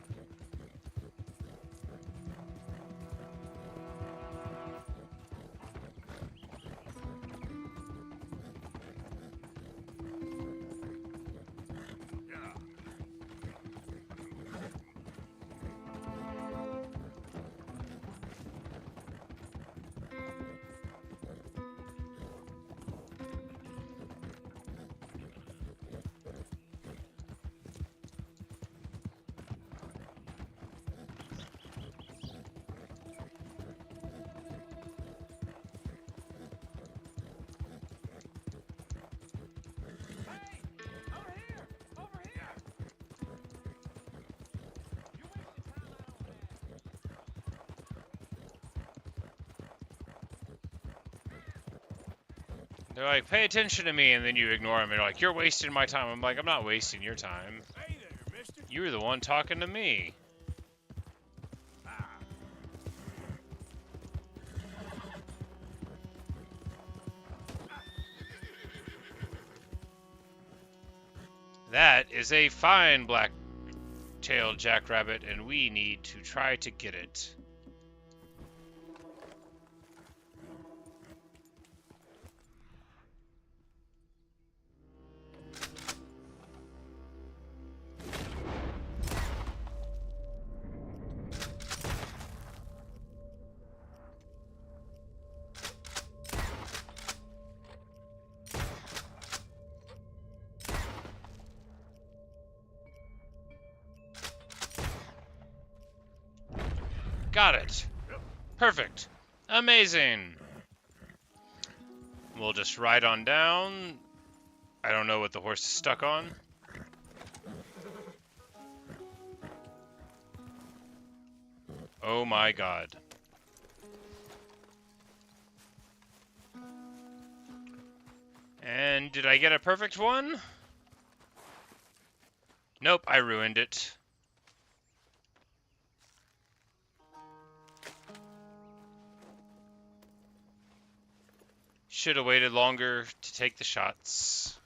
They're like, pay attention to me, and then you ignore them. And they're like, you're wasting my time. I'm like, I'm not wasting your time. Hey there, mister. You were the one talking to me. That is a fine black-tailed jackrabbit, and we need to try to get it. Got it. Perfect. Amazing. We'll just ride on down. I don't know what the horse is stuck on. Oh my god. And did I get a perfect one? Nope, I ruined it. Should have waited longer to take the shots.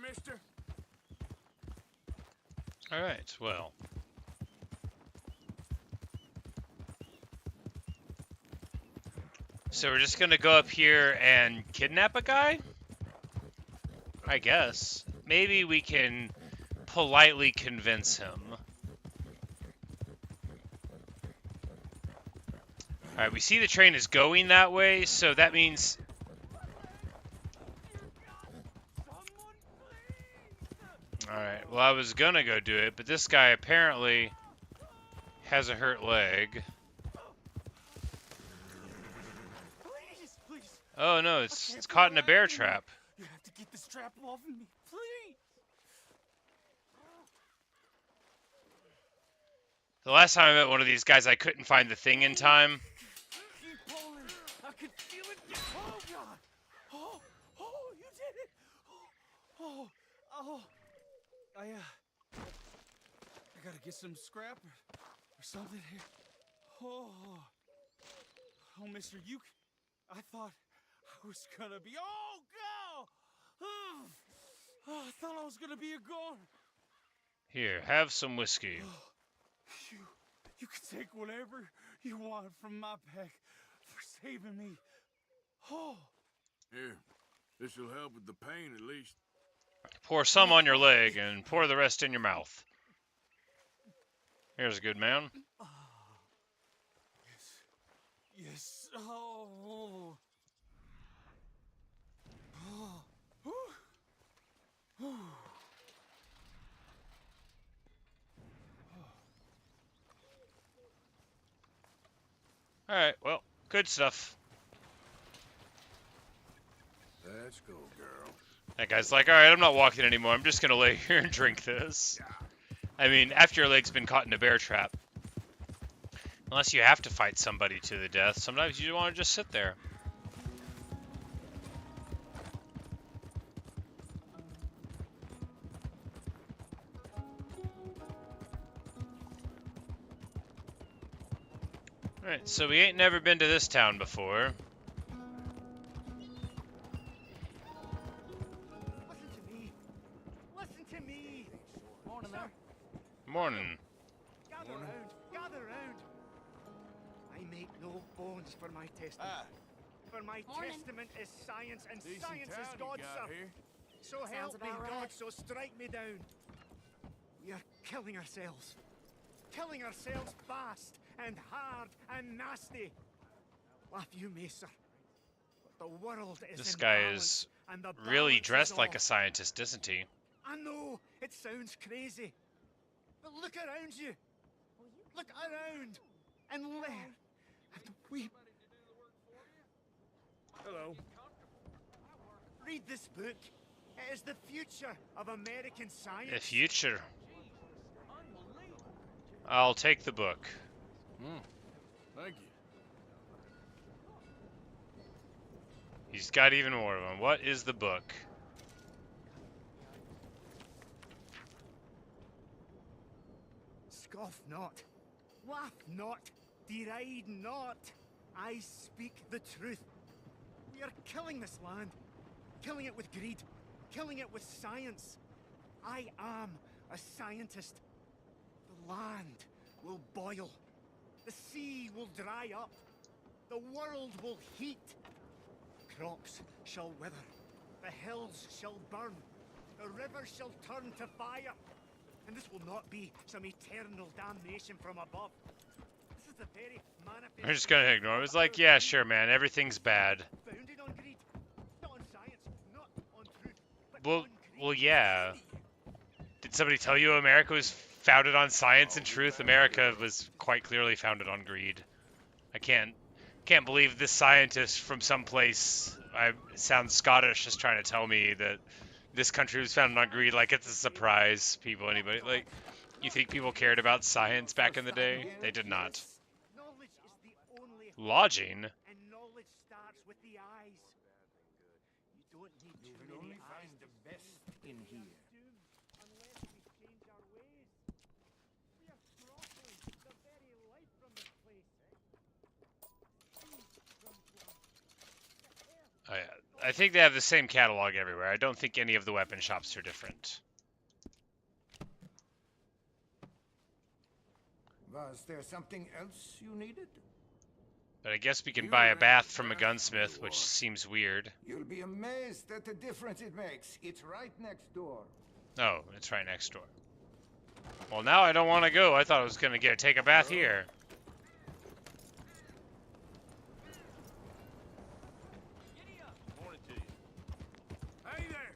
mister? All right, well. So we're just gonna go up here and kidnap a guy? I guess. Maybe we can politely convince him. Alright, we see the train is going that way, so that means... Alright, well I was gonna go do it, but this guy apparently has a hurt leg. Oh no, it's caught in a bear trap. You have to get this trap off of me, please. The last time I met one of these guys, I couldn't find the thing in time. Keep pulling. I can feel it. Oh God. Oh, you did it. Oh. I gotta get some scrap or something here. Oh, Mister, I thought I was gonna be. Oh God. Oh, I thought I was gonna be a goner. Here, have some whiskey. You can take whatever you want from my pack for saving me. Oh. Here, this'll help with the pain at least. Pour some on your leg and pour the rest in your mouth. Here's a good man. Yes. Oh. Alright, well, good stuff. Let's go, girl. That guy's like, alright, I'm not walking anymore. I'm just gonna lay here and drink this. I mean, after your leg's been caught in a bear trap. Unless you have to fight somebody to the death, sometimes you want to just sit there. Alright, so we ain't never been to this town before. Listen to me. Morning there. Morning. Gather round. I make no bones for my testament. For my testament is science, and Decent science is town you God, got sir. here. So Sounds help me about God, right. so strike me down. We are killing ourselves. Killing ourselves fast and hard and nasty. Laugh you may, sir. But the world is This in guy balance, is and the really balance dressed is like a off. scientist, isn't he? I know, it sounds crazy. But look around you. Look around and learn and weep. Hello. Read this book. It is the future of American science. The future. I'll take the book. Thank you. He's got even more of them. What is the book? Scoff not, laugh not, deride not. I speak the truth. We are killing this land, killing it with greed, killing it with science. I am a scientist. The land will boil, the sea will dry up, the world will heat. Crops shall wither, the hills shall burn, the rivers shall turn to fire. And this will not be some eternal damnation from above. This is the very manifest. I'm just gonna ignore it. It's like, yeah, sure, man. Everything's bad. Founded on greed, not on science, not on truth. Well, yeah. Did somebody tell you America was founded on science and truth? America was quite clearly founded on greed. I can't believe this scientist from someplace, sounds Scottish, is trying to tell me that this country was founded on greed. Like, it's a surprise, people. Anybody, like, you think people cared about science back in the day? They did not. Knowledge is the only Lodging? and knowledge starts with the eyes. You don't need too many eyes the best in here. unless we change our ways. We are throttling the very life from this place. I think they have the same catalog everywhere. I don't think any of the weapon shops are different. Was there something else you needed? But I guess we can buy a bath from a gunsmith, which seems weird. You'll be amazed at the difference it makes. It's right next door. Oh, it's right next door. Well, now I don't want to go. I thought I was going to take a bath here. Morning to you. Hey there!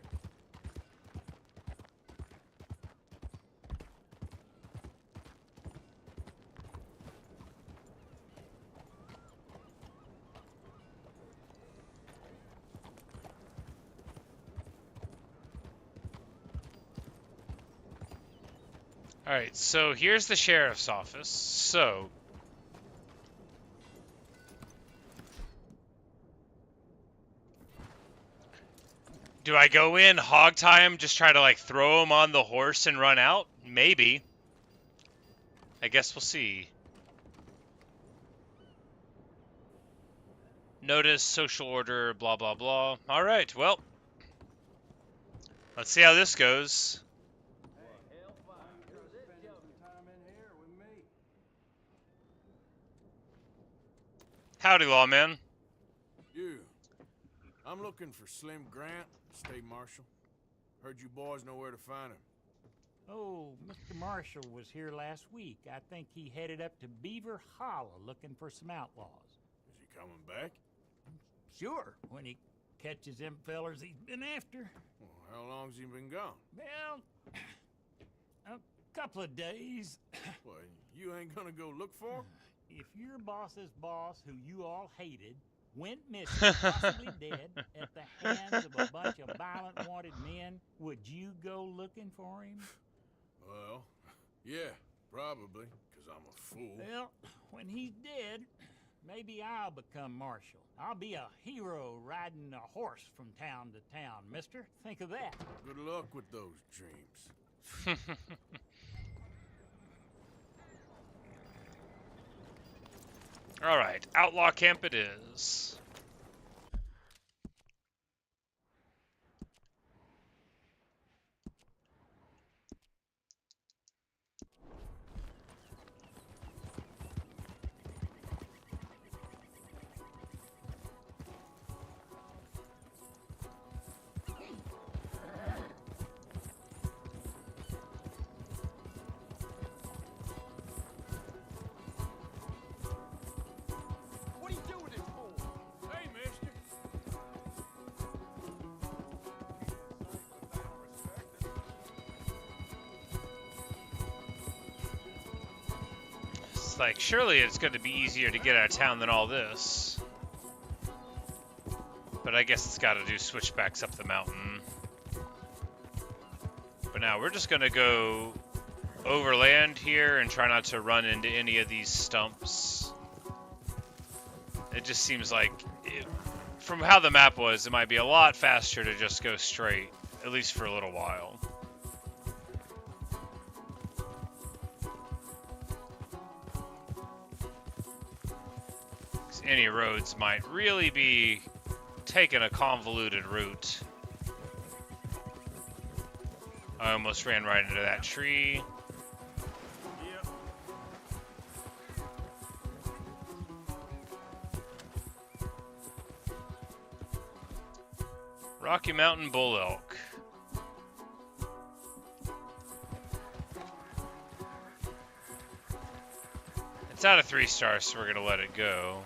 Alright, so here's the sheriff's office. So, do I go in, hog tie him, just try to like throw him on the horse and run out? Maybe. I guess we'll see. Notice, social order, blah, blah, blah. Alright, well. Let's see how this goes. Howdy, lawman. You. I'm looking for Slim Grant, State Marshal. Heard you boys know where to find him. Oh, Mr. Marshall was here last week. I think he headed up to Beaver Hollow looking for some outlaws. Is he coming back? Sure, when he catches them fellers he's been after. Well, how long's he been gone? Well, a couple of days. Well, you ain't gonna go look for him? If your boss's boss, who you all hated, went missing, possibly dead, at the hands of a bunch of violent wanted men, would you go looking for him? Well, yeah, probably, because I'm a fool. Well, when he's dead, maybe I'll become marshal. I'll be a hero riding a horse from town to town, mister. Think of that. Good luck with those dreams. Alright, outlaw camp it is. Like, surely it's going to be easier to get out of town than all this. But I guess it's got to do switchbacks up the mountain. But now we're just going to go overland here and try not to run into any of these stumps. It just seems like, from how the map was, it might be a lot faster to just go straight, at least for a little while. Any roads might really be taking a convoluted route. I almost ran right into that tree. Yep. Rocky Mountain Bull Elk. It's out of 3 stars, so we're gonna let it go.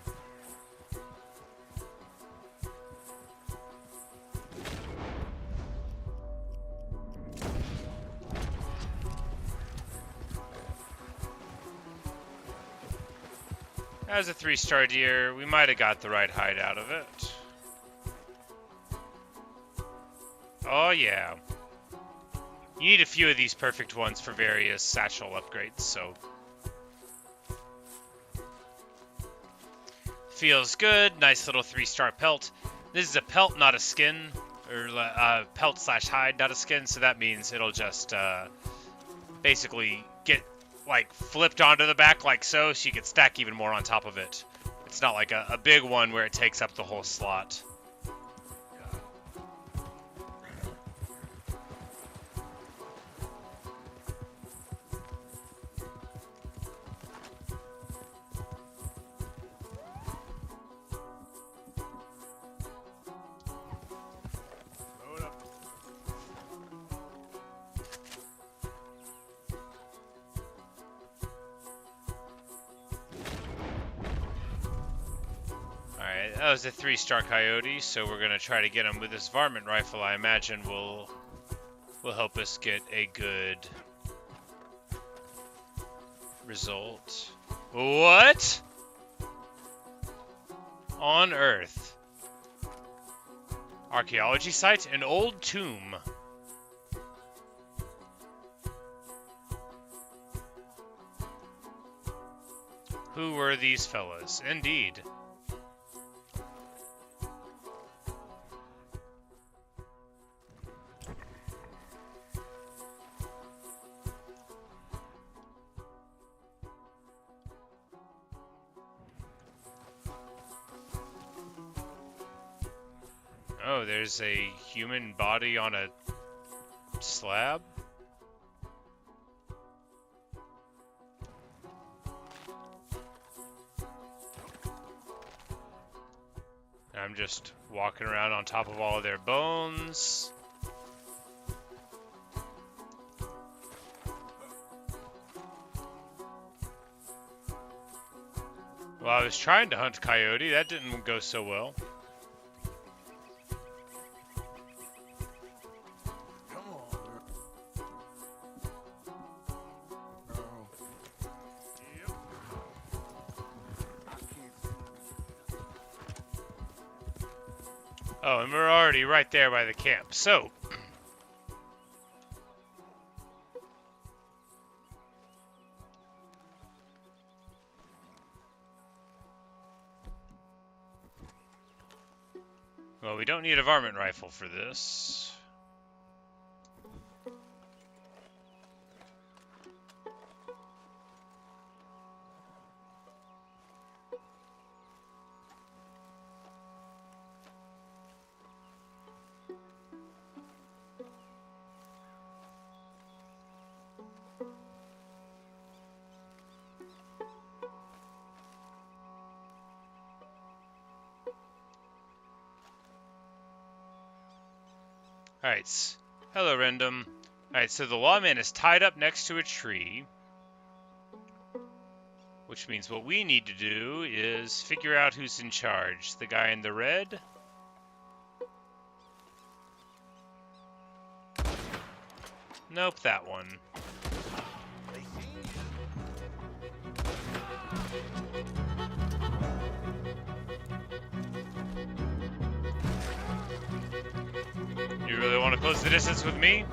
As a 3-star deer, we might have got the right hide out of it. Oh yeah. You need a few of these perfect ones for various satchel upgrades, so... Feels good, nice little 3-star pelt. This is a pelt, not a skin, or pelt slash hide, not a skin, so that means it'll just basically get like flipped onto the back like so you can stack even more on top of it. It's not like a big one where it takes up the whole slot. Alright, that was a 3-star coyote, so we're gonna try to get him with this varmint rifle. I imagine will help us get a good result. What on earth? Archaeology site? An old tomb. Who were these fellas? Indeed. Oh, there's a human body on a slab? I'm just walking around on top of all of their bones. Well, I was trying to hunt coyote. That didn't go so well. Oh, and we're already right there by the camp. So, well, we don't need a varmint rifle for this. Alright, hello random. Alright, so the lawman is tied up next to a tree. Which means what we need to do is figure out who's in charge. The guy in the red? Nope, that one. You really want to close the distance with me?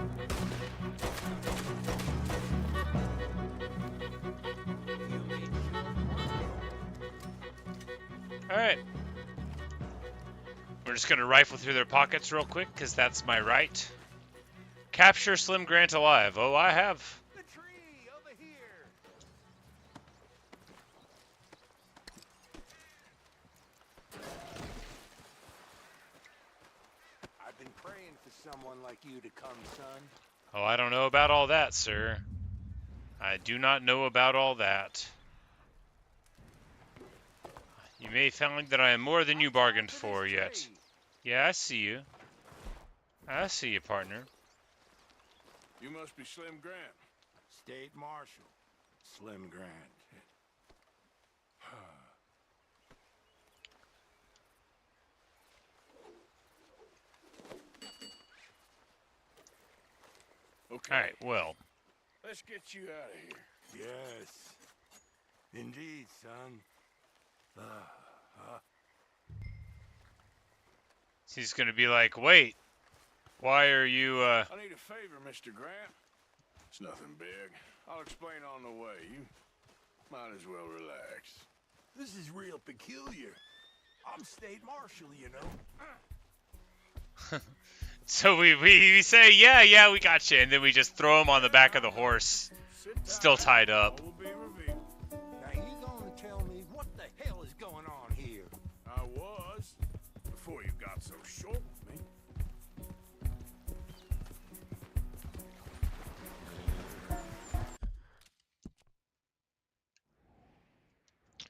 Alright. We're just gonna rifle through their pockets real quick, because that's my right. Capture Slim Grant alive. Oh, I have. The tree over here. I've been praying for someone like you to come, son. Oh, I don't know about all that, sir. I do not know about all that. You may find that I am more than you bargained for yet. Yeah, I see you. I see you, partner. You must be Slim Grant. State Marshal, Slim Grant. Okay. Alright, well. Let's get you out of here. Yes. Indeed, son. He's gonna be like, wait, why are you, I need a favor, Mr. Grant. It's nothing big. I'll explain on the way. You might as well relax. This is real peculiar. I'm State Marshal, you know. So we say, yeah, we got you, and then we just throw him on the back of the horse, still tied up. Now you gonna tell me what the hell is going on here? I was, before you got so short with me.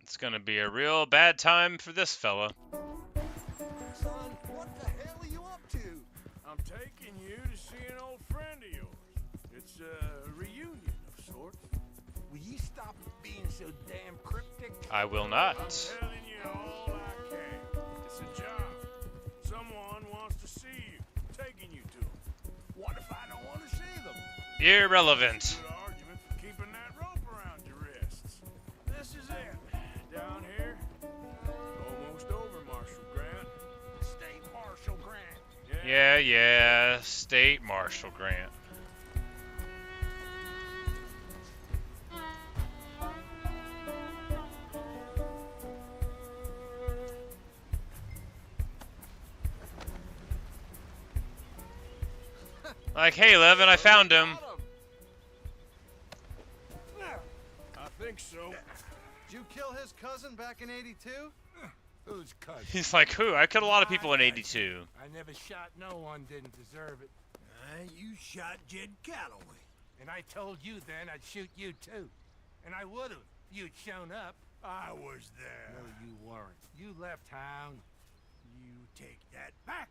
It's gonna be a real bad time for this fella. Son, what the hell are you up to? I'm taking you to see an old friend of yours. It's a reunion of sorts. Will you stop being so damn cryptic? I will not. I'm telling you all I can. Irrelevant. Good argument for keeping that rope around your wrists. This is it. Down here. Almost over, Marshal Grant. State Marshal Grant. Yeah. State Marshal Grant. Like, hey, Levin, I found him. I think so. Did you kill his cousin back in '82? Whose cousin? He's like, who? I killed a lot of people in '82. I never shot no one didn't deserve it. You shot Jed Calloway. And I told you then I'd shoot you too. And I would've if you'd shown up. I was there. No, you weren't. You left town. You take that back.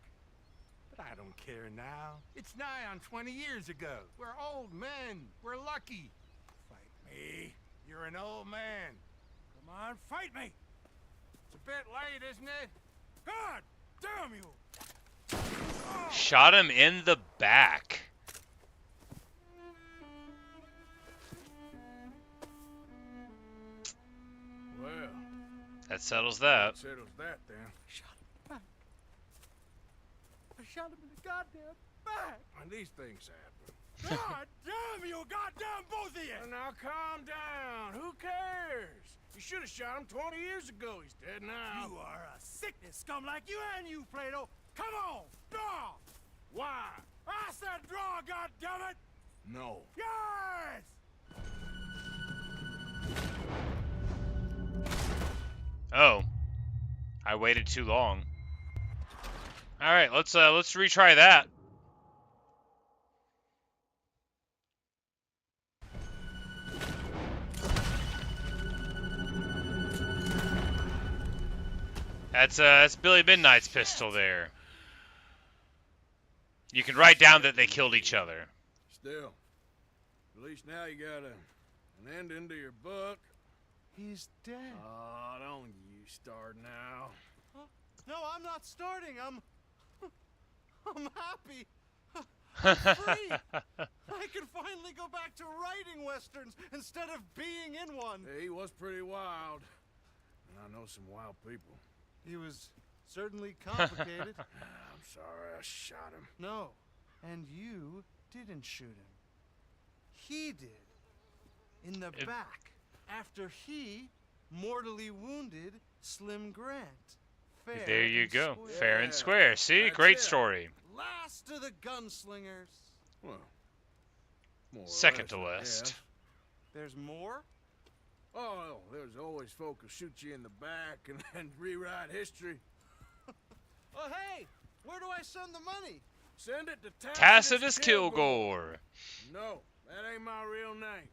But I don't care now. It's nigh on 20 years ago. We're old men. We're lucky. Fight me. You're an old man. Come on, fight me. It's a bit late, isn't it? God damn you! Shot him in the back. Well, That settles that. settles that then. Shot him in the back. I shot him in the goddamn back. When these things happen. God damn you, goddamn both of you! Now calm down. Who cares? You should have shot him 20 years ago. He's dead now. You are a sickness scum like you and you, Plato. Come on, draw! Why? I said draw, goddammit! No. Yes! Oh. I waited too long. Alright, let's retry that. That's Billy Midnight's pistol there. You can write down that they killed each other. Still, at least now you got an ending to your book. He's dead. Oh, don't you start now. No, I'm not starting. I'm happy. I'm free. I can finally go back to writing westerns instead of being in one. He was pretty wild. And I know some wild people. He was certainly complicated. I'm sorry I shot him. No, and you didn't shoot him. He did. In the back. After he mortally wounded Slim Grant. Fair There you and go. square. Fair and square. See? Great story. Last of the gunslingers. Well, more or Second to less, I last. guess. There's more? Oh, there's always folk who shoot you in the back and rewrite history. Oh, hey! Where do I send the money? Send it to Tacitus Kilgore. No, that ain't my real name.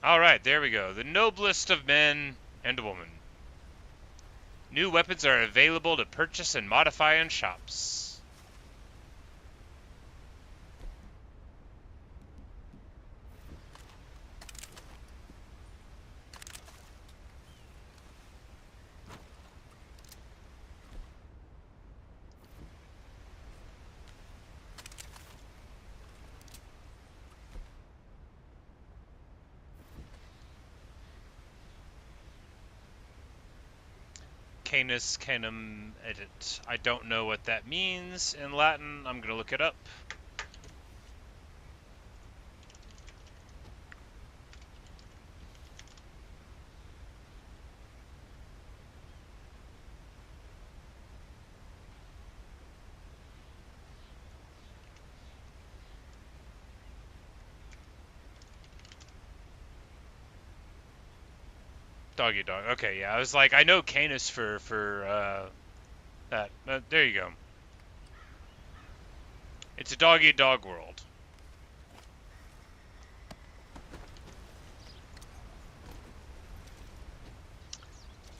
Alright, there we go. The noblest of men and women. New weapons are available to purchase and modify in shops. Canis Canum edit. I don't know what that means in Latin. I'm going to look it up. Doggy dog. Okay, yeah. I was like, I know Canis for that. There you go. It's a doggy dog world.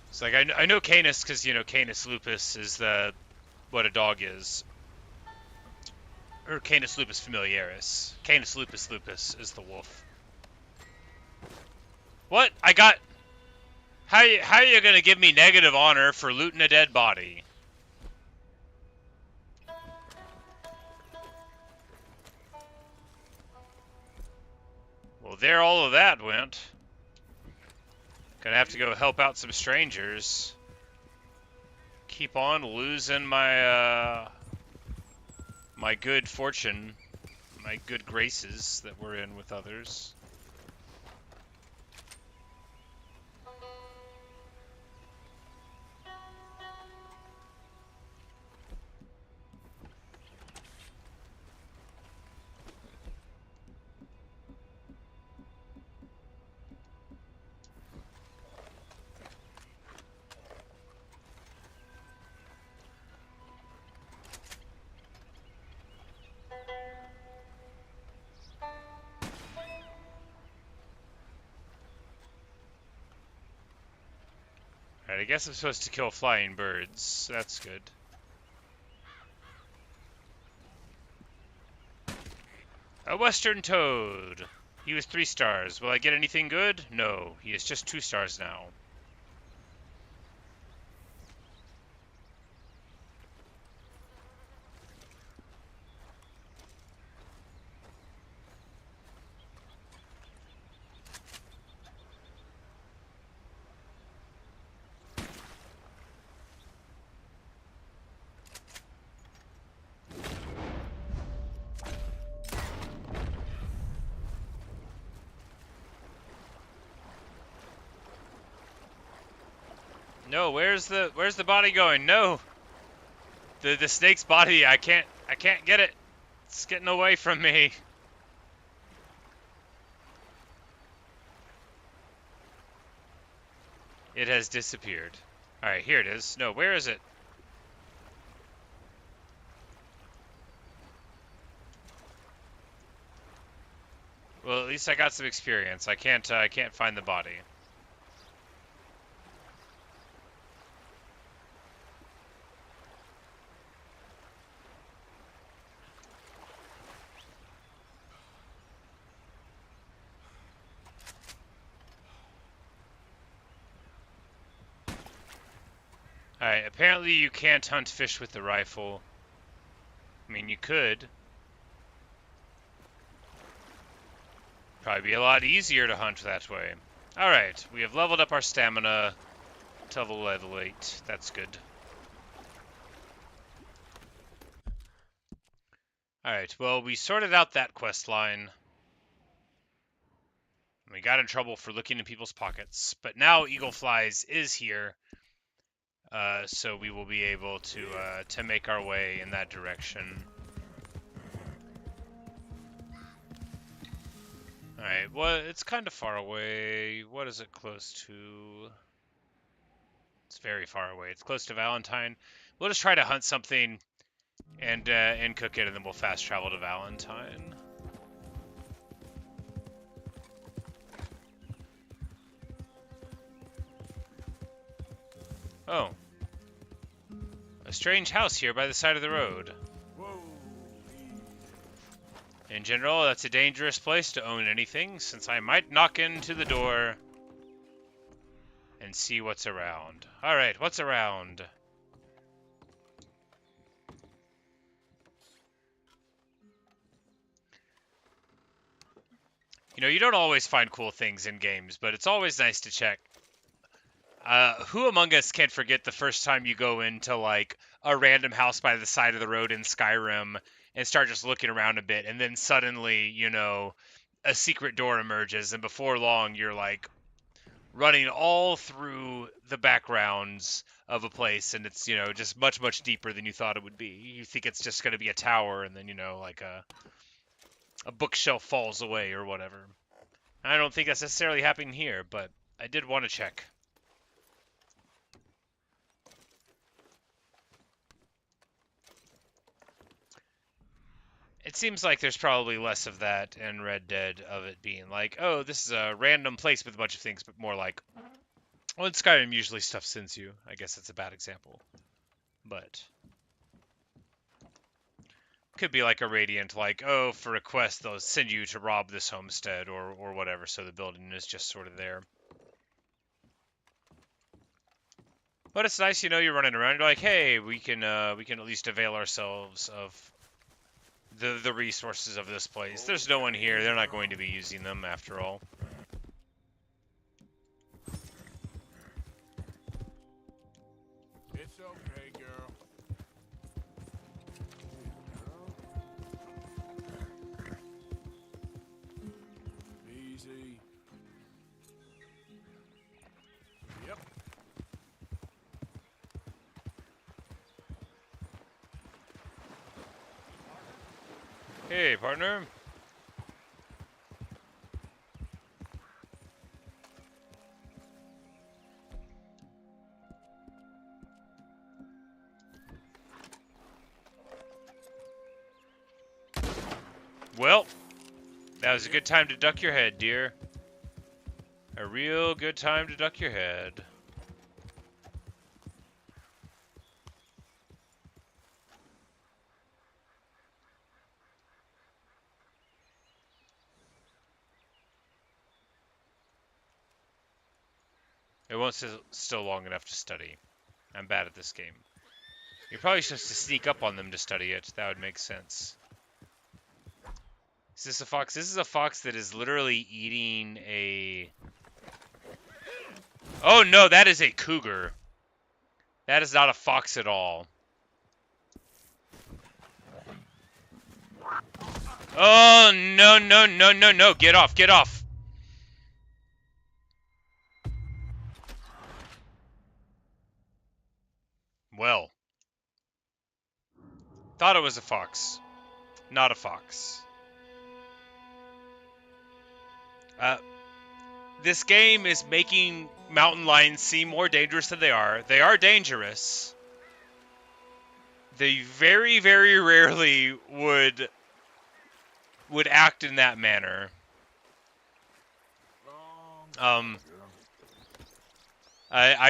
It's like I know Canis because you know Canis lupus is what a dog is, or Canis lupus familiaris. Canis lupus is the wolf. What? I got. How are you gonna give me negative honor for looting a dead body? Well, there all of that went. Gonna have to go help out some strangers. Keep on losing my, my good fortune, my good graces that we're in with others. Alright, I guess I'm supposed to kill flying birds. That's good. A western toad. He was 3 stars. Will I get anything good? No, he is just 2 stars now. No, where's the body going? No. The snake's body, I can't get it. It's getting away from me. It has disappeared. Alright, here it is. No, where is it? Well, at least I got some experience. I can't find the body. Alright, apparently you can't hunt fish with the rifle. I mean, you could. Probably be a lot easier to hunt that way. Alright, we have leveled up our stamina to level 8. That's good. Alright, well, we sorted out that quest line. We got in trouble for looking in people's pockets. But now Eagle Flies is here. So we will be able to make our way in that direction. Alright, well, it's kind of far away. What is it close to? It's very far away. It's close to Valentine. We'll just try to hunt something and cook it, and then we'll fast travel to Valentine. Oh. A strange house here by the side of the road. In general, that's a dangerous place to own anything, since I might knock into the door and see what's around. Alright, what's around? You know, you don't always find cool things in games, but it's always nice to check. Who among us can't forget the first time you go into, like, a random house by the side of the road in Skyrim and start just looking around a bit, and then suddenly, you know, a secret door emerges, and before long, you're, like, running all through the backgrounds of a place, and it's, you know, just much, much deeper than you thought it would be. You think it's just going to be a tower, and then, you know, like a bookshelf falls away or whatever. I don't think that's necessarily happening here, but I did want to check. It seems like there's probably less of that in Red Dead, of it being like, oh, this is a random place with a bunch of things, but more like, well, in Skyrim, usually stuff sends you. I guess that's a bad example. But could be like a Radiant, like, oh, for a quest, they'll send you to rob this homestead or whatever, so the building is just sort of there. But it's nice, you know, you're running around, you're like, hey, we can at least avail ourselves of the resources of this place. There's no one here. They're not going to be using them after all. It's okay, girl. Easy. Yep. Hey, partner. Well, that was a good time to duck your head, dear. A real good time to duck your head. It won't sit still long enough to study. I'm bad at this game. You're probably supposed to sneak up on them to study it. That would make sense. Is this a fox? This is a fox that is literally eating a... Oh no, that is a cougar. That is not a fox at all. Oh, no, no, no, no, no. Get off, get off. Well. Thought it was a fox. Not a fox. This game is making mountain lions seem more dangerous than they are. They are dangerous. They very, very rarely would act in that manner. I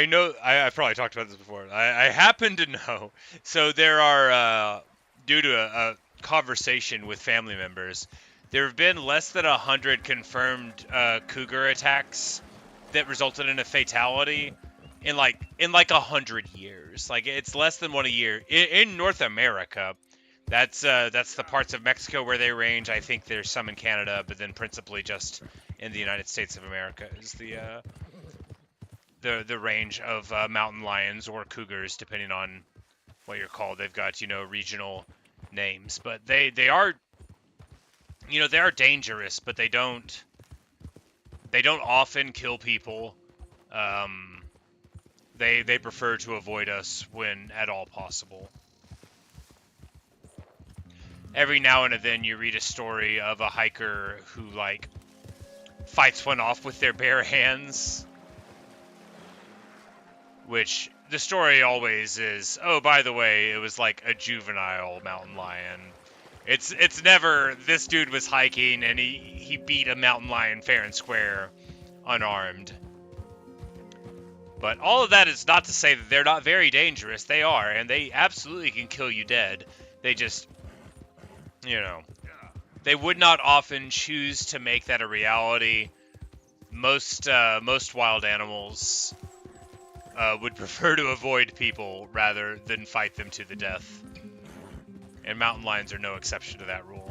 know, I've probably talked about this before. I happen to know. So there are, due to a conversation with family members, there have been less than 100 confirmed cougar attacks that resulted in a fatality in like 100 years. Like, it's less than one a year in North America. That's the parts of Mexico where they range. I think there's some in Canada, but then principally just in the United States of America is the range of mountain lions or cougars, depending on what you're called. They've got, you know, regional names, but they are, you know, they are dangerous, but they don't often kill people. They prefer to avoid us when at all possible. Every now and then you read a story of a hiker who, like, fights one off with their bare hands. Which, the story always is, oh, by the way, it was like a juvenile mountain lion. It's never, this dude was hiking and he beat a mountain lion fair and square, unarmed. But all of that is not to say that they're not very dangerous. They are, and they absolutely can kill you dead. They just, you know, they would not often choose to make that a reality. Most wild animals would prefer to avoid people rather than fight them to the death. And mountain lions are no exception to that rule.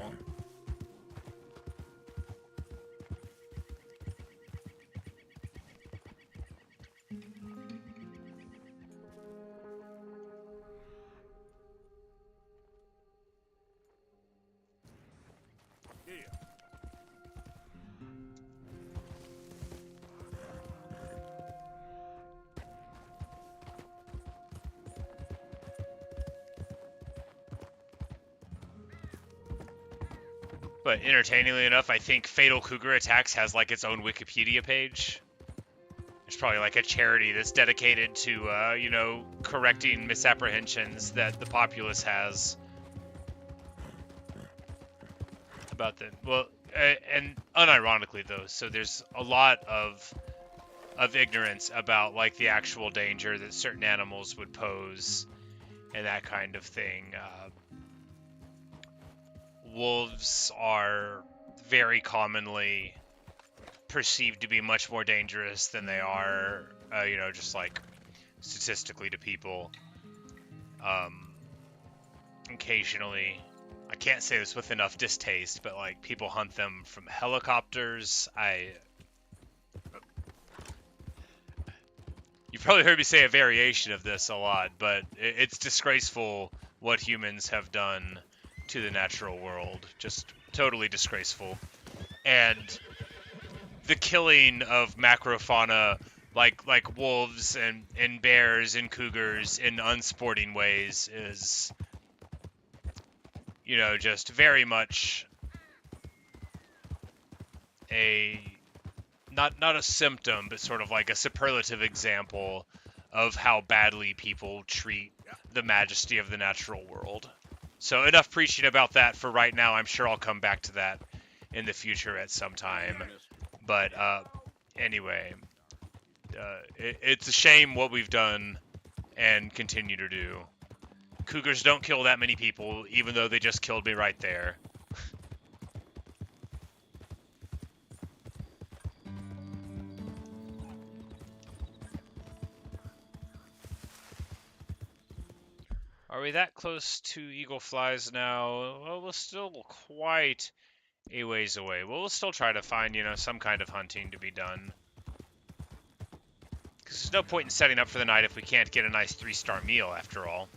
But entertainingly enough, I think Fatal Cougar Attacks has like its own Wikipedia page. There's probably like a charity that's dedicated to, you know, correcting misapprehensions that the populace has about them. Well, and unironically though, so there's a lot of ignorance about like the actual danger that certain animals would pose and that kind of thing. Wolves are very commonly perceived to be much more dangerous than they are, you know, just like statistically to people. Occasionally, I can't say this with enough distaste, but like people hunt them from helicopters. You've probably heard me say a variation of this a lot, but it's disgraceful what humans have done to the natural world. Just totally disgraceful. And the killing of macrofauna like wolves and bears and cougars in unsporting ways is, you know, just very much a not a symptom, but sort of like a superlative example of how badly people treat the majesty of the natural world. So enough preaching about that for right now. I'm sure I'll come back to that in the future at some time. But anyway, it's a shame what we've done and continue to do. Cougars don't kill that many people, even though they just killed me right there. Are we that close to eagle flies now? Well, we're still quite a ways away. We'll still try to find, you know, some kind of hunting to be done. Because there's no point in setting up for the night if we can't get a nice 3-star meal after all.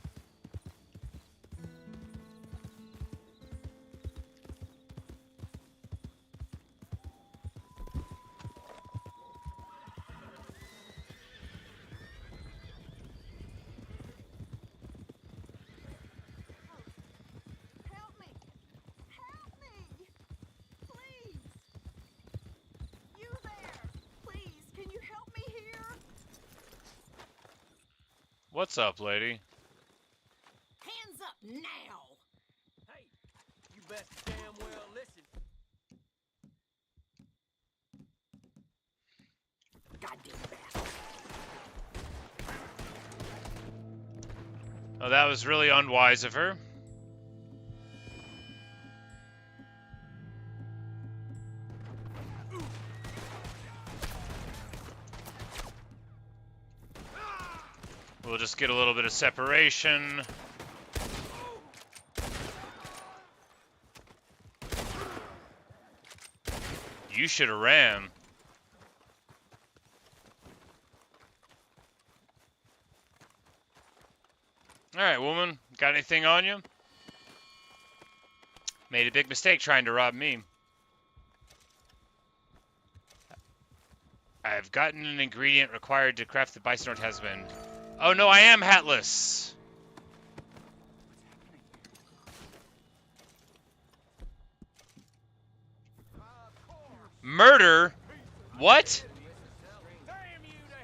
What's up, lady? Hands up now! Hey, you best damn well listen. Goddamn bastard. Oh, that was really unwise of her. We'll just get a little bit of separation. You should have ran. Alright, woman. Got anything on you? Made a big mistake trying to rob me. I've gotten an ingredient required to craft the bison husband. Oh no, I am hatless! Murder? What? Damn you to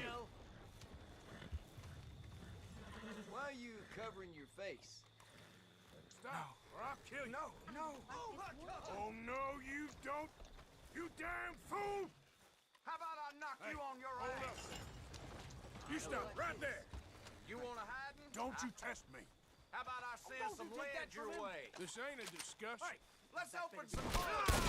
hell! Why are you covering your face? Stop, or I'll kill you. No, no. Oh, my God. Oh, no, you don't. You damn fool. How about I knock you on your ass? You stop right there. You want to hide me? Don't you test me. How about I send some lead your way? This ain't a discussion. Hey, let's open some fire.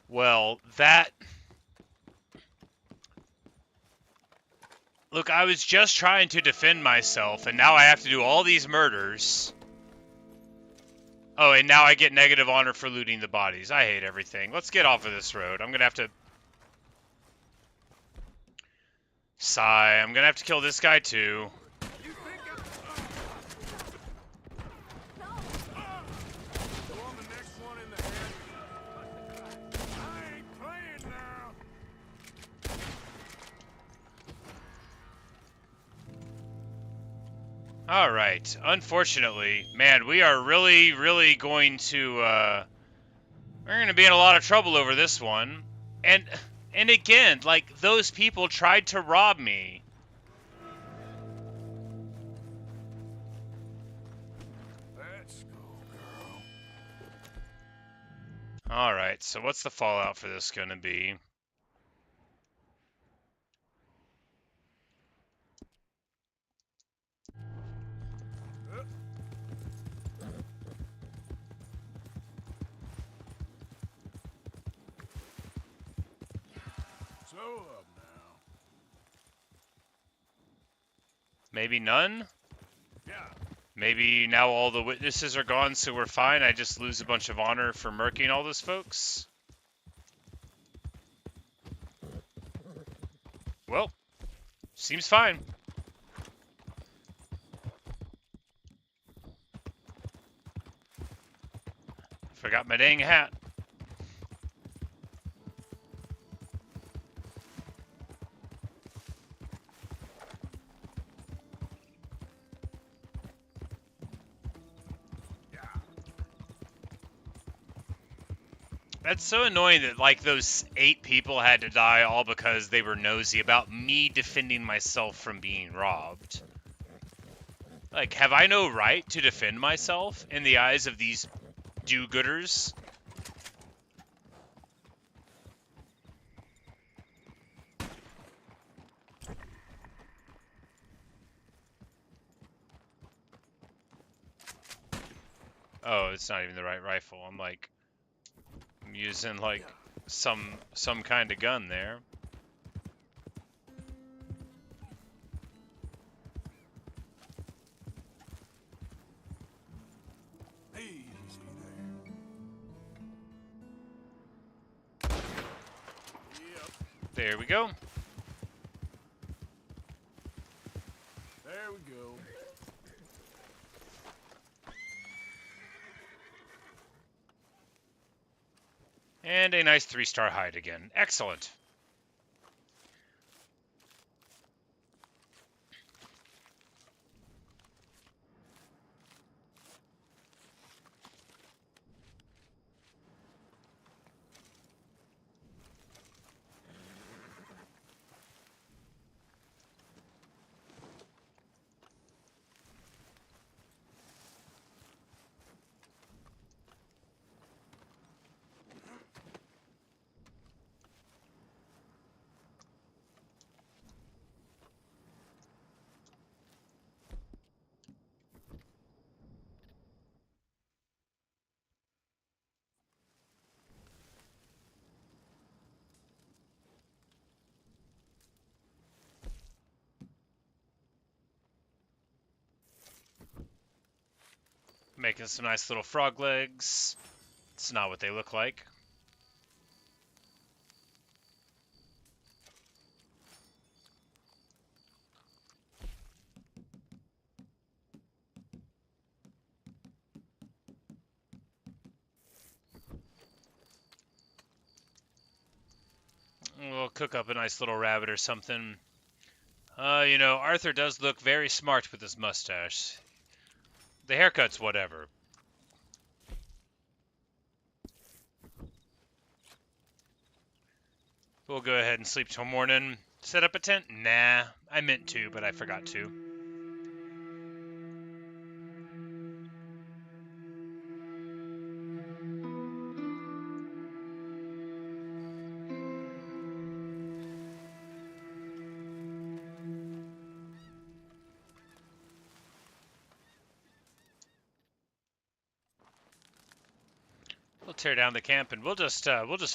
Well, that... Look, I was just trying to defend myself, and now I have to do all these murders. Oh, and now I get negative honor for looting the bodies. I hate everything. Let's get off of this road. I'm gonna have to... Sigh. I'm gonna have to kill this guy, too. Alright, unfortunately, man, we are really going to, we're gonna be in a lot of trouble over this one. And again, like, those people tried to rob me. Let's go, girl. Alright, so what's the fallout for this gonna be? Slow up now. Maybe none? Yeah. Maybe now all the witnesses are gone, so we're fine. I just lose a bunch of honor for murking all those folks. Well, seems fine. Forgot my dang hat. That's so annoying that, like, those 8 people had to die all because they were nosy about me defending myself from being robbed. Like, have I no right to defend myself in the eyes of these do-gooders? Oh, it's not even the right rifle. I'm using like some kind of gun there. Easy there. Yep. There we go. There we go. And a nice 3-star hide again. Excellent. Making some nice little frog legs. It's not what they look like. We'll cook up a nice little rabbit or something. You know, Arthur does look very smart with his mustache. The haircut's whatever. We'll go ahead and sleep till morning. Set up a tent? Nah, I meant to, but I forgot to. We'll tear down the camp and we'll just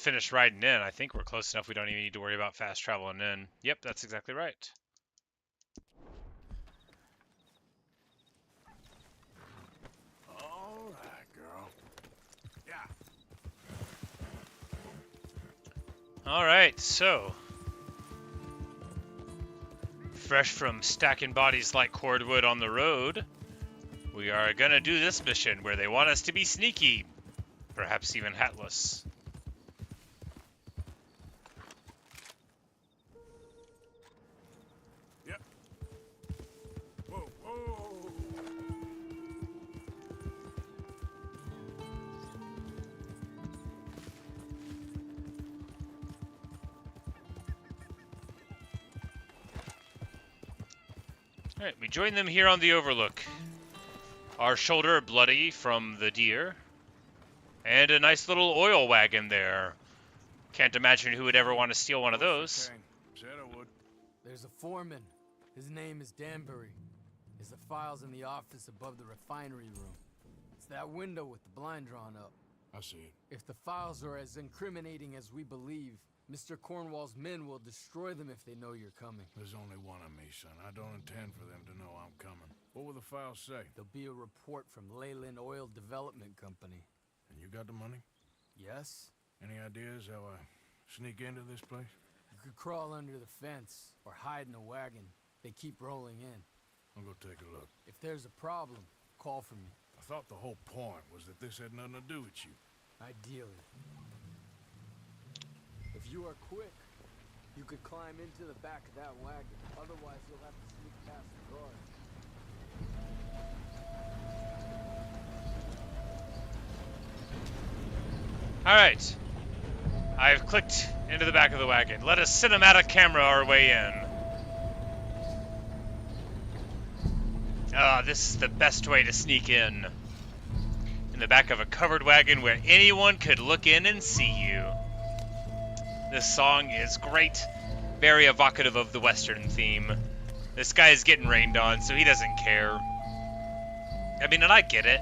finish riding in. I think we're close enough. We don't even need to worry about fast traveling in. Yep, that's exactly right. All right, girl. Yeah. All right, so fresh from stacking bodies like cordwood on the road, we are gonna do this mission where they want us to be sneaky. Perhaps even hatless. Yep. Whoa, whoa. Alright, we join them here on the overlook. Our shoulder bloody from the deer. And a nice little oil wagon there. Can't imagine who would ever want to steal one of those. Said I would. There's a foreman. His name is Danbury. There's the files in the office above the refinery room. It's that window with the blind drawn up. I see it. If the files are as incriminating as we believe, Mr. Cornwall's men will destroy them if they know you're coming. There's only one of me, son. I don't intend for them to know I'm coming. What will the files say? There'll be a report from Leyland Oil Development Company. And you got the money? Yes? Any ideas how I sneak into this place? You could crawl under the fence or hide in a wagon. They keep rolling in. I'll go take a look. If there's a problem, call for me. I thought the whole point was that this had nothing to do with you. Ideally. If you are quick, you could climb into the back of that wagon. Otherwise, you'll have to sneak past the guards. Alright. I've clicked into the back of the wagon. Let us cinematic camera our way in. This is the best way to sneak in. In the back of a covered wagon where anyone could look in and see you. This song is great. Very evocative of the Western theme. This guy is getting rained on, so he doesn't care. I mean, and I get it.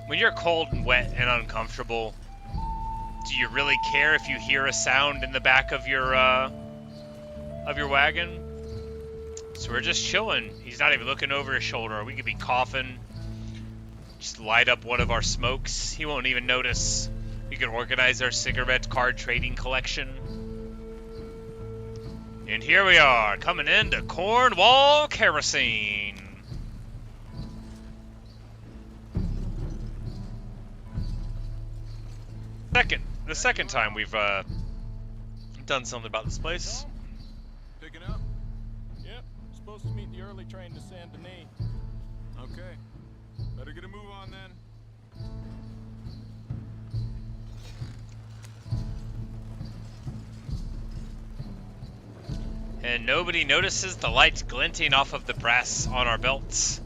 When you're cold and wet and uncomfortable, do you really care if you hear a sound in the back of your wagon? So we're just chilling. He's not even looking over his shoulder. We could be coughing. Just light up one of our smokes. He won't even notice. We can organize our cigarette card trading collection. And here we are, coming into Cornwall Kerosene. The second time we've done something about this place. Picking up? Yep. Supposed to meet the early train to Saint Denis. Okay. Better get a move on then. And nobody notices the light glinting off of the brass on our belts.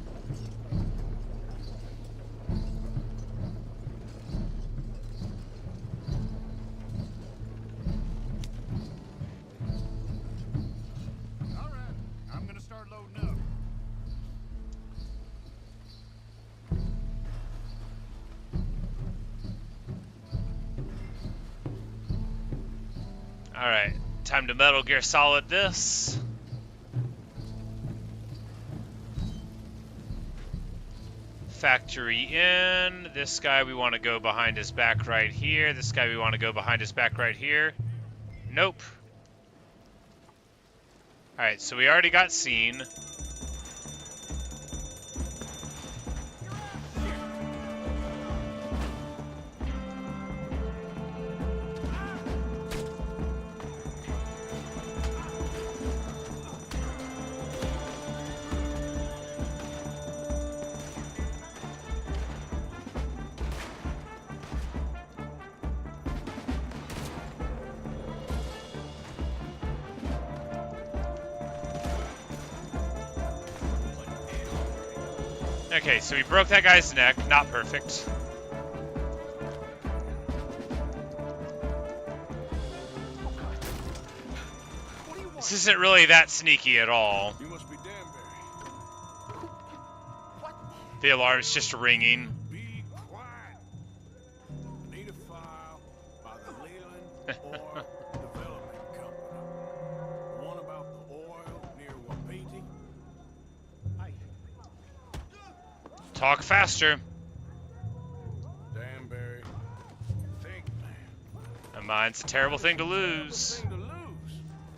Alright, I'm gonna start loading up. Alright, time to Metal Gear Solid this. Factory in. This guy we want to go behind his back right here. This guy we want to go behind his back right here. Nope. Alright, so we already got seen. Okay, so we broke that guy's neck. Not perfect. This isn't really that sneaky at all. You must be Danbury. The alarm's just ringing. Be quiet. I need a file by the Leyland Oil Development Company. One about the oil near Wapiti. Talk faster. Danbury. Think, man. And mine's a terrible thing to lose. Thing to lose,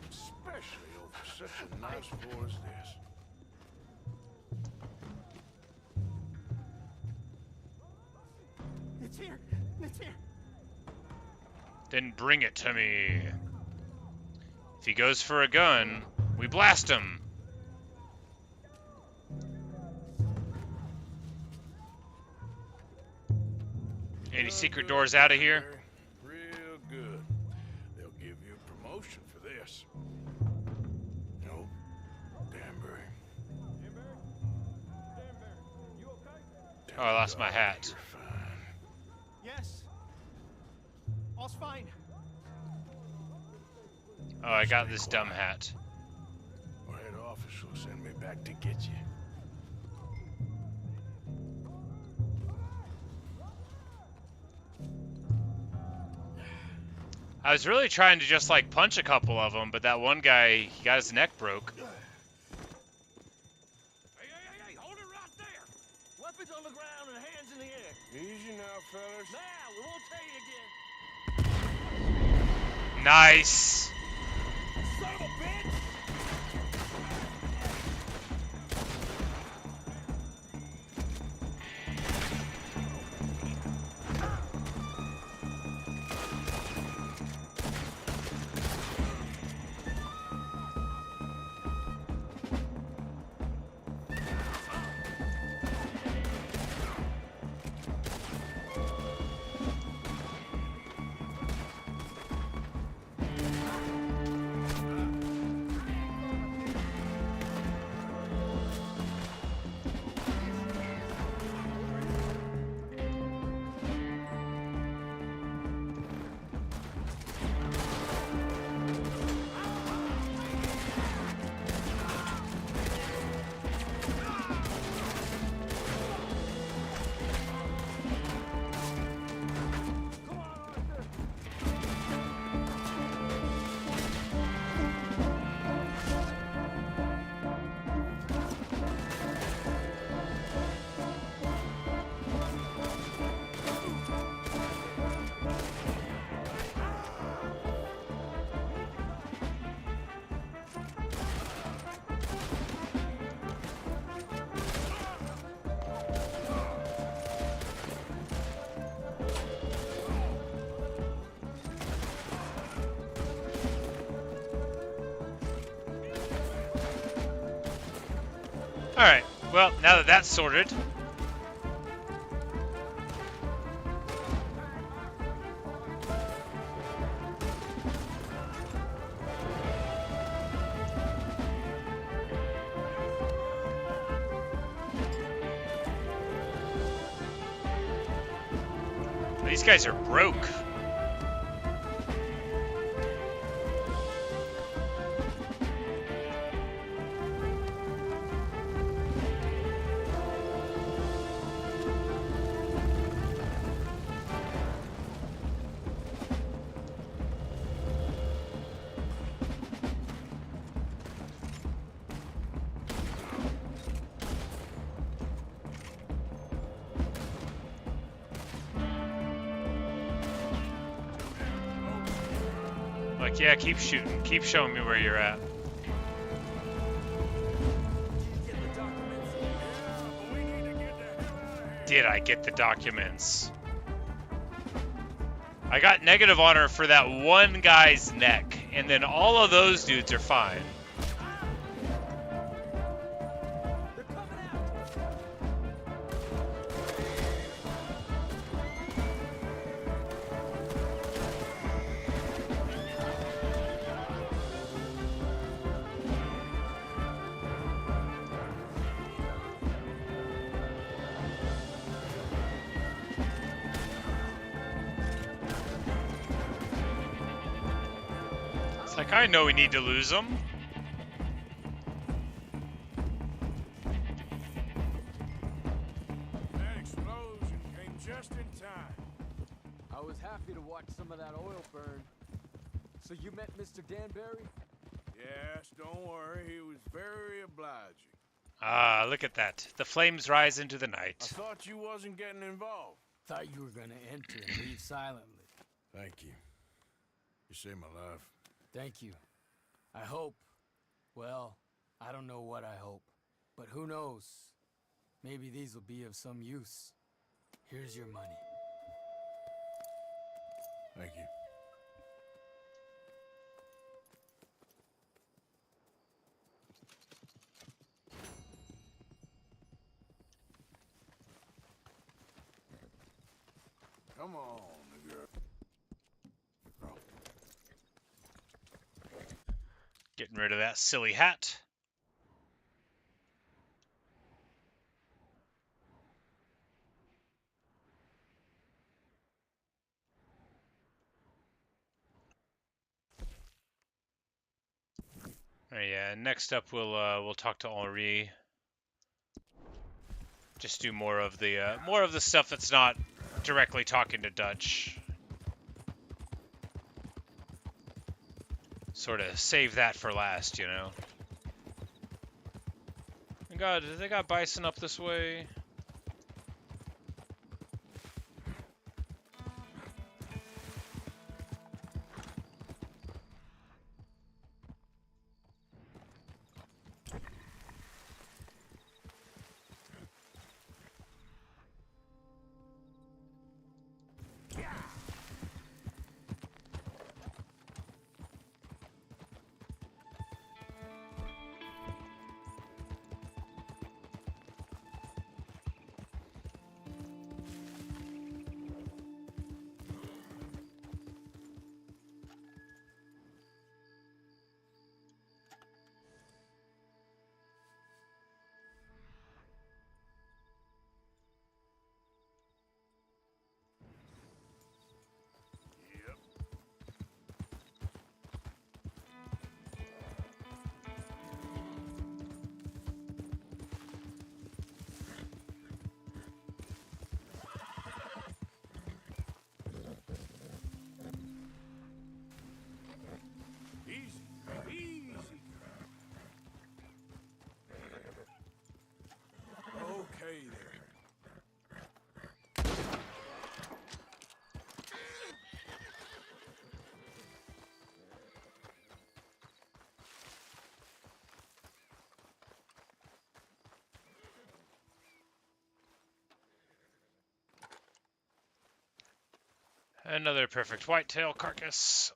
especially over such a nice floor as this. It's here! It's here! Then bring it to me. If he goes for a gun, we blast him. Any secret doors out of here? Real good. They'll give you a promotion for this. No, Danbury. Oh, I lost my hat. You're fine. Yes. All's fine. Oh, I got this dumb hat. Or head office will send me back to get you. I was really trying to just like punch a couple of them, but that one guy, he got his neck broke. Hey, hold it right there! Weapons on the ground and hands in the air. Easy now, fellas. Now, we won't tell you again. Nice. Son of a bitch! Alright, well, now that that's sorted. These guys are broke. Like, yeah, keep shooting. Keep showing me where you're at. Did I get the documents? I got negative honor for that one guy's neck, and then all of those dudes are fine. It's like, I know we need to lose them. That explosion came just in time. I was happy to watch some of that oil burn. So you met Mr. Danbury? Yes, don't worry. He was very obliging. Ah, look at that. The flames rise into the I night. thought you wasn't getting involved. Thought you were gonna enter and leave silently. Thank you. You saved my life. Thank you. I hope. Well, I don't know what I hope. But who knows? Maybe these will be of some use. Here's your money. Thank you. Come on, nigga. Getting rid of that silly hat. Yeah, next up we'll talk to Henri. Just do more of the stuff that's not directly talking to Dutch. Sort of save that for last, you know. God, they got bison up this way. Okay there. Another perfect whitetail carcass.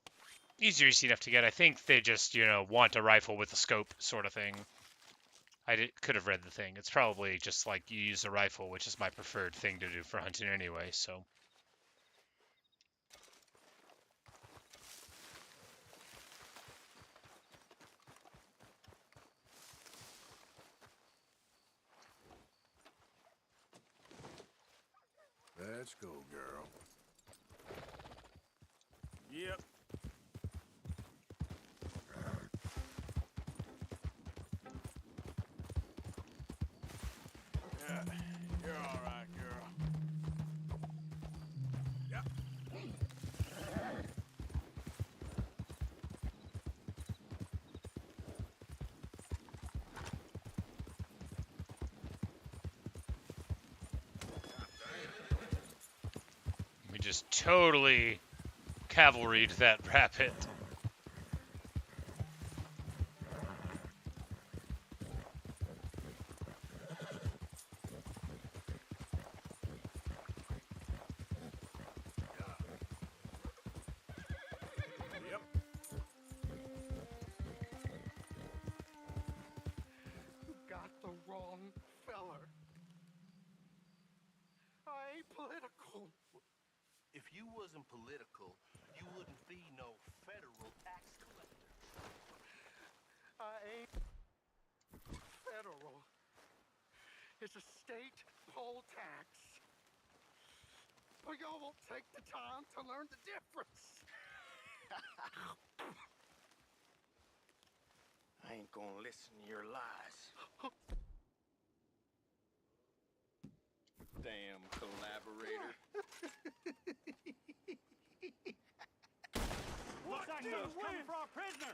Easy enough to get. I think they just, you know, want a rifle with a scope sort of thing. Could have read the thing. It's probably just like you use a rifle, which is my preferred thing to do for hunting anyway, so. Let's go, girl. Yep. Yeah, you're all right, girl. Yep. We just totally cavalried that rabbit. Yep. You got the wrong feller. I ain't political. If you wasn't political, you wouldn't be no federal tax collector. I ain't federal. It's a state poll tax. Well, y'all won't take the time to learn the difference. I ain't gonna listen to your lies. Damn collaborator. Looks like someone's coming for our prisoner.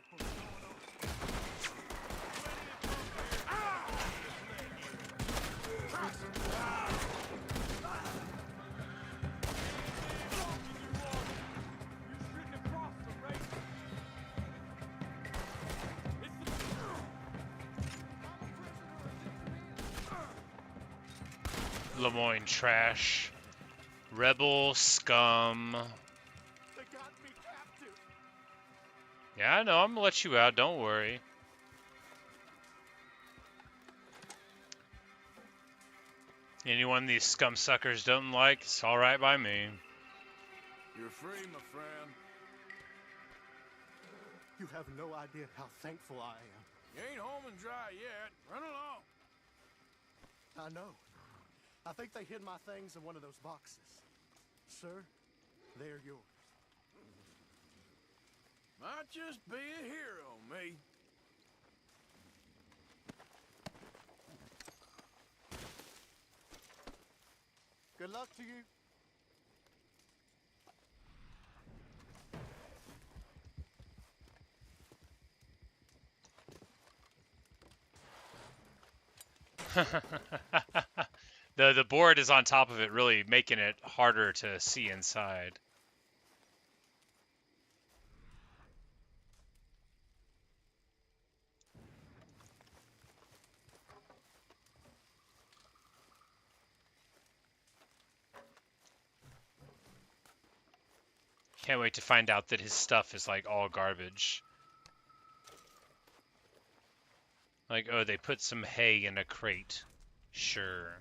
Lemoyne trash. Rebel scum. They got me captive. Yeah, I know. I'm gonna let you out. Don't worry. Anyone these scum suckers don't like, it's all right by me. You're free, my friend. You have no idea how thankful I am. You ain't home and dry yet. Run along. I know. I think they hid my things in one of those boxes. Sir, they're yours. Might just be a hero, me. Good luck to you. The board is on top of it, really making it harder to see inside. Can't wait to find out that his stuff is like all garbage. Like, oh, they put some hay in a crate. Sure.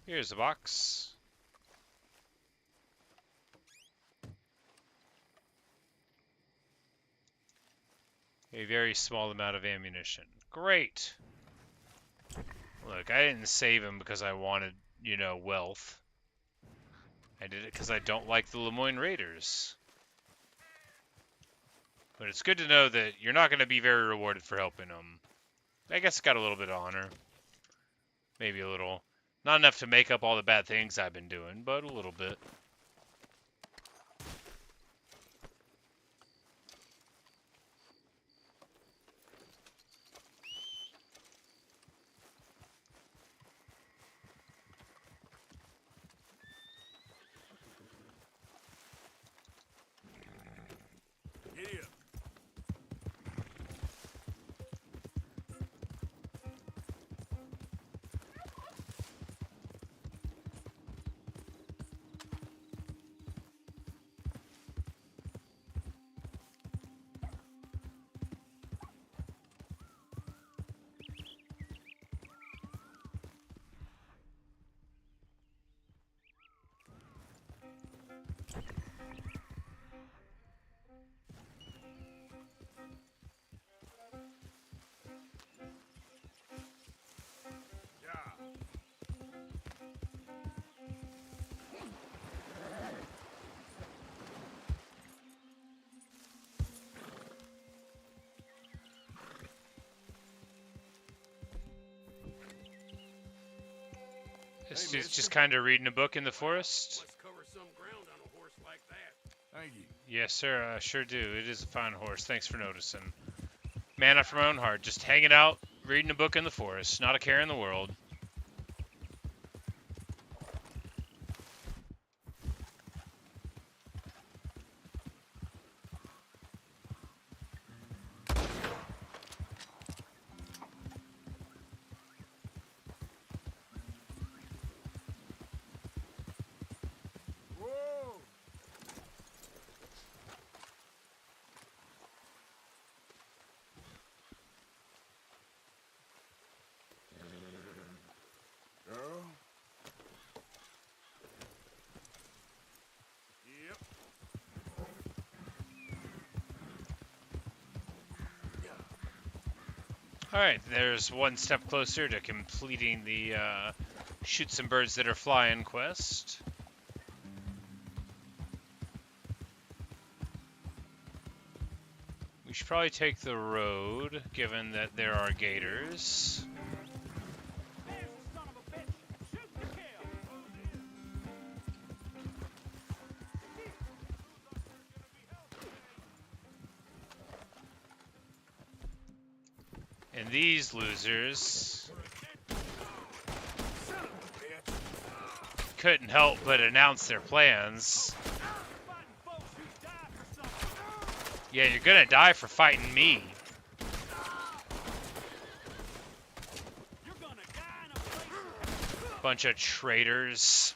Here's a box. A very small amount of ammunition. Great! Look, I didn't save him because I wanted, you know, wealth. I did it because I don't like the Lemoyne Raiders. But it's good to know that you're not going to be very rewarded for helping them. I guess got a little bit of honor. Maybe a little. Not enough to make up all the bad things I've been doing, but a little bit. Giddy up. He's just kind of reading a book in the forest. Let's cover some ground on a horse like that. Thank you. Yes, sir, I sure do. It is a fine horse. Thanks for noticing. Man after my own heart. Just hanging out, reading a book in the forest. Not a care in the world. Girl? Yep. Alright, there's one step closer to completing the shoot some birds that are flying quest. We should probably take the road, given that there are gators. And these losers couldn't help but announce their plans. Yeah, you're gonna die for fighting me. Bunch of traitors.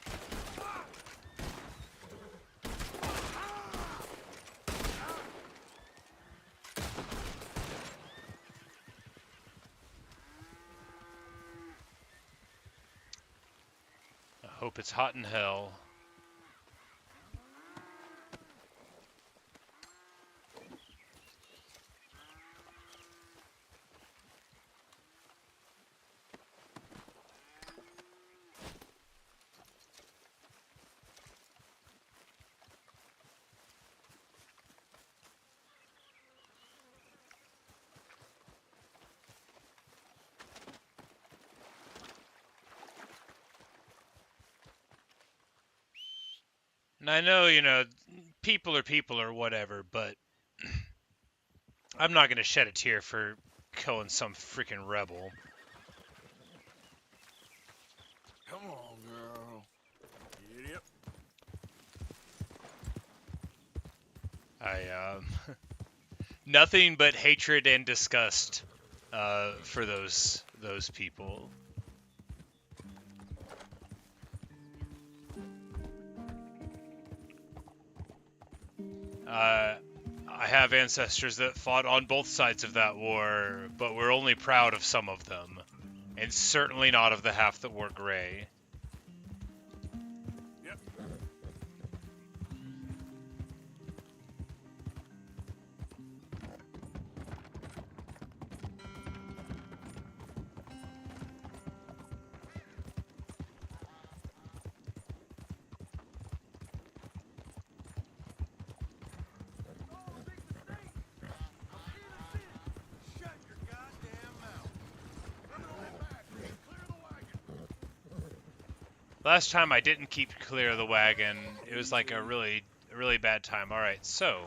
I hope it's hot in hell. And I know, you know, people are people or whatever, but I'm not gonna shed a tear for killing some freaking rebel. Come on, girl. Yep. Nothing but hatred and disgust for those people. I have ancestors that fought on both sides of that war, but we're only proud of some of them, and certainly not of the half that wore gray. Yep. Last time I didn't keep clear of the wagon. It was like a really bad time. All right, so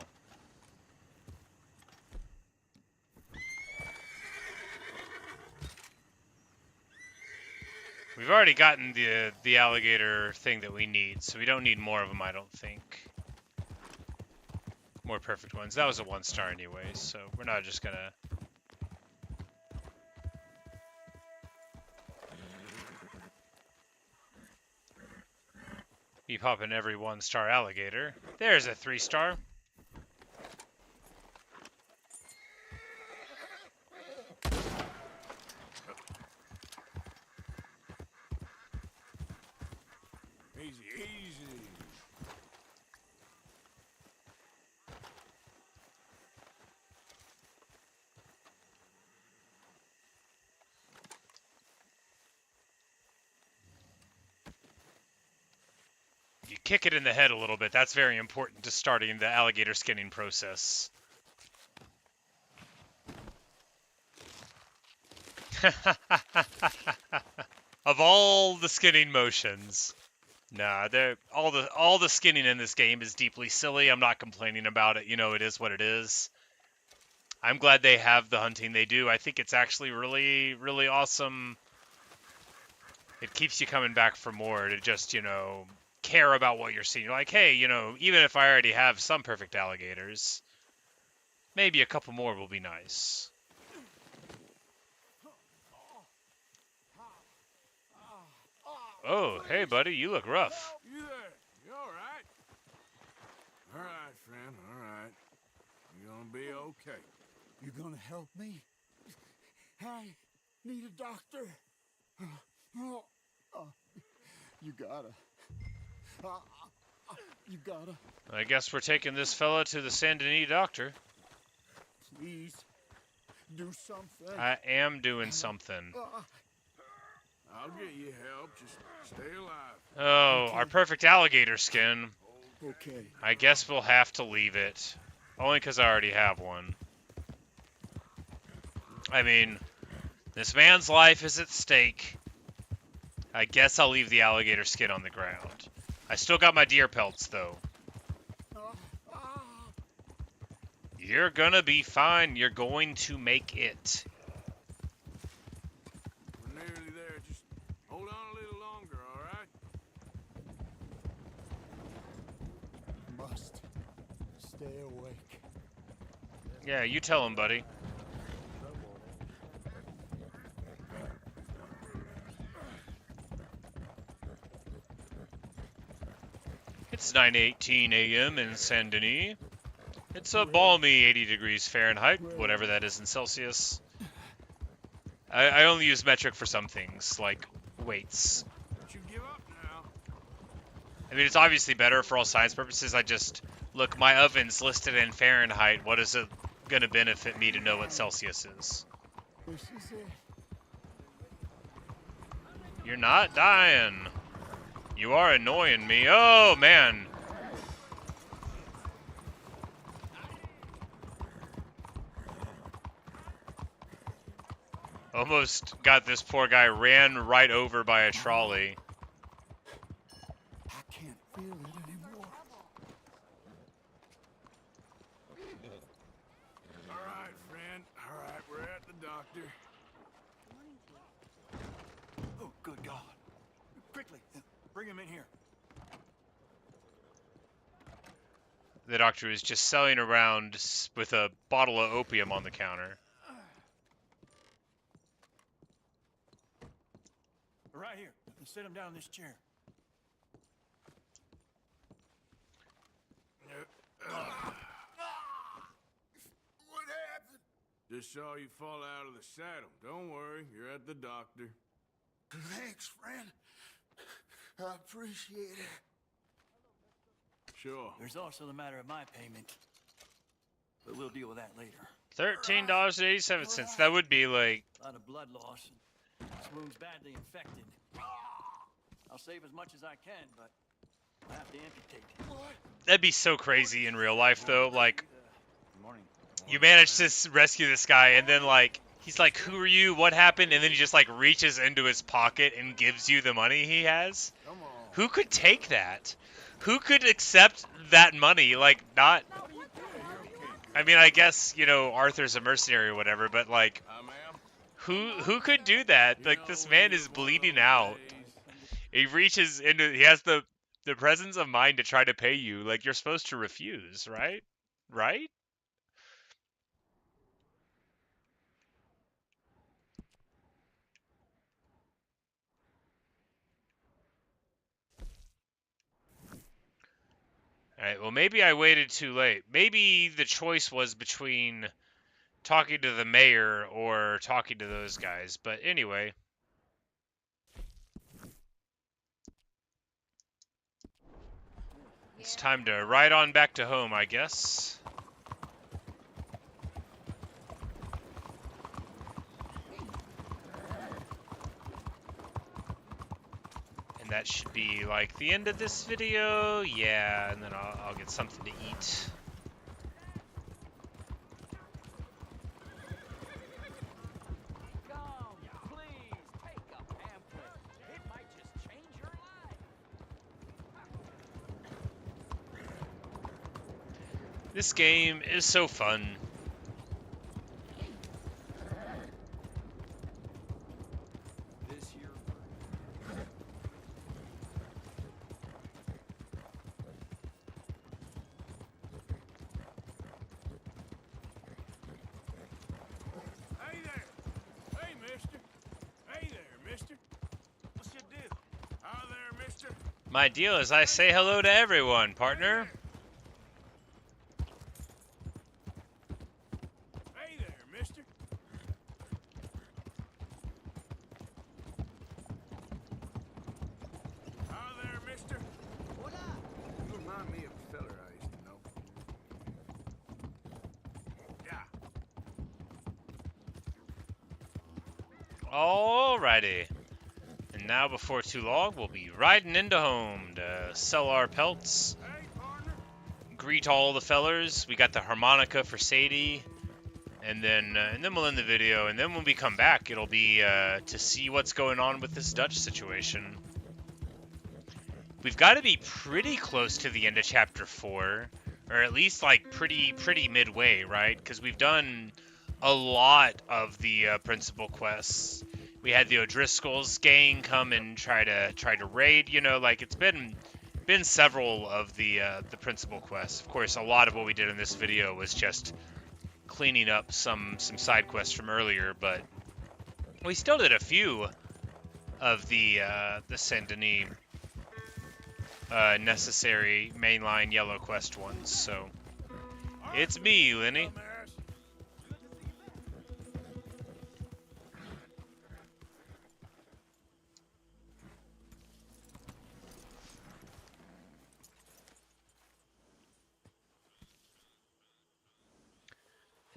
we've already gotten the alligator thing that we need, so we don't need more of them, I don't think. More perfect ones. That was a 1-star anyway, so we're not just gonna... be popping every 1-star alligator. There's a 3-star. Easy, easy. You kick it in the head a little bit. That's very important to starting the alligator skinning process. Of all the skinning motions. Nah, all the skinning in this game is deeply silly. I'm not complaining about it. You know, it is what it is. I'm glad they have the hunting they do. I think it's actually really awesome. It keeps you coming back for more to just, you know, care about what you're seeing. You're like, hey, you know, even if I already have some perfect alligators, maybe a couple more will be nice. Oh, hey, buddy, you look rough. You there? You all right? All right, friend, all right. You're gonna be okay. You gonna help me? I need a doctor. You gotta. You gotta. I guess we're taking this fella to the Saint Denis doctor. Please, do something. I am doing something. I'll get you help. Just stay alive. Oh, Okay. our perfect alligator skin. Okay. I guess we'll have to leave it. Only because I already have one. I mean, this man's life is at stake. I guess I'll leave the alligator skin on the ground. I still got my deer pelts, though. You're gonna be fine. You're going to make it. We're nearly there. Just hold on a little longer, all right? Must stay awake. Yeah, you tell him, buddy. It's 9:18 a.m. in Saint Denis. It's a balmy 80 degrees Fahrenheit, whatever that is in Celsius. I only use metric for some things, like weights. Don't you give up now. I mean, it's obviously better for all science purposes. I just, look, my oven's listed in Fahrenheit. What is it going to benefit me to know what Celsius is? This is it. You're not dying. You are annoying me. Oh, man. Almost got this poor guy ran right over by a trolley. I can't feel it anymore. All right, Doctor. Oh, good God. Quickly, bring him in here. The doctor is just selling around with a bottle of opium on the counter. Right here. Sit him down in this chair. What happened? Just saw you fall out of the saddle. Don't worry, you're at the doctor. Thanks, friend. I appreciate it. Sure. There's also the matter of my payment. But we'll deal with that later. $13.87. That would be like... A lot of blood loss. This wound's badly infected. I'll save as much as I can, but I have to amputate. That'd be so crazy in real life, though. Like, you manage to rescue this guy, and then, like, he's like, who are you? What happened? And then he just, like, reaches into his pocket and gives you the money he has. Who could take that? Who could accept that money? Like, not... I mean, I guess, you know, Arthur's a mercenary or whatever, but, like, who could do that? Like, this man is bleeding out. He reaches into... He has the presence of mind to try to pay you. Like, you're supposed to refuse, right? Right? Alright, well, maybe I waited too late. Maybe the choice was between talking to the mayor or talking to those guys. But anyway. It's time to ride on back to home, I guess. And that should be like the end of this video. Yeah, and then I'll get something to eat. This game is so fun. Hey there! Hey, mister! Hey there, mister! What's your deal? Hi there, mister! My deal is I say hello to everyone, partner. Hey there, mister! Hi there, mister! What up? You remind me of a feller I used to know. Yeah. Alrighty. And now, before too long, we'll be riding into home to sell our pelts. Greet all the fellers. We got the harmonica for Sadie. And then we'll end the video. And then when we come back, it'll be to see what's going on with this Dutch situation. We've got to be pretty close to the end of Chapter 4. Or at least, like, pretty midway, right? Because we've done a lot of the principal quests. We had the O'Driscoll's gang come and try to raid, you know, like, it's been several of the principal quests. Of course, a lot of what we did in this video was just cleaning up some side quests from earlier, but we still did a few of the Saint Denis necessary mainline yellow quest ones. So it's me, Lenny.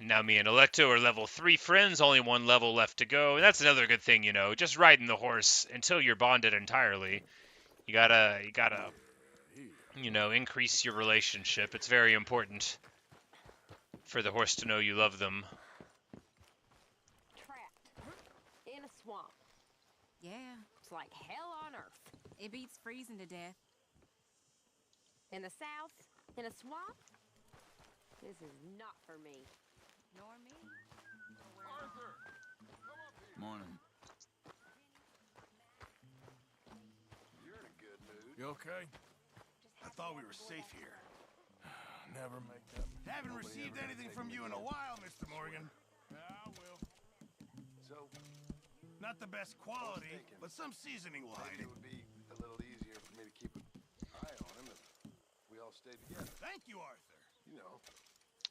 Now me and Electo are level 3 friends, only one level left to go. And that's another good thing, you know, just riding the horse until you're bonded entirely. You gotta, you know, increase your relationship. It's very important for the horse to know you love them. Trapped in a swamp. Yeah, It's like hell on earth. it beats freezing to death. In the south, in a swamp? This is not for me. Nor me. Arthur! Morning. You're in a good mood. You okay? I thought we were safe here. Never make that. Haven't received anything from you in a while, Mr. Morgan. I will. So, not the best quality, but some seasoning will hide it. It would be a little easier for me to keep an eye on him if we all stayed together. Thank you, Arthur. You know.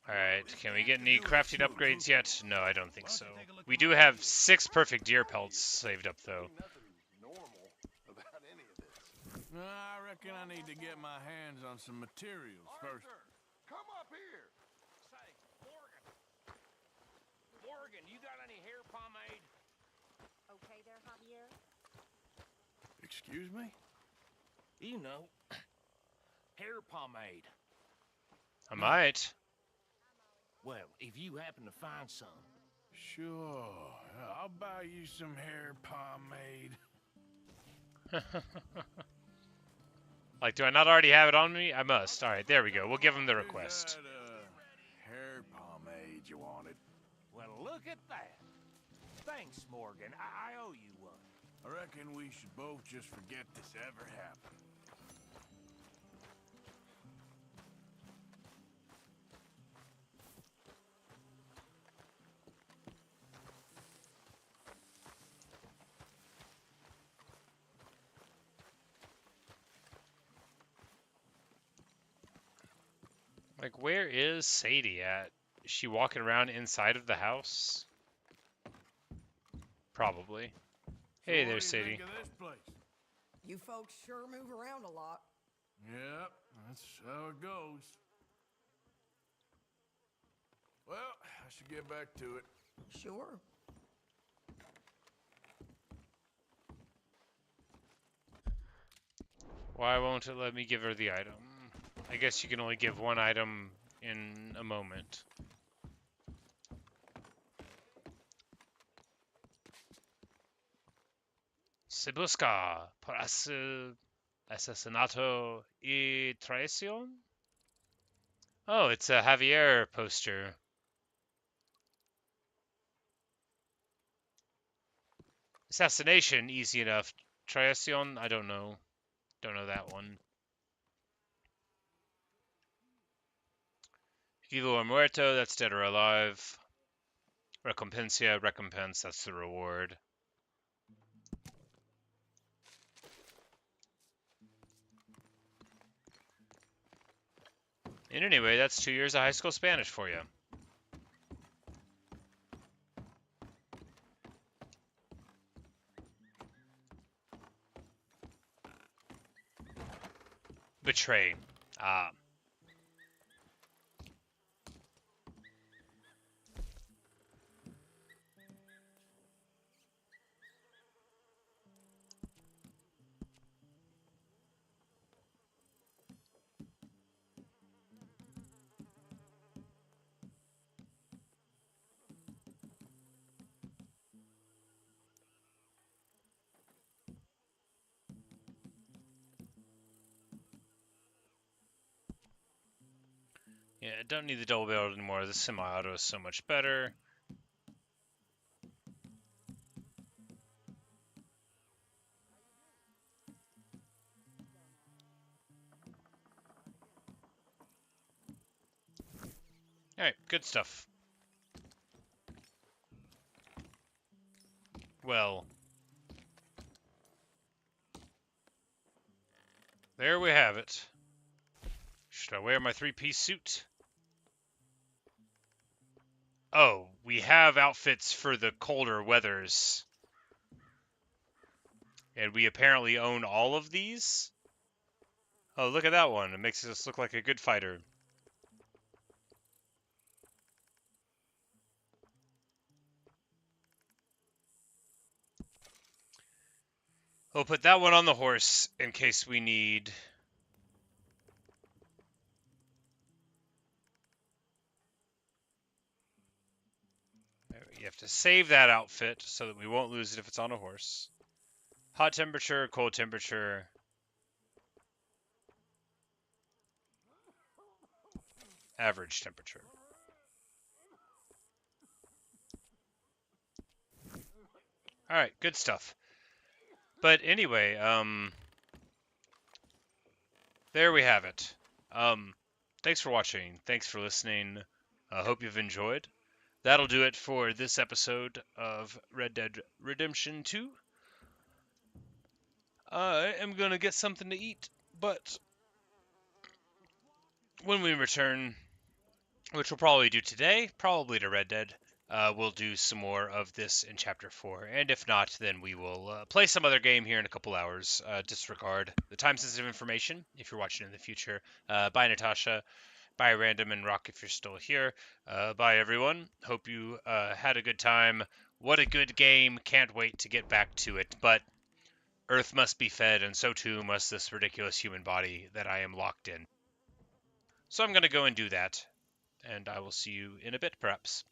Alright, can we get any crafting upgrades yet? No, I don't think so. We do have 6 perfect deer pelts saved up, though. Nothing normal about any of this. I reckon I need to get my hands on some materials first. Arthur, come up here. Say, Morgan. Morgan, you got any hair pomade? Okay there, Javier? Excuse me? You know, hair pomade. I might. Well, if you happen to find some. Sure. I'll buy you some hair pomade. Like, do I not already have it on me? I must. Alright, there we go. We'll give him the request. Is that, hair pomade you wanted? Well, look at that. Thanks, Morgan. I owe you one. I reckon we should both just forget this ever happened. Like, where is Sadie at? Is she walking around inside of the house? Probably. Hey there, Sadie. You folks sure move around a lot. Yep, that's how it goes. Well, I should get back to it. Sure. Why won't it let me give her the item? I guess you can only give one item in a moment. Se busca por asesinato y traición? Oh, it's a Javier poster. Assassination, easy enough. Traición, I don't know. Don't know that one. Vivo or muerto, that's dead or alive. Recompensa, recompense, that's the reward. And anyway, that's 2 years of high school Spanish for you. Betray. Ah. Yeah, I don't need the double barrel anymore. The semi-auto is so much better. Alright, good stuff. Well, there we have it. Should I wear my 3-piece suit? Oh, we have outfits for the colder weathers. And we apparently own all of these? Oh, look at that one. It makes us look like a good fighter. We'll put that one on the horse in case we need... You have to save that outfit so that we won't lose it if it's on a horse. Hot temperature, cold temperature. Average temperature. All right, good stuff. But anyway, there we have it. Thanks for watching. Thanks for listening. I hope you've enjoyed. That'll do it for this episode of Red Dead Redemption 2. I am going to get something to eat, but when we return, which we'll probably do today, probably to Red Dead, we'll do some more of this in Chapter 4. And if not, then we will play some other game here in a couple hours. Disregard the time-sensitive information if you're watching in the future. Bye, Natasha. Bye, Random and Rock, if you're still here. Bye, everyone. Hope you had a good time. What a good game. Can't wait to get back to it. But Earth must be fed, and so too must this ridiculous human body that I am locked in. So I'm going to go and do that, and I will see you in a bit, perhaps.